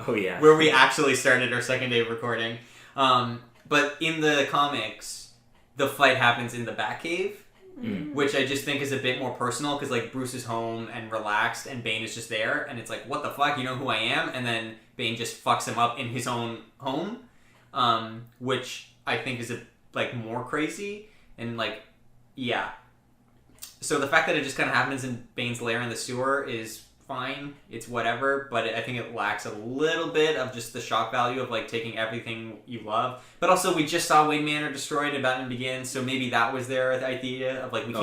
Oh, yeah. where we actually started our second day of recording. But in the comics, the fight happens in the Batcave, which I just think is a bit more personal, because, like, Bruce is home and relaxed, and Bane is just there, and it's like, what the fuck, you know who I am? And then Bane just fucks him up in his own home, which I think is, more crazy, and, like, yeah. So the fact that it just kind of happens in Bane's lair in the sewer is fine, it's whatever, but I think it lacks a little bit of just the shock value of, like, taking everything you love. But also, we just saw Wayne Manor destroyed in Batman Begins, so maybe that was the idea of, like, we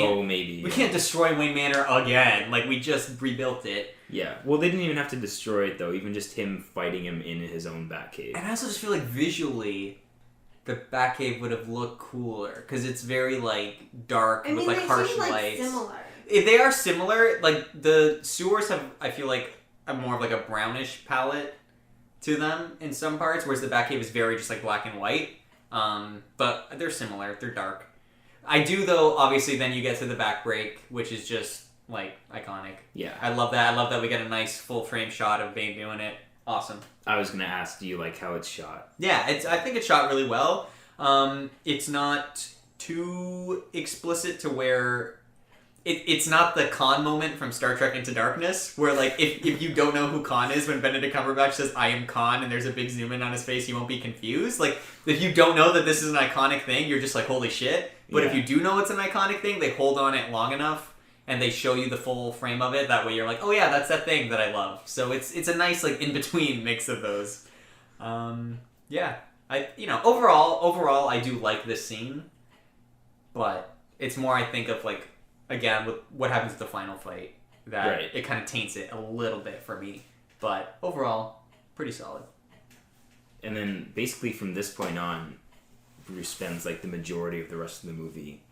can't destroy Wayne Manor again, like, we just rebuilt it. Yeah, well, they didn't even have to destroy it, though, even just him fighting him in his own Batcave. And I also just feel like visually, the Batcave would have looked cooler, because it's very, like, dark, with, like, harsh lights. Similar. They are similar. Like, the sewers have, I feel like, a more of, like, a brownish palette to them in some parts, whereas the Batcave is very just, like, black and white. But they're similar. They're dark. I do, though, obviously, then you get to the back break, which is just, like, iconic. Yeah. I love that. I love that we get a nice full-frame shot of Bane doing it. Awesome. I was going to ask, do you like how it's shot? Yeah, I think it's shot really well. It's not too explicit to where... it's not the Khan moment from Star Trek Into Darkness, where like if you don't know who Khan is when Benedict Cumberbatch says I am Khan and there's a big zoom in on his face, you won't be confused. Like if you don't know that this is an iconic thing, you're just like holy shit. But if you do know it's an iconic thing, they hold on it long enough and they show you the full frame of it. That way you're like, oh yeah, that's that thing that I love. So it's a nice like in between mix of those. Yeah, overall I do like this scene, but it's more I think of like. Again, with what happens at the final fight, that it kind of taints it a little bit for me. But overall, pretty solid. And then basically from this point on, Bruce spends like the majority of the rest of the movie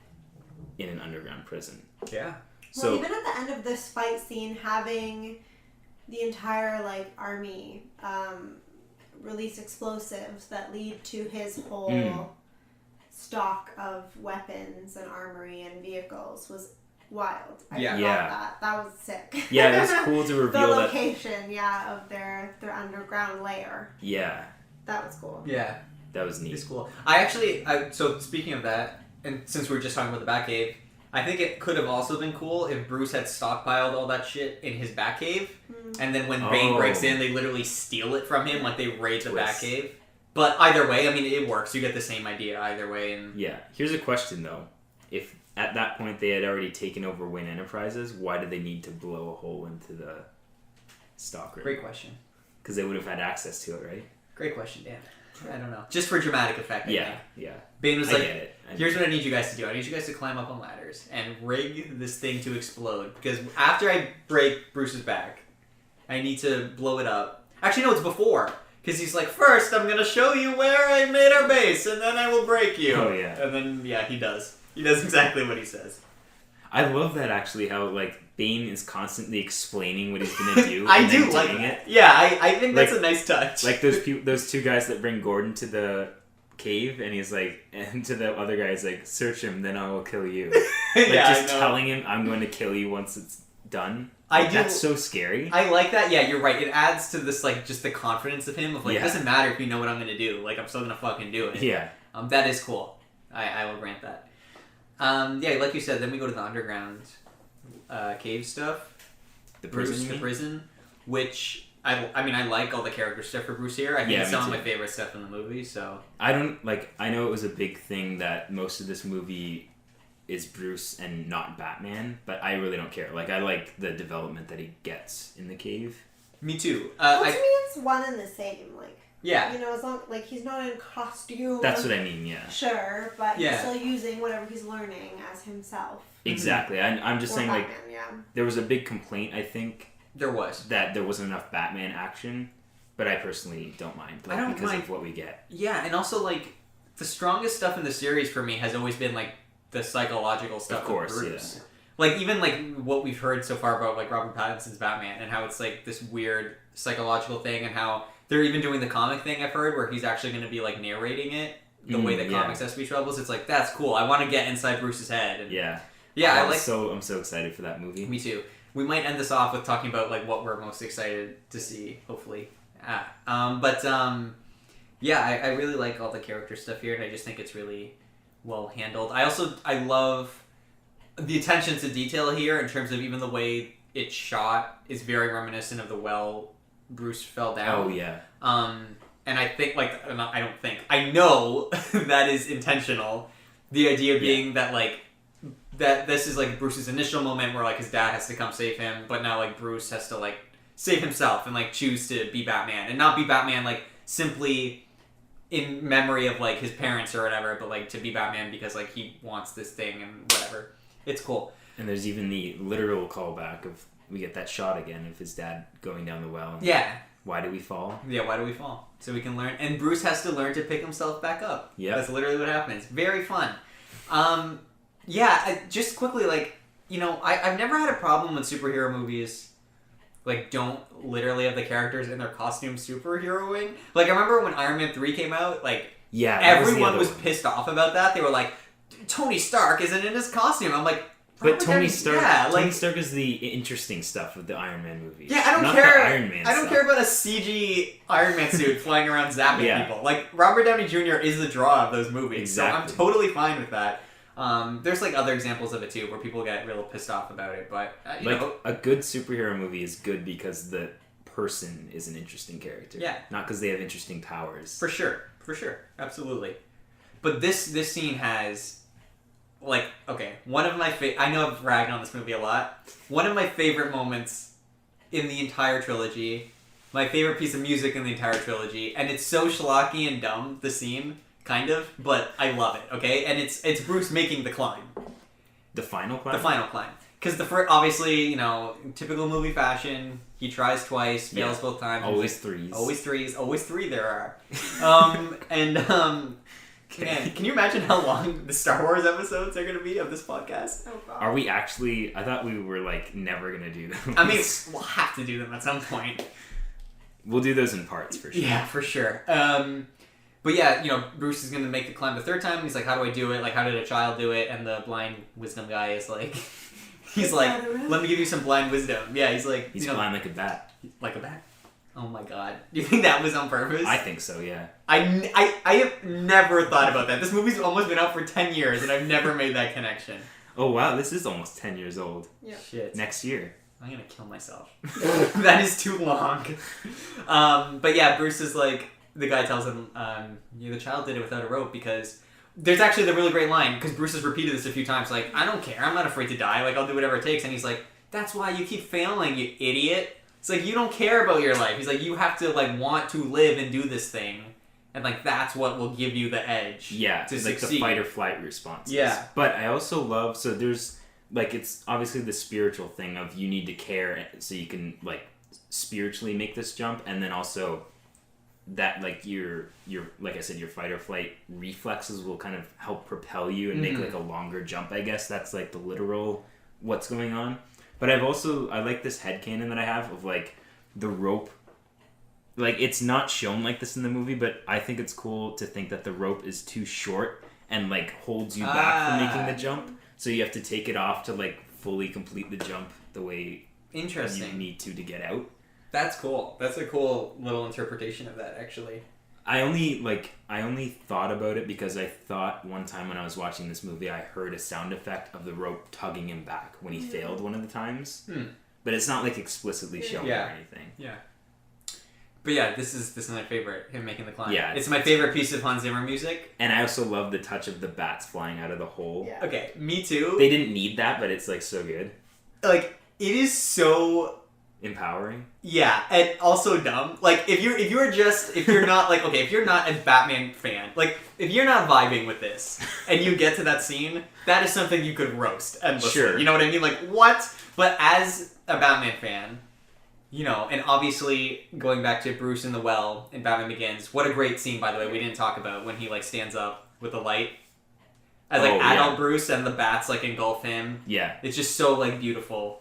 in an underground prison. Yeah. So even at the end of this fight scene, having the entire like army release explosives that lead to his whole stock of weapons and armory and vehicles was wild. I love that. That was sick. Yeah, it was cool to reveal the location, of their underground lair. Yeah. That was cool. Yeah. That was neat. It's cool. So speaking of that, and since we were just talking about the Batcave, I think it could have also been cool if Bruce had stockpiled all that shit in his Batcave, and then when Bane breaks in, they literally steal it from him, like they raid the Batcave. But either way, I mean, it works. You get the same idea either way. And yeah. Here's a question, though. If at that point they had already taken over Wayne Enterprises, why did they need to blow a hole into the stockroom? Great question. Because they would have had access to it, right? Great question, Dan. I don't know. Just for dramatic effect, I think. Yeah. Bane was like, here's what I need you guys to do. I need you guys to climb up on ladders and rig this thing to explode. Because after I break Bruce's back, I need to blow it up. Actually, no, it's before. Because he's like, first, I'm going to show you where I made our base, and then I will break you. Oh, yeah. And then, he does. He does exactly what he says. I love that, actually, how, like, Bane is constantly explaining what he's going to do. I do like it. Yeah, I think that's a nice touch. Like, those two guys that bring Gordon to the cave, and he's like, and to the other guy, he's like, search him, then I will kill you. Like, just telling him, I'm going to kill you once it's done. That's so scary. I like that. Yeah, you're right. It adds to this, like, just the confidence of him of, like, it doesn't matter if you know what I'm going to do. Like, I'm still going to fucking do it. Yeah. That is cool. I will grant that. Like you said, then we go to the underground cave stuff. The prison, which, I like all the character stuff for Bruce here. I think it's some of my favorite stuff in the movie, so. I know it was a big thing that most of this movie is Bruce and not Batman, but I really don't care. Like, I like the development that he gets in the cave. Me too. To me, it's one and the same. Like, yeah, as long like he's not in costume. That's what I mean. Yeah. Sure, but he's still using whatever he's learning as himself. Exactly. I'm just saying, Batman, there was a big complaint. I think there was that there wasn't enough Batman action, but I personally don't mind. Like, I don't because mind. Of what we get. Yeah, and also like the strongest stuff in the series for me has always been like the psychological stuff of Bruce. Yeah. Like, even, like, what we've heard so far about, like, Robert Pattinson's Batman and how it's, like, this weird psychological thing and how they're even doing the comic thing, I've heard, where he's actually going to be, like, narrating it the way that comics has to be troubles. It's like, that's cool. I want to get inside Bruce's head. And, yeah, I'm so excited for that movie. Me too. We might end this off with talking about, like, what we're most excited to see, hopefully. I really like all the character stuff here, and I just think it's really well handled. I love the attention to detail here in terms of even the way it's shot is very reminiscent of the well Bruce fell down. Oh yeah. And I think I know that is intentional. The idea being that like that this is like Bruce's initial moment where like his dad has to come save him, but now like Bruce has to like save himself and like choose to be Batman and not be Batman like simply in memory of like his parents or whatever, but like to be Batman because like he wants this thing and whatever. It's cool. And there's even the literal callback of we get that shot again of his dad going down the well. And why do we fall? Yeah, why do we fall? So we can learn, and Bruce has to learn to pick himself back up. Yeah, that's literally what happens. Very fun. Just quickly, like I've never had a problem with superhero movies. Like, don't literally have the characters in their costume superheroing. Like, I remember when Iron Man 3 came out, like, everyone was pissed off about that. They were like, Tony Stark isn't in his costume. I'm like, but Tony Stark is the interesting stuff of the Iron Man movies. Yeah, I don't care. I don't care about a CG Iron Man suit flying around zapping people. Like, Robert Downey Jr. is the draw of those movies. Exactly. So I'm totally fine with that. There's like other examples of it too, where people get real pissed off about it. But you know, a good superhero movie is good because the person is an interesting character. Yeah, not because they have interesting powers. For sure, absolutely. But this scene has, like, okay, one of my I know I've ragged on this movie a lot. One of my favorite moments in the entire trilogy, my favorite piece of music in the entire trilogy, and it's so schlocky and dumb, the scene, kind of, but I love it, okay? And it's Bruce making the climb. The final climb? The final climb. Because obviously, you know, typical movie fashion, he tries twice, fails both times. Always threes. Always three there are. Can you imagine how long the Star Wars episodes are going to be of this podcast? Oh, God. Are we actually... I thought we were, like, never going to do them. I mean, we'll have to do them at some point. We'll do those in parts, for sure. Yeah, for sure. But yeah, you know, Bruce is going to make the climb the third time. He's like, how do I do it? Like, how did a child do it? And the blind wisdom guy is like... He's like, let me give you some blind wisdom. Yeah, he's like... He's blind like a bat. Like a bat? Oh my god. Do you think that was on purpose? I think so, yeah. I have never thought about that. This movie's almost been out for 10 years and I've never made that connection. Oh wow, this is almost 10 years old. Yeah. Shit. Next year. I'm gonna kill myself. That is too long. But yeah, Bruce is like... The guy tells him, the child did it without a rope because... There's actually the really great line, because Bruce has repeated this a few times, like, I don't care, I'm not afraid to die, like, I'll do whatever it takes, and he's like, that's why you keep failing, you idiot. It's like, you don't care about your life. He's like, you have to, like, want to live and do this thing, and, like, that's what will give you the edge to succeed. Like the fight or flight responses. Yeah. But I also love, so there's, like, it's obviously the spiritual thing of you need to care so you can, like, spiritually make this jump, and then also... that like your like I said, your fight or flight reflexes will kind of help propel you and make like a longer jump. I guess that's like the literal what's going on. But I like this headcanon that I have of like the rope. Like it's not shown like this in the movie, but I think it's cool to think that the rope is too short and like holds you back from making the jump. So you have to take it off to like fully complete the jump the way you need to get out. That's cool. That's a cool little interpretation of that, actually. I only thought about it because I thought one time when I was watching this movie, I heard a sound effect of the rope tugging him back when he failed one of the times. But it's not like explicitly shown or anything. Yeah. But yeah, this is my favorite, him making the climb. Yeah. It's my favorite piece of Hans Zimmer music. And I also love the touch of the bats flying out of the hole. Yeah. Okay, me too. They didn't need that, but it's like so good. Like, it is so... empowering. Yeah, and also dumb. Like, if you're not like, okay, if you're not a Batman fan, like, if you're not vibing with this, and you get to that scene, that is something you could roast endlessly. Sure. You know what I mean? Like, what? But as a Batman fan, you know, and obviously, going back to Bruce in the well in Batman Begins, what a great scene, by the way, we didn't talk about, when he, like, stands up with the light. As, like, adult Bruce and the bats, like, engulf him. Yeah. It's just so, like, beautiful.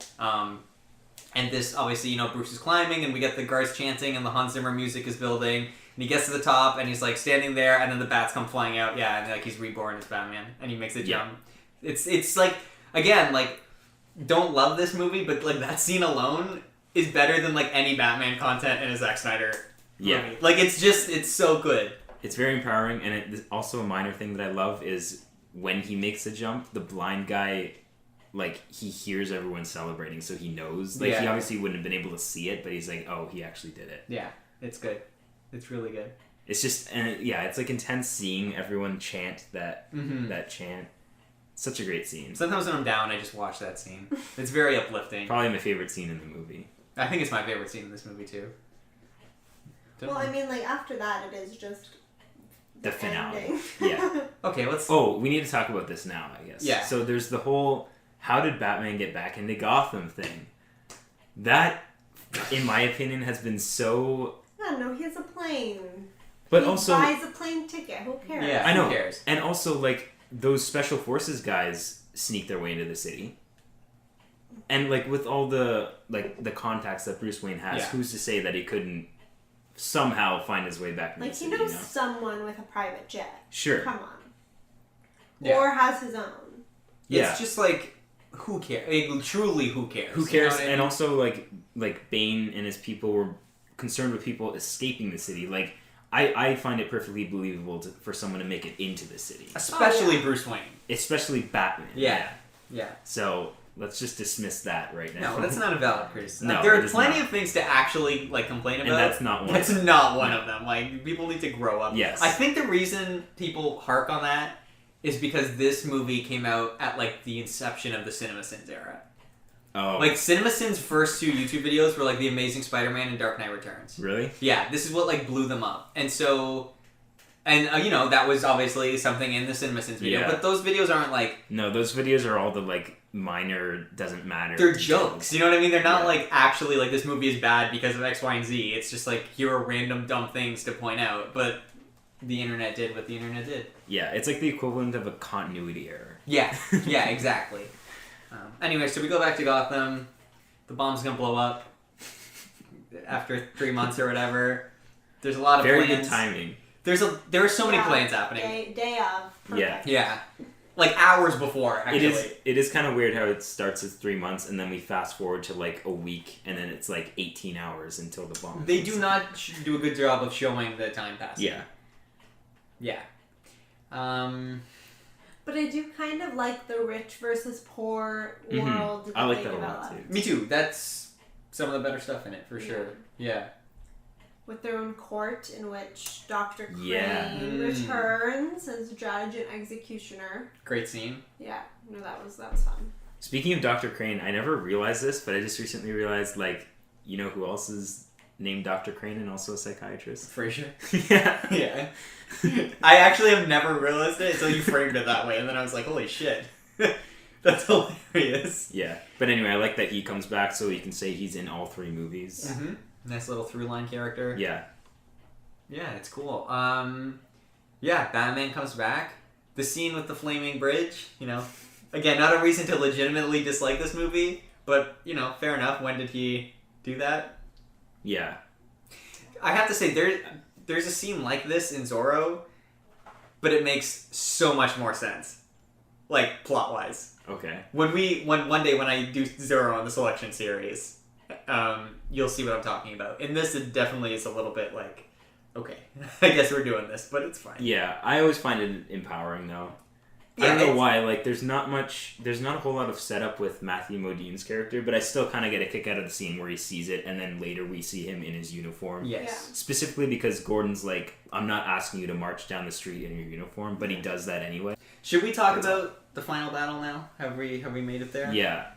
And this, obviously, you know, Bruce is climbing, and we get the guards chanting, and the Hans Zimmer music is building, and he gets to the top, and he's, like, standing there, and then the bats come flying out, and, like, he's reborn as Batman, and he makes a jump. It's, like, again, like, don't love this movie, but, like, that scene alone is better than, like, any Batman content in a Zack Snyder movie. Yeah. Like, it's so good. It's very empowering, and also a minor thing that I love is when he makes the jump, the blind guy... like, he hears everyone celebrating, so he knows. Like, he obviously wouldn't have been able to see it, but he's like, oh, he actually did it. Yeah, it's good. It's really good. It's just, it's, like, intense seeing everyone chant that chant. Such a great scene. Sometimes when I'm down, I just watch that scene. It's very uplifting. Probably my favorite scene in the movie. I think it's my favorite scene in this movie, too. Well, I mean, like, after that, it is just... the finale. Ending. Yeah. Okay, let's... Oh, we need to talk about this now, I guess. Yeah. So there's the whole... how did Batman get back into Gotham thing? That, in my opinion, has been so... I don't know, he has a plane. But he also... buys a plane ticket, who cares? Yeah, I know. Who cares? And also, like, those Special Forces guys sneak their way into the city. And, like, with all the, like, the contacts that Bruce Wayne has, who's to say that he couldn't somehow find his way back into the city, Like, he knows someone with a private jet. Sure. Come on. Yeah. Or has his own. It's just, like... who cares? Like, truly, who cares? Who cares? You know what I mean? And also, like Bane and his people were concerned with people escaping the city. Like, I find it perfectly believable for someone to make it into the city. Especially Bruce Wayne. Especially Batman. Yeah. So let's just dismiss that right now. No, that's not a valid criticism. No, there are plenty of things to actually complain about. And that's not one. That's not one of them. People need to grow up. Yes. I think the reason people hark on that is because this movie came out at the inception of the CinemaSins era. Oh. CinemaSins' first 2 YouTube videos were The Amazing Spider-Man and Dark Knight Returns. Really? Yeah, this is what blew them up. And so, that was obviously something in the CinemaSins video, but those videos aren't No, those videos are all the minor, doesn't matter. They're jokes, you know what I mean? They're not actually this movie is bad because of X, Y, and Z. It's just here are random dumb things to point out, but the internet did what the internet did. Yeah, it's the equivalent of a continuity error. Yeah, exactly. Anyway, so we go back to Gotham. The bomb's gonna blow up after 3 months or whatever. There's a lot of very plans. good timing. There are so many plans happening. Day of. Perfect. Yeah. Hours before, actually. It is kind of weird how it starts as 3 months and then we fast forward to a week and then it's 18 hours until the bomb. They do not do a good job of showing the time passing. Yeah. But I do kind of like the rich versus poor world. Mm-hmm. I like that a lot too. Me too. That's some of the better stuff in it, for sure. Yeah. With their own court in which Dr. Crane returns as judge and executioner. Great scene. Yeah. No, that was fun. Speaking of Dr. Crane, I never realized this, but I just recently realized, who else is named Dr. Crane and also a psychiatrist? Frasier. Yeah. I actually have never realized it until you framed it that way, and then I was like, holy shit. That's hilarious. Yeah. But anyway, I like that he comes back so you can say he's in all 3 movies. Mm-hmm. Nice little through-line character. Yeah. Yeah, it's cool. Batman comes back. The scene with the flaming bridge, Again, not a reason to legitimately dislike this movie, but, fair enough. When did he do that? Yeah. I have to say, there's a scene like this in Zorro, but it makes so much more sense. Plot-wise. Okay. When one day when I do Zorro on the Selection series, you'll see what I'm talking about. In this, it definitely is a little bit okay, I guess we're doing this, but it's fine. Yeah, I always find it empowering, though. Yeah, I don't know why. There's not a whole lot of setup with Matthew Modine's character, but I still kind of get a kick out of the scene where he sees it, and then later we see him in his uniform. Yes. Yeah. Specifically because Gordon's I'm not asking you to march down the street in your uniform, but he does that anyway. Should we talk about the final battle now? Have we made it there? Yeah.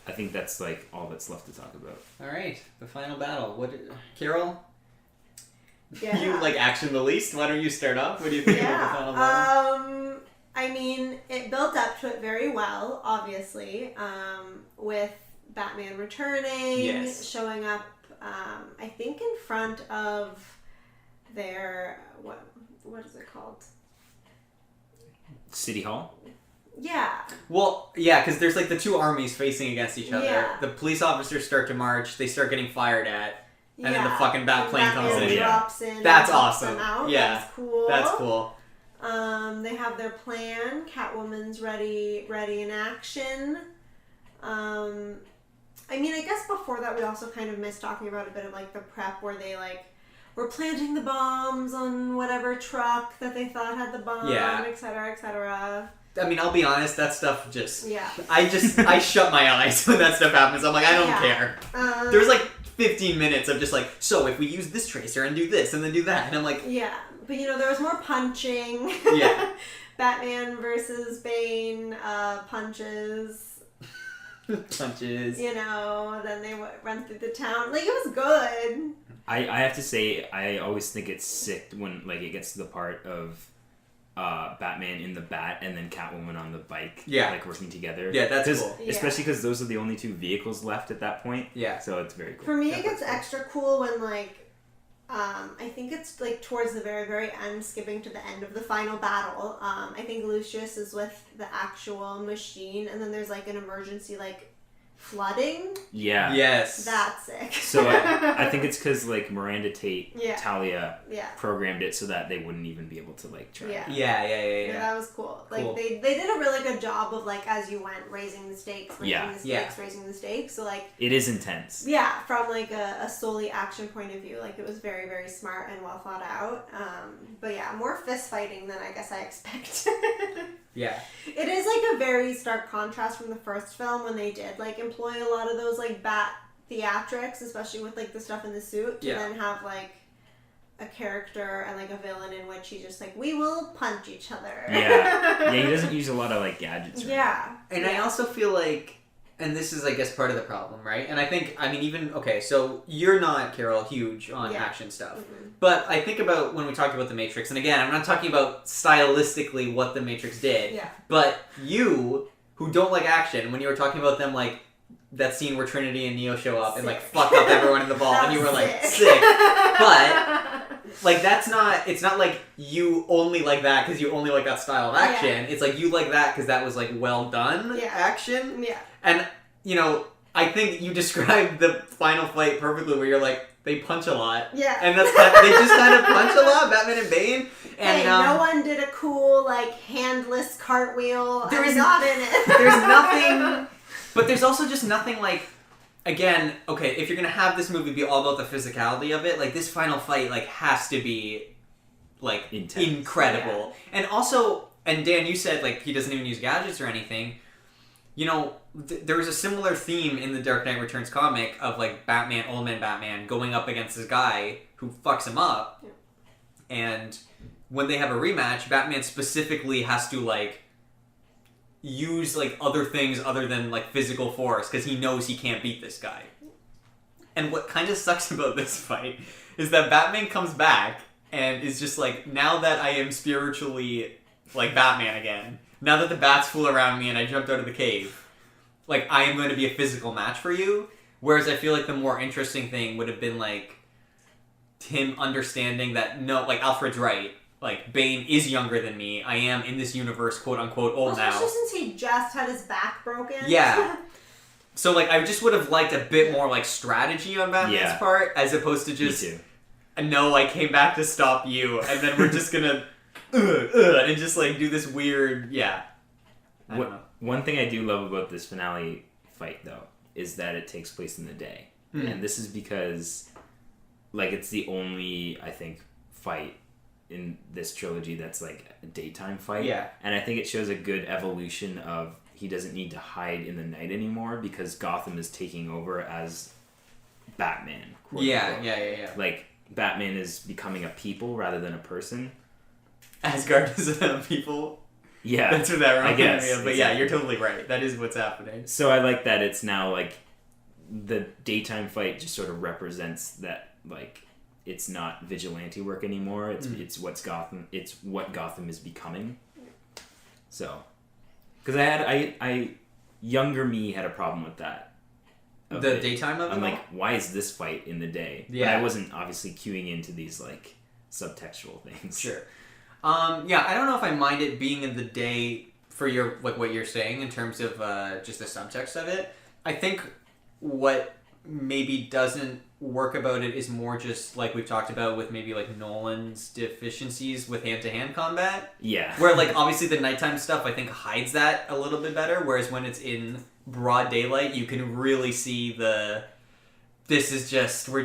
I think that's all that's left to talk about. All right, the final battle. Carol? Yeah. You action the least. Why don't you start off? What do you think about the final battle? I mean, it built up to it very well, obviously, with Batman returning, showing up, I think in front of their, what is it called? City Hall? Yeah. Well, yeah, because there's the 2 armies facing against each other. Yeah. The police officers start to march. They start getting fired at. And then the fucking bat plane comes in. Drops in. That's and awesome. Them out. Yeah. That's cool. That's cool. They have their plan. Catwoman's ready in action. I mean, I guess before that we also kind of missed talking about a bit of the prep where they were planting the bombs on whatever truck that they thought had the bomb, et cetera, et cetera. I mean, I'll be honest, that stuff just... Yeah. I shut my eyes when that stuff happens. I'm I don't care. There's 15 minutes of just so if we use this tracer and do this and then do that, and I'm yeah, but there was more punching. Yeah. Batman versus Bane, punches. Punches. Then they run through the town. It was good. I have to say, I always think it's sick when it gets to the part of Batman in the bat and then Catwoman on the bike, working together. Yeah, that's cool. Especially because those are the only 2 vehicles left at that point. Yeah. So it's very cool. For me, it gets extra cool when I think it's towards the very, very end, skipping to the end of the final battle. I think Lucius is with the actual machine, and then there's an emergency flooding. Yeah. Yes. That's sick. So I think it's because like Miranda Tate, Yeah. Talia Yeah. programmed it so that they wouldn't even be able to like try. Yeah. Yeah. That was cool. Like Cool. they did a really good job of like as you went raising the stakes, raising the stakes. So like It is intense. yeah, from like a solely action point of view, like it was very very smart and well thought out. But yeah, more fist fighting than I guess I expected. Yeah. It is like a very stark contrast from the first film when they did like employ a lot of those like bat theatrics, especially with like the stuff in the suit, to then have like a character and like a villain in which he just like, we will punch each other. Yeah. He doesn't use a lot of like gadgets. And I also feel like, and this is I guess part of the problem, right? And I think, I mean, even, okay, so you're not, Carol, huge on action stuff. Mm-hmm. But I think about when we talked about The Matrix, and again, I'm not talking about stylistically what The Matrix did, but you, who don't like action, when you were talking about them, like, that scene where Trinity and Neo show up and, like, fuck up everyone in the ball, and you were like, sick. But, like, that's not, it's not like you only like that because you only like that style of action. It's like you like that because that was, like, well done action. Yeah. And, you know, I think you described the final fight perfectly where you're like, they punch a lot. Yeah. And that's kind of, they just kind of punch a lot, Batman and Bane. And hey, no one did a cool, like, handless cartwheel. There is not in it. There's nothing, but there's also just nothing like, again, okay, if you're going to have this movie be all about the physicality of it, like, this final fight, like, has to be, like, intense. Incredible. Yeah. And also, and Dan, you said, like, he doesn't even use gadgets or anything. You know, there was a similar theme in the Dark Knight Returns comic of, like, Batman, old man Batman, going up against this guy who fucks him up. Yeah. And when they have a rematch, Batman specifically has to, like, use, like, other things other than, like, physical force because he knows he can't beat this guy. And what kind of sucks about this fight is that Batman comes back and is just like, now that I am spiritually, like, Batman again, now that the bats flew around me and I jumped out of the cave, like, I am going to be a physical match for you. Whereas I feel like the more interesting thing would have been, like, him understanding that, no, like, Alfred's right. Like, Bane is younger than me. I am, in this universe, quote-unquote, old now. Especially since he just had his back broken. Yeah. So, like, I just would have liked a bit more, like, strategy on Batman's part, as opposed to just, no, I came back to stop you, and then we're just gonna, and just, like, do this weird, I don't know. One thing I do love about this finale fight, though, is that it takes place in the day. Mm. And this is because, like, it's the only, I think, fight in this trilogy that's, like, a daytime fight. Yeah. And I think it shows a good evolution of he doesn't need to hide in the night anymore because Gotham is taking over as Batman. Yeah. Like, Batman is becoming a people rather than a person. Asgard is a people. Yeah. That's what that reminded me of. But exactly. Yeah, you're totally right. That is what's happening. So I like that it's now, like, the daytime fight just sort of represents that, like, it's not vigilante work anymore. It's what Gotham is becoming. So, because I younger me had a problem with that. The daytime of it? I'm like, why is this fight in the day? Yeah. But I wasn't obviously cueing into these, like, subtextual things. Sure. Yeah, I don't know if I mind it being in the day for your, like, what you're saying in terms of just the subtext of it. I think what maybe doesn't work about it is more just like we've talked about with maybe like Nolan's deficiencies with hand-to-hand combat. Yeah. Where, like, obviously the nighttime stuff I think hides that a little bit better, whereas when it's in broad daylight you can really see we're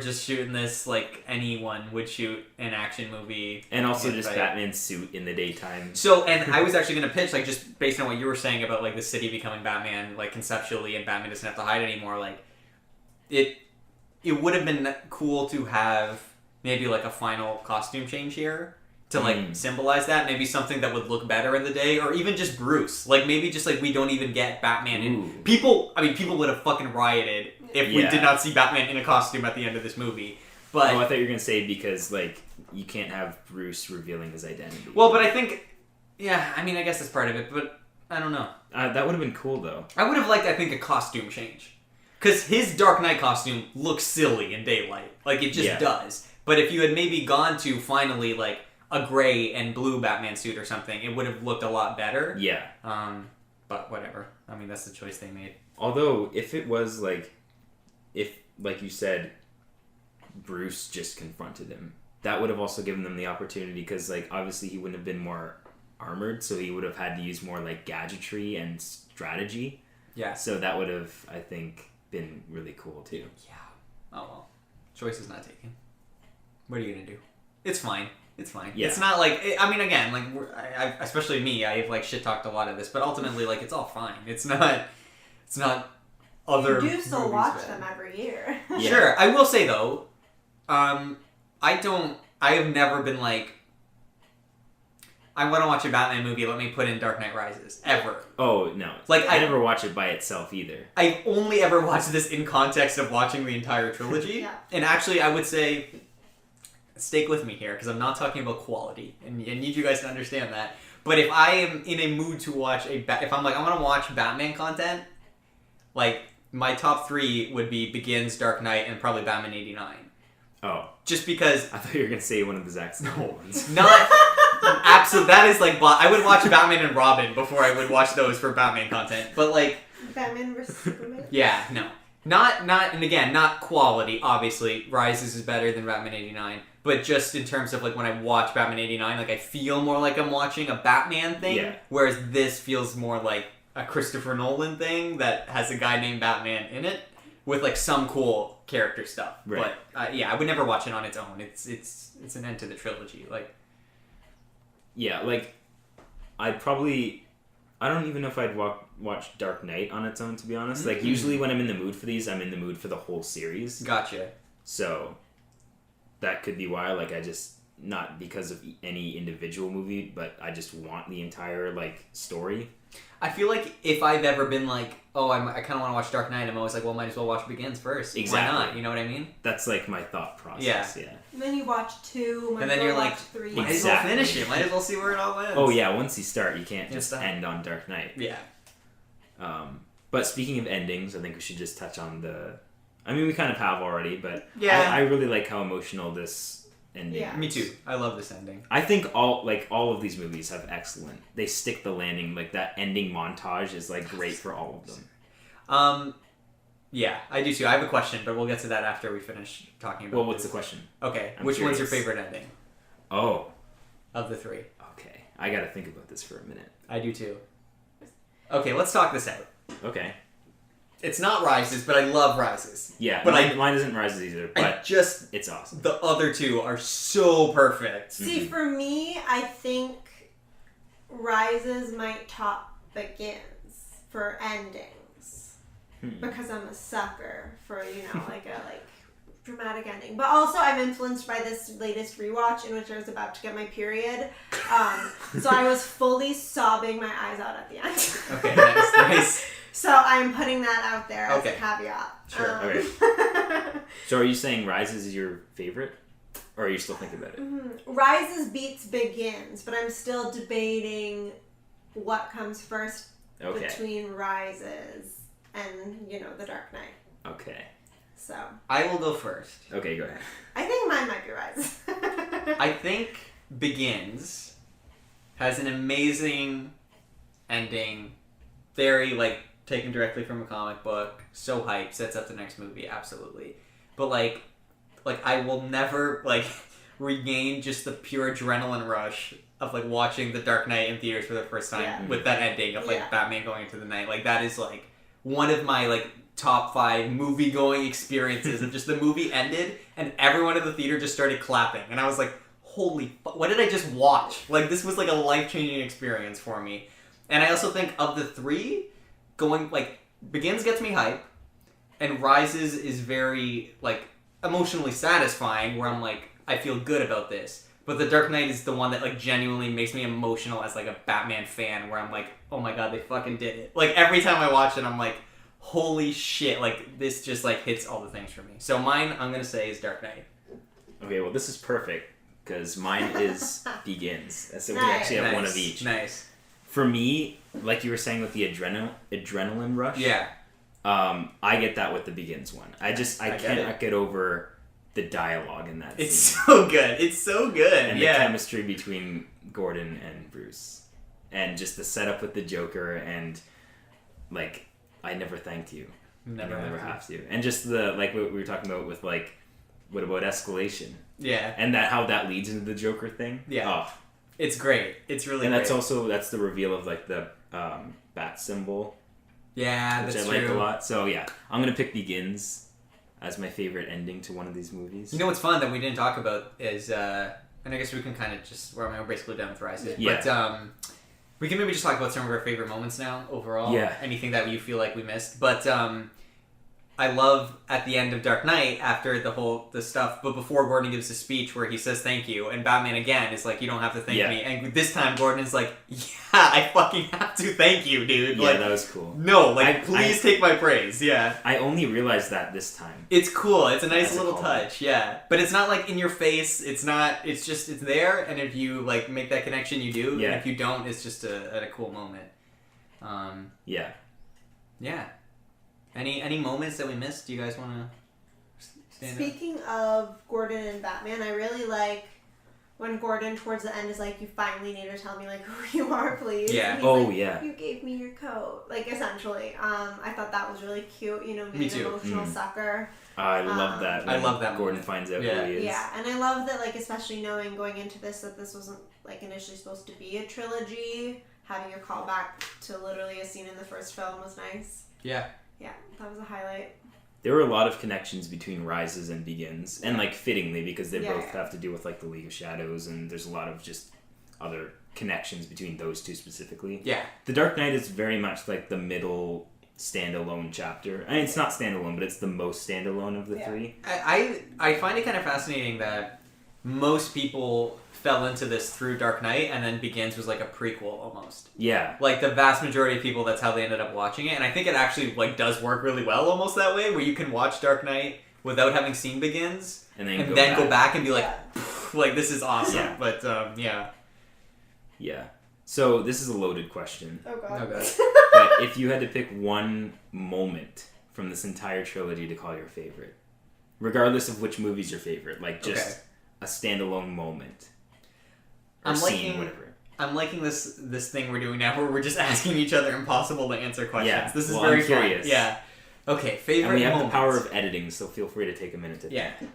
just shooting this like anyone would shoot an action movie. And also just Batman's suit in the daytime. So, and I was actually going to pitch, like, just based on what you were saying about, like, the city becoming Batman, like, conceptually, and Batman doesn't have to hide anymore, like, it would have been cool to have maybe, like, a final costume change here to, like, symbolize that. Maybe something that would look better in the day, or even just Bruce. Like, maybe just, like, we don't even get Batman in. People would have fucking rioted if we did not see Batman in a costume at the end of this movie. But I thought you were going to say because, like, you can't have Bruce revealing his identity. Well, but I think, I mean, I guess that's part of it, but I don't know. That would have been cool, though. I would have liked, I think, a costume change. Because his Dark Knight costume looks silly in daylight. Like, it just does. But if you had maybe gone to, finally, like, a gray and blue Batman suit or something, it would have looked a lot better. Yeah. But whatever. I mean, that's the choice they made. Although, if it was like you said, Bruce just confronted him, that would have also given them the opportunity, because like obviously he wouldn't have been more armored, so he would have had to use more like gadgetry and strategy. Yeah. So that would have, I think, been really cool too. Yeah. Oh well. Choice is not taken. What are you gonna do? It's fine. It's fine. Yeah. It's not like, I mean, again, like, especially me, I've like shit talked a lot of this, but ultimately, like, it's all fine. It's not other. You do still watch them every year. Yeah. Sure. I will say though, I have never been like, I want to watch a Batman movie, let me put in Dark Knight Rises. Ever. Oh, no. Like, I never watch it by itself either. I've only ever watched this in context of watching the entire trilogy. Yeah. And actually, I would say, stick with me here, because I'm not talking about quality, and I need you guys to understand that. But if I am in a mood to watch if I'm like, I want to watch Batman content, like, my top 3 would be Begins, Dark Knight, and probably Batman 89. Oh. Just because... I thought you were going to say one of the Zack Snyder ones. Not... Absolutely. That is like... I would watch Batman and Robin before I would watch those for Batman content. But like... Batman vs. Superman? Yeah, no. Not... And again, not quality, obviously. Rises is better than Batman 89. But just in terms of like when I watch Batman 89, like I feel more like I'm watching a Batman thing. Yeah. Whereas this feels more like a Christopher Nolan thing that has a guy named Batman in it. With like some cool character stuff. Right. But yeah, I would never watch it on its own. It's an end to the trilogy. Like... Yeah, like, I don't even know if I'd watch Dark Knight on its own, to be honest. Like, usually when I'm in the mood for these, I'm in the mood for the whole series. Gotcha. So, that could be why, like, not because of any individual movie, but I just want the entire, like, story. I feel like if I've ever been like, oh, I kind of want to watch Dark Knight, I'm always like, well, might as well watch Begins first. Exactly. Why not? You know what I mean? That's like my thought process. Yeah. And then you watch 2, and then you're like, 3. Might as well finish it. Might as well see where it all ends. Oh yeah, once you start, you can't just end on Dark Knight. Yeah. But speaking of endings, I think we should just touch on I mean, we kind of have already, but yeah. I really like how emotional this ending. Yeah, me too. I love this ending. I think all of these movies have excellent. They stick the landing. Like that ending montage is like great for all of them. Yeah, I do too. I have a question, but we'll get to that after we finish talking about. Well, what's the question? Okay, which one's your favorite ending? Oh, of the 3. Okay, I got to think about this for a minute. I do too. Okay, let's talk this out. Okay. It's not Rises, but I love Rises. Yeah, but mine isn't Rises either, but it's awesome. The other 2 are so perfect. See, for me, I think Rises might top Begins for endings. Because I'm a sucker for, like a dramatic ending. But also I'm influenced by this latest rewatch in which I was about to get my period. So I was fully sobbing my eyes out at the end. Okay, nice. So I'm putting that out there as a caveat. Sure. Okay. So are you saying Rises is your favorite? Or are you still thinking about it? Rises beats Begins, but I'm still debating what comes first between Rises and, The Dark Knight. Okay. So. I will go first. Okay, go ahead. I think mine might be Rises. I think Begins has an amazing ending. Very, taken directly from a comic book. So hype. Sets up the next movie. Absolutely. But, I will never, regain just the pure adrenaline rush of, watching The Dark Knight in theaters for the first time with that ending of, Batman going into the night. That is, one of my, top 5 movie-going experiences of just the movie ended and everyone in the theater just started clapping. And I was like, holy fuck, what did I just watch? This was, a life-changing experience for me. And I also think of the 3, Begins gets me hype, and Rises is very, emotionally satisfying, where I'm I feel good about this. But The Dark Knight is the one that, genuinely makes me emotional as, a Batman fan, where I'm oh my god, they fucking did it. Every time I watch it, I'm holy shit, this just, hits all the things for me. So mine, I'm gonna say, is Dark Knight. Okay, well, this is perfect, because mine is Begins. So we actually have one of each. Nice. For me, like you were saying with the adrenaline rush, yeah, I get that with the Begins one. I cannot get over the dialogue in that It's scene. so good. It's so good. And the chemistry between Gordon and Bruce. And just the setup with the Joker and, I never thanked you. Never have to. And just the, like what we were talking about with, like, what about escalation? Yeah. And how that leads into the Joker thing. Yeah. Oh. It's great. It's really and great. And that's the reveal of, like, the bat symbol. Yeah, which that's I like true. a lot. So, yeah. I'm going to pick Begins as my favorite ending to one of these movies. You know what's fun that we didn't talk about is, and I guess we can kind of just, we're basically done with Rises. Yeah. But, we can maybe just talk about some of our favorite moments now, overall. Yeah. Anything that you feel like we missed. But, I love at the end of Dark Knight, after the stuff, but before Gordon gives his speech where he says thank you, and Batman again is like, you don't have to thank me. And this time Gordon is like, yeah, I fucking have to thank you, dude. Yeah, like, that was cool. No, like, please take my praise. Yeah. I only realized that this time. It's cool. It's a nice little touch. Yeah. But it's not like in your face. It's not, it's just, it's there. And if you like make that connection, you do. Yeah. And if you don't, it's just a cool moment. Yeah. Yeah. Any moments that we missed? Do you guys want to stand Speaking of Gordon and Batman, I really like when Gordon towards the end is like, you finally need to tell me like who you are, please. Yeah. And he's like, yeah. You gave me your coat. Like, essentially. I thought that was really cute. You know, Me an too. emotional sucker. I love that. I love that Gordon moment. finds out who he is. Yeah, and I love that, like, especially knowing going into this that this wasn't like initially supposed to be a trilogy. Having a callback to literally a scene in the first film was nice. Yeah. Yeah, that was a highlight. There were a lot of connections between Rises and Begins, and like fittingly because they both have to do with like the League of Shadows, and there's a lot of just other connections between those two specifically. Yeah. The Dark Knight is very much like the middle standalone chapter. I mean, it's not standalone, but it's the most standalone of the three. I find it kind of fascinating that most people fell into this through Dark Knight, and then Begins was like a prequel almost. Yeah. Like the vast majority of people, that's how they ended up watching it, and I think it actually like does work really well almost that way, where you can watch Dark Knight without having seen Begins, and then go back and be like, like this is awesome. Yeah. But yeah. Yeah. So this is a loaded question. Oh god. But if you had to pick one moment from this entire trilogy to call your favorite, regardless of which movie's your favorite, like just a standalone moment. Or scene, whatever. I'm liking this thing we're doing now where we're just asking each other impossible to answer questions. Yeah. This is very curious. Fun. Yeah. Okay, favorite And we have moments. the power of editing, so feel free to take a minute to think.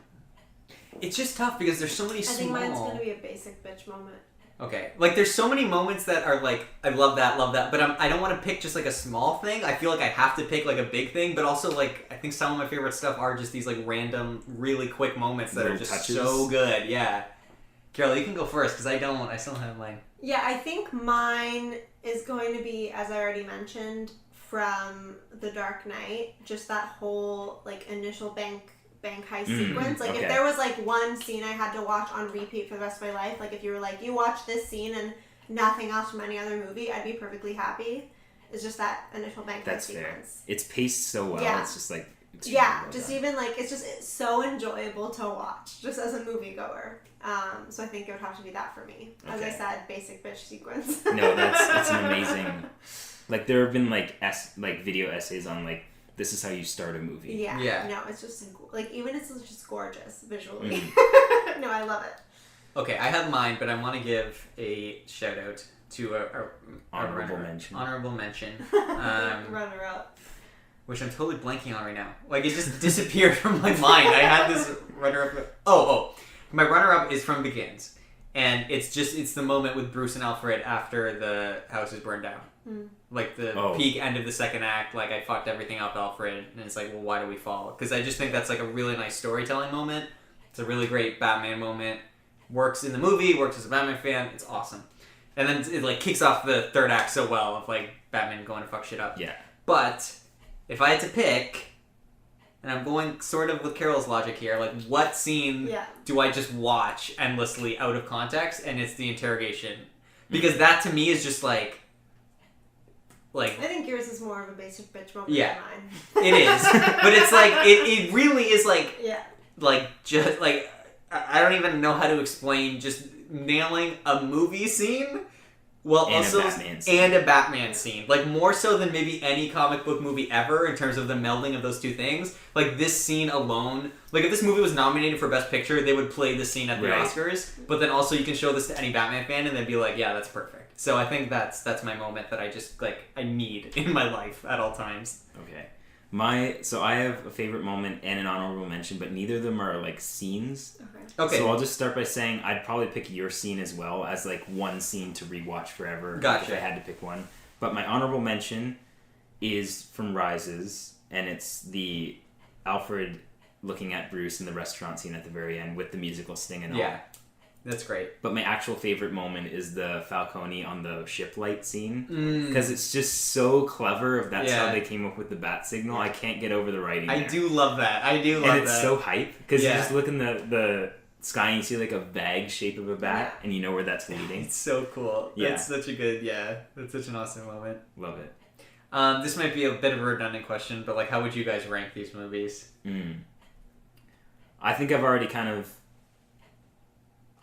It's just tough because there's so many small... I think mine's going to be a basic bitch moment. Okay. Like, there's so many moments that are like, I love that, but I don't want to pick just like a small thing. I feel like I have to pick like a big thing, but also like, I think some of my favorite stuff are just these like random, really quick moments that little are just touches. So good. Yeah. Carol, you can go first because I still don't have mine. Yeah, I think mine is going to be, as I already mentioned, from The Dark Knight. Just that whole like initial bank heist sequence. Like if there was like one scene I had to watch on repeat for the rest of my life, like if you were like, you watch this scene and nothing else from any other movie, I'd be perfectly happy. It's just that initial bank heist sequence. It's paced so well. Yeah. It's just like just even like it's so enjoyable to watch just as a moviegoer. So I think it would have to be that for me. As I said, basic bitch sequence. No, that's an amazing. Like there have been like video essays on like this is how you start a movie. Yeah. No, it's just like even it's just gorgeous visually. No, I love it. Okay, I have mine, but I want to give a shout out to our honorable mention. Honorable mention. Runner up. Which I'm totally blanking on right now. Like, it just disappeared from my mind. I had this runner-up... Oh. My runner-up is from Begins. And it's the moment with Bruce and Alfred after the house is burned down. Like, the peak end of the second act. Like, I fucked everything up, Alfred. And it's like, well, why do we fall? Because I just think that's, like, a really nice storytelling moment. It's a really great Batman moment. Works in the movie. Works as a Batman fan. It's awesome. And then it, like, kicks off the third act so well of, like, Batman going to fuck shit up. Yeah. But... if I had to pick, and I'm going sort of with Carol's logic here, like what scene do I just watch endlessly out of context? And it's the interrogation. Because that to me is just like... I think yours is more of a basic bitch moment than mine. It is. But it's like, it really is like... Yeah. Like, just like, I don't even know how to explain just nailing a movie scene... Well, and also, a Batman scene. Like, more so than maybe any comic book movie ever in terms of the melding of those two things. Like, this scene alone... Like, if this movie was nominated for Best Picture, they would play this scene at the Oscars. But then also, you can show this to any Batman fan and they'd be like, yeah, that's perfect. So I think that's my moment that I just I need in my life at all times. Okay. So I have a favorite moment and an honorable mention, but neither of them are scenes. Okay. So I'll just start by saying I'd probably pick your scene as well as one scene to rewatch forever. Gotcha. If I had to pick one. But my honorable mention is from Rises, and it's the Alfred looking at Bruce in the restaurant scene at the very end with the musical sting and all. Yeah. That's great. But my actual favorite moment is the Falcone on the ship light scene. Because it's just so clever if that's how they came up with the bat signal. I can't get over the writing I there. do love that. And it's so hype. Because you just look in the sky and you see a vague shape of a bat and you know where that's leading. It's so cool. Yeah. That's such a good, that's such an awesome moment. Love it. This might be a bit of a redundant question, but how would you guys rank these movies? I think I've already kind of...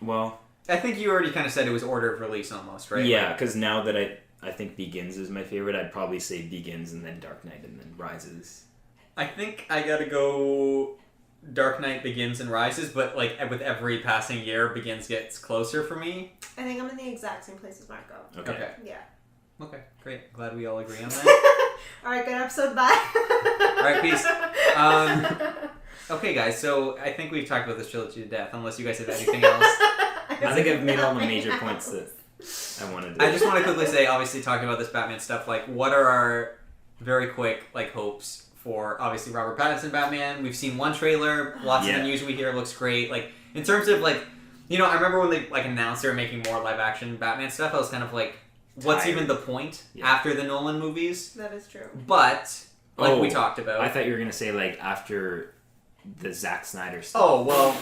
Well... I think you already kind of said it was order of release almost, right? Yeah, because now that I think Begins is my favorite, I'd probably say Begins and then Dark Knight and then Rises. I think I gotta go Dark Knight, Begins, and Rises, but with every passing year, Begins gets closer for me. I think I'm in the exact same place as Marco. Okay. Yeah. Okay, great. Glad we all agree on that. Alright, good episode, bye. Alright, peace. Okay, guys, so I think we've talked about this trilogy to death, unless you guys have anything else. I think I've made all the major points that I wanted to. I just want to quickly say, obviously, talking about this Batman stuff, what are our very quick, hopes for, obviously, Robert Pattinson Batman? We've seen one trailer, lots of the news we hear looks great. In terms of, I remember when they, announced they were making more live-action Batman stuff, I was kind of what's even the point after the Nolan movies? That is true. But, we talked about... I thought you were going to say, after the Zack Snyder stuff. Oh, well...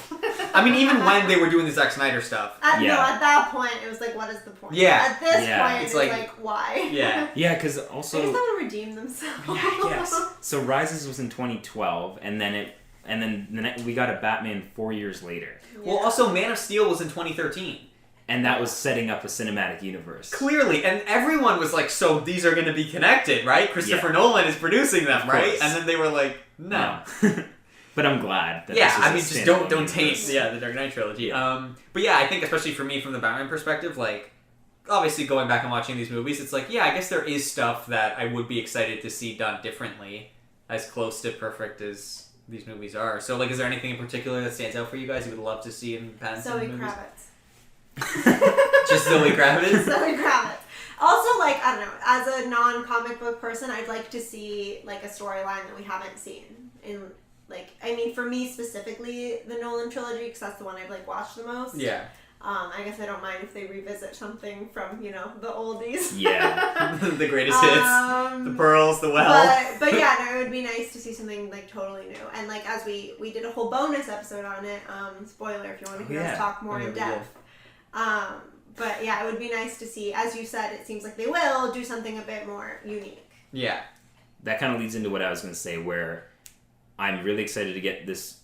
I mean, even when they were doing the Zack Snyder stuff... No, at that point, it was what is the point? Yeah. At this point, it's why? Yeah. Yeah, because also... They just don't want to redeem themselves. Yes. So Rises was in 2012, and then we got a Batman 4 years later. Yeah. Well, also, Man of Steel was in 2013. And that was setting up a cinematic universe. Clearly. And everyone was so these are going to be connected, right? Christopher Nolan is producing them, right? And then they were no. But I'm glad that this is don't taint the Dark Knight trilogy. Yeah. But I think especially for me from the Batman perspective, obviously going back and watching these movies, it's I guess there is stuff that I would be excited to see done differently, as close to perfect as these movies are. So is there anything in particular that stands out for you guys you would love to see in Pattinson movies? Kravitz. Just Zoe Kravitz? Zoe Kravitz. Also, I don't know, as a non-comic book person, I'd like to see, a storyline that we haven't seen in... for me specifically, the Nolan trilogy, because that's the one I've, watched the most. Yeah. I guess I don't mind if they revisit something from, the oldies. Yeah. The greatest hits. The pearls, the well. But yeah, no, it would be nice to see something, totally new. And, as we did a whole bonus episode on it, spoiler if you want to hear us talk more in depth. But yeah, it would be nice to see, as you said, it seems like they will do something a bit more unique. Yeah. That kind of leads into what I was going to say, where... I'm really excited to get this,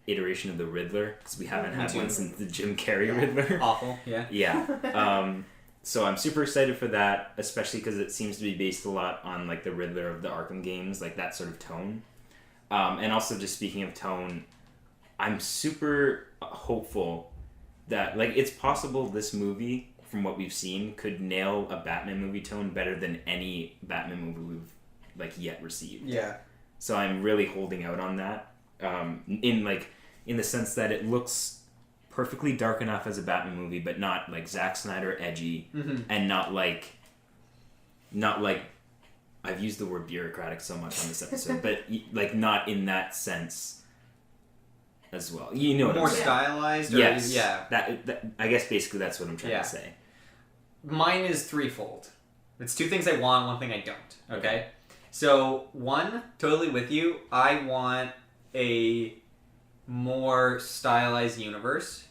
iteration of the Riddler, because we haven't had one since the Jim Carrey Riddler. Awful, yeah. Yeah. So I'm super excited for that, especially because it seems to be based a lot on, the Riddler of the Arkham games, that sort of tone. And also, just speaking of tone, I'm super hopeful that, it's possible this movie, from what we've seen, could nail a Batman movie tone better than any Batman movie we've, yet received. Yeah. So I'm really holding out on that, in the sense that it looks perfectly dark enough as a Batman movie, but not Zack Snyder edgy, and not I've used the word bureaucratic so much on this episode, but not in that sense as well. You know what more I'm saying? Stylized. Or yes. Yeah. That I guess basically that's what I'm trying to say. Mine is threefold. It's two things I want, one thing I don't. Okay. So, one, totally with you, I want a more stylized universe.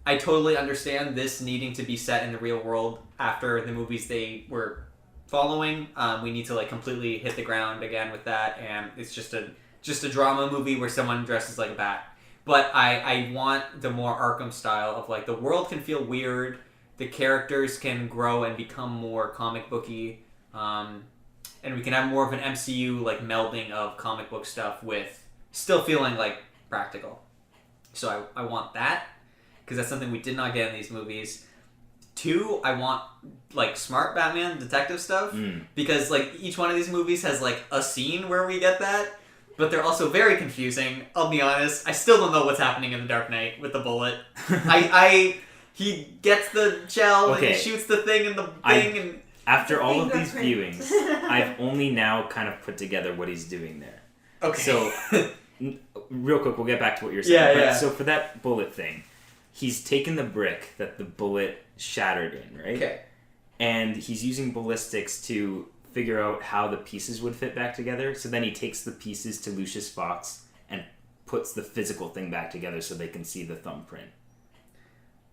I totally understand this needing to be set in the real world after the movies they were following. We need to completely hit the ground again with that, and it's just a drama movie where someone dresses like a bat. But I want the more Arkham style of the world can feel weird, the characters can grow and become more comic booky, and we can have more of an MCU melding of comic book stuff with still feeling practical. So I want that, because that's something we did not get in these movies. 2, I want like smart Batman detective stuff because like each one of these movies has like a scene where we get that, but they're also very confusing. I'll be honest, I still don't know what's happening in The Dark Knight with the bullet. He gets the gel and he shoots the thing and the thing and after all of these viewings, I've only now kind of put together what he's doing there. Okay. So real quick, we'll get back to what you're saying. Yeah. So for that bullet thing, he's taken the brick that the bullet shattered in, right? Okay. And he's using ballistics to figure out how the pieces would fit back together. So then he takes the pieces to Lucius Fox and puts the physical thing back together so they can see the thumbprint.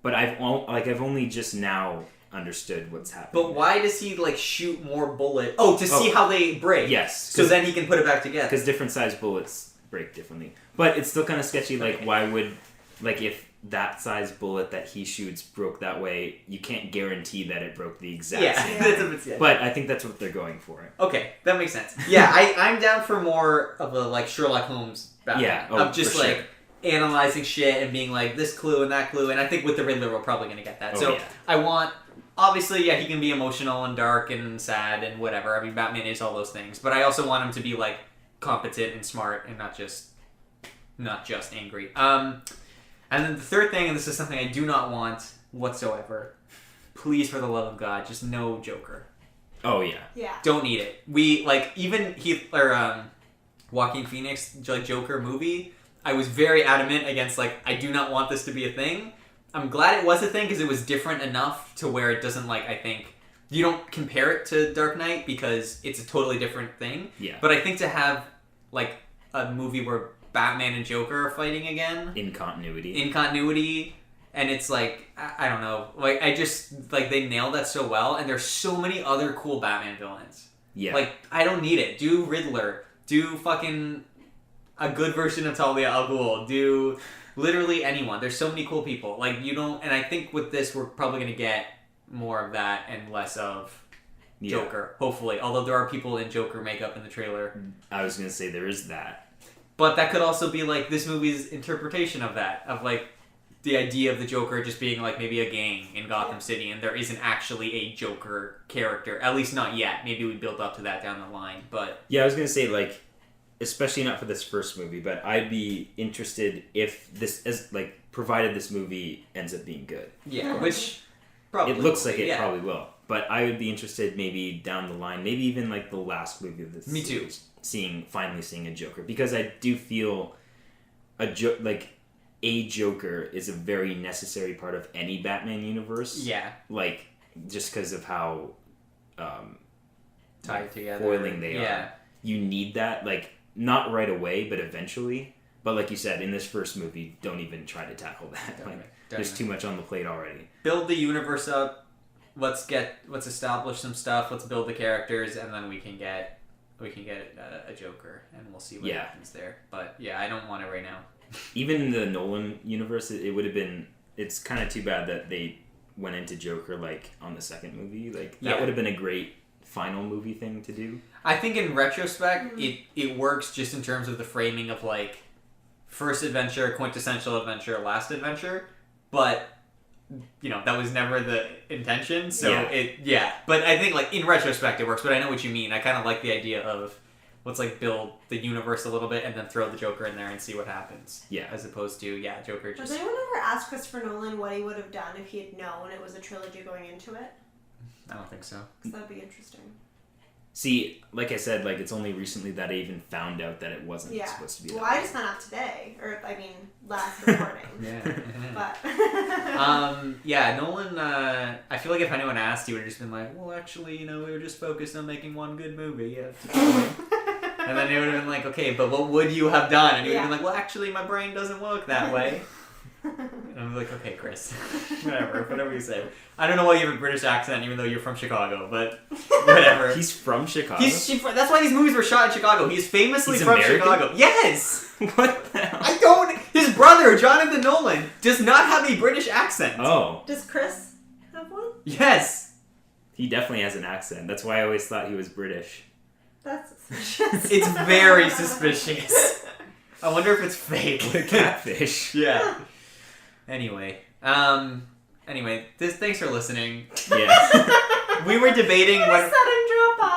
But I've only just now understood what's happening. But why does he like shoot more bullets? Oh, to see how they break. Yes. So then he can put it back together. Because different size bullets break differently. But it's still kind of sketchy. Like, why would, like, if that size bullet that he shoots broke that way, you can't guarantee that it broke the exact same way. That's a bit sketchy. But I think that's what they're going for. Okay, that makes sense. Yeah, I'm down for more of a like Sherlock Holmes Batman. Yeah, of just like analyzing shit and being like this clue and that clue. And I think with the Riddler, we're probably gonna get that. I want. Obviously, yeah, he can be emotional and dark and sad and whatever. I mean, Batman is all those things. But I also want him to be, like, competent and smart and not just angry. And then the third thing, and this is something I do not want whatsoever, please, for the love of God, just no Joker. Oh, yeah. Yeah. Don't need it. We, like, even Joaquin Phoenix, like, Joker movie, I was very adamant against, like, I do not want this to be a thing. I'm glad it was a thing because it was different enough to where it doesn't, like, I think... You don't compare it to Dark Knight because it's a totally different thing. Yeah. But I think to have, like, a movie where Batman and Joker are fighting again... In continuity. And it's, like, I don't know. Like, I just... Like, they nailed that so well. And there's so many other cool Batman villains. Yeah. Like, I don't need it. Do Riddler. Do fucking... A good version of Talia al Ghul. Do... Literally anyone. There's so many cool people. Like, you don't... And I think with this, we're probably going to get more of that and less of Joker. Hopefully. Although there are people in Joker makeup in the trailer. I was going to say there is that. But that could also be, like, this movie's interpretation of that. Of, like, the idea of the Joker just being, like, maybe a gang in Gotham City. And there isn't actually a Joker character. At least not yet. Maybe we build up to that down the line. But... Yeah, I was going to say, like... Especially not for this first movie, but I'd be interested if this, provided this movie ends up being good. Yeah, which probably it looks like it probably will. But I would be interested maybe down the line, maybe even like the last movie of this. Me too. Finally seeing a Joker, because I do feel a Joker is a very necessary part of any Batman universe. Yeah. Like just because of how tied together, foiling they are. You need that, like. Not right away, but eventually. But like you said, in this first movie, don't even try to tackle that. There's too much on the plate already. Build the universe up. Let's establish some stuff. Let's build the characters, and then we can get a Joker, and we'll see what happens there. But yeah, I don't want it right now. Even in the Nolan universe, it would have been. It's kind of too bad that they went into Joker like on the second movie. Like that would have been a great final movie thing to do. I think in retrospect, it works just in terms of the framing of, like, first adventure, quintessential adventure, last adventure. But, you know, that was never the intention. So, But I think, like, in retrospect, it works. But I know what you mean. I kind of like the idea of, let's, like, build the universe a little bit and then throw the Joker in there and see what happens. Yeah. As opposed to, Joker just... Has anyone ever asked Christopher Nolan what he would have done if he had known it was a trilogy going into it? I don't think so. Because that would be interesting. See, like I said, like it's only recently that I even found out that it wasn't supposed to be. Well, I just found out today, or I mean, last recording. But Nolan. I feel like if anyone asked, he would have just been like, "Well, actually, you know, we were just focused on making one good movie." Yeah. And then he would have been like, "Okay, but what would you have done?" And he would have been like, "Well, actually, my brain doesn't work that way." And I'm like, "Okay, Chris, whatever you say." I don't know why you have a British accent, even though you're from Chicago, but whatever. He's from Chicago? That's why these movies were shot in Chicago. He's famously from American? Chicago. Yes! What the hell? His brother, Jonathan Nolan, does not have a British accent. Oh. Does Chris have one? Yes! He definitely has an accent. That's why I always thought he was British. That's suspicious. It's very suspicious. I wonder if it's fake. What a catfish. Yeah. Anyway, Anyway, thanks for listening. Yeah. We were debating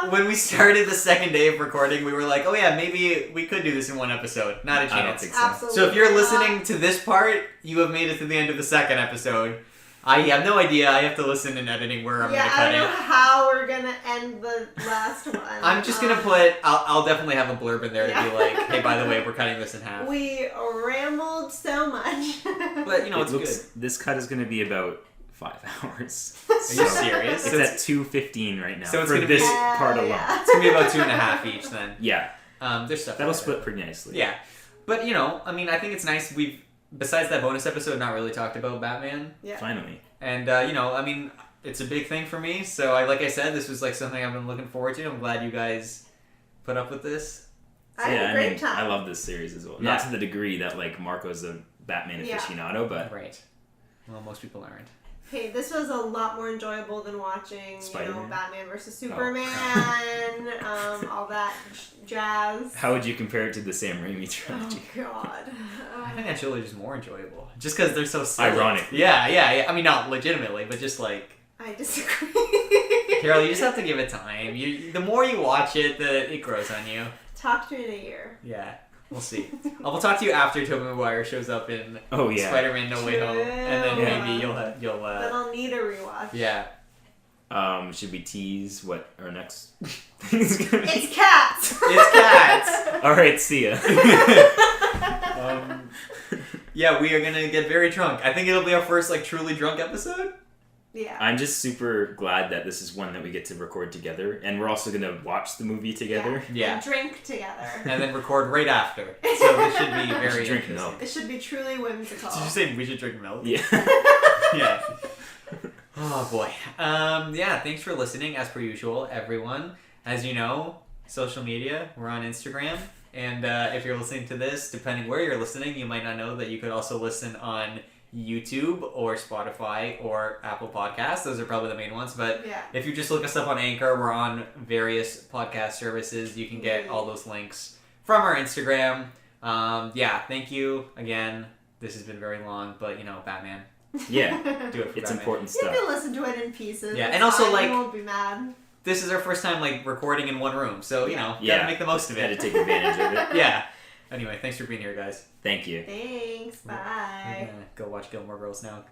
when we started the second day of recording, we were like, oh yeah, maybe we could do this in one episode. Not a chance. I don't think so. Absolutely So if you're not. listening to this part, you have made it to the end of the second episode. I have no idea. I have to listen in editing where I'm going to cut I don't know it. how we're going to end the last one. I'm just going to put... I'll definitely have a blurb in there to be like, hey, by the way, we're cutting this in half. We rambled so much. But, it's good. This cut is going to be about 5 hours. Are you serious? It's at 2:15 right now. So it's for gonna this be- part alone. Yeah. It's going to be about 2.5 each then. Yeah. There's stuff That'll like split that. pretty nicely. Yeah. But, I think it's nice. We've, besides that bonus episode, not really talked about Batman. Yeah. Finally. And, it's a big thing for me. So, like I said, this was like something I've been looking forward to. I'm glad you guys put up with this. I had a great time. I love this series as well. Yeah. Not to the degree that, like, Marco's a Batman aficionado, but... Right. Well, most people aren't. Hey, this was a lot more enjoyable than watching, Spider-Man. Batman versus Superman, all that jazz. How would you compare it to the Sam Raimi trilogy? Oh, God. I think that trilogy is more enjoyable. Just because they're so silly. Ironic. Yeah. I mean, not legitimately, but just like... I disagree. Carol, you just have to give it time. The more you watch it, it grows on you. Talk to me in a year. Yeah. We'll see. We'll talk to you after Tobey Maguire shows up in Spider-Man No Way Home, and then maybe you'll. Then I'll need a rewatch. Yeah. Should we tease what our next thing is gonna be? It's cats. It's cats. All right, see ya. Yeah, we are gonna get very drunk. I think it'll be our first truly drunk episode. Yeah. I'm just super glad that this is one that we get to record together, and we're also gonna watch the movie together. Yeah. And drink together. And then record right after. So this should be very drink interesting. milk. It should be truly whimsical. Did you say we should drink milk? Yeah. Yeah. Oh boy. Yeah, thanks for listening as per usual, everyone. As you know, social media, we're on Instagram. And if you're listening to this, depending where you're listening, you might not know that you could also listen on YouTube or Spotify or Apple Podcasts. Those are probably the main ones. But if you just look us up on Anchor, we're on various podcast services. You can get all those links from our Instagram. Thank you again. This has been very long, but Batman. Yeah. Do it for It's Batman. important You stuff. can listen to it in pieces. Yeah, It's and also, fine. You won't be mad. This is our first time recording in one room, so gotta make the most of Had to it. take advantage of it. Yeah. Anyway, thanks for being here, guys. Thank you. Thanks. Bye. Go watch Gilmore Girls now.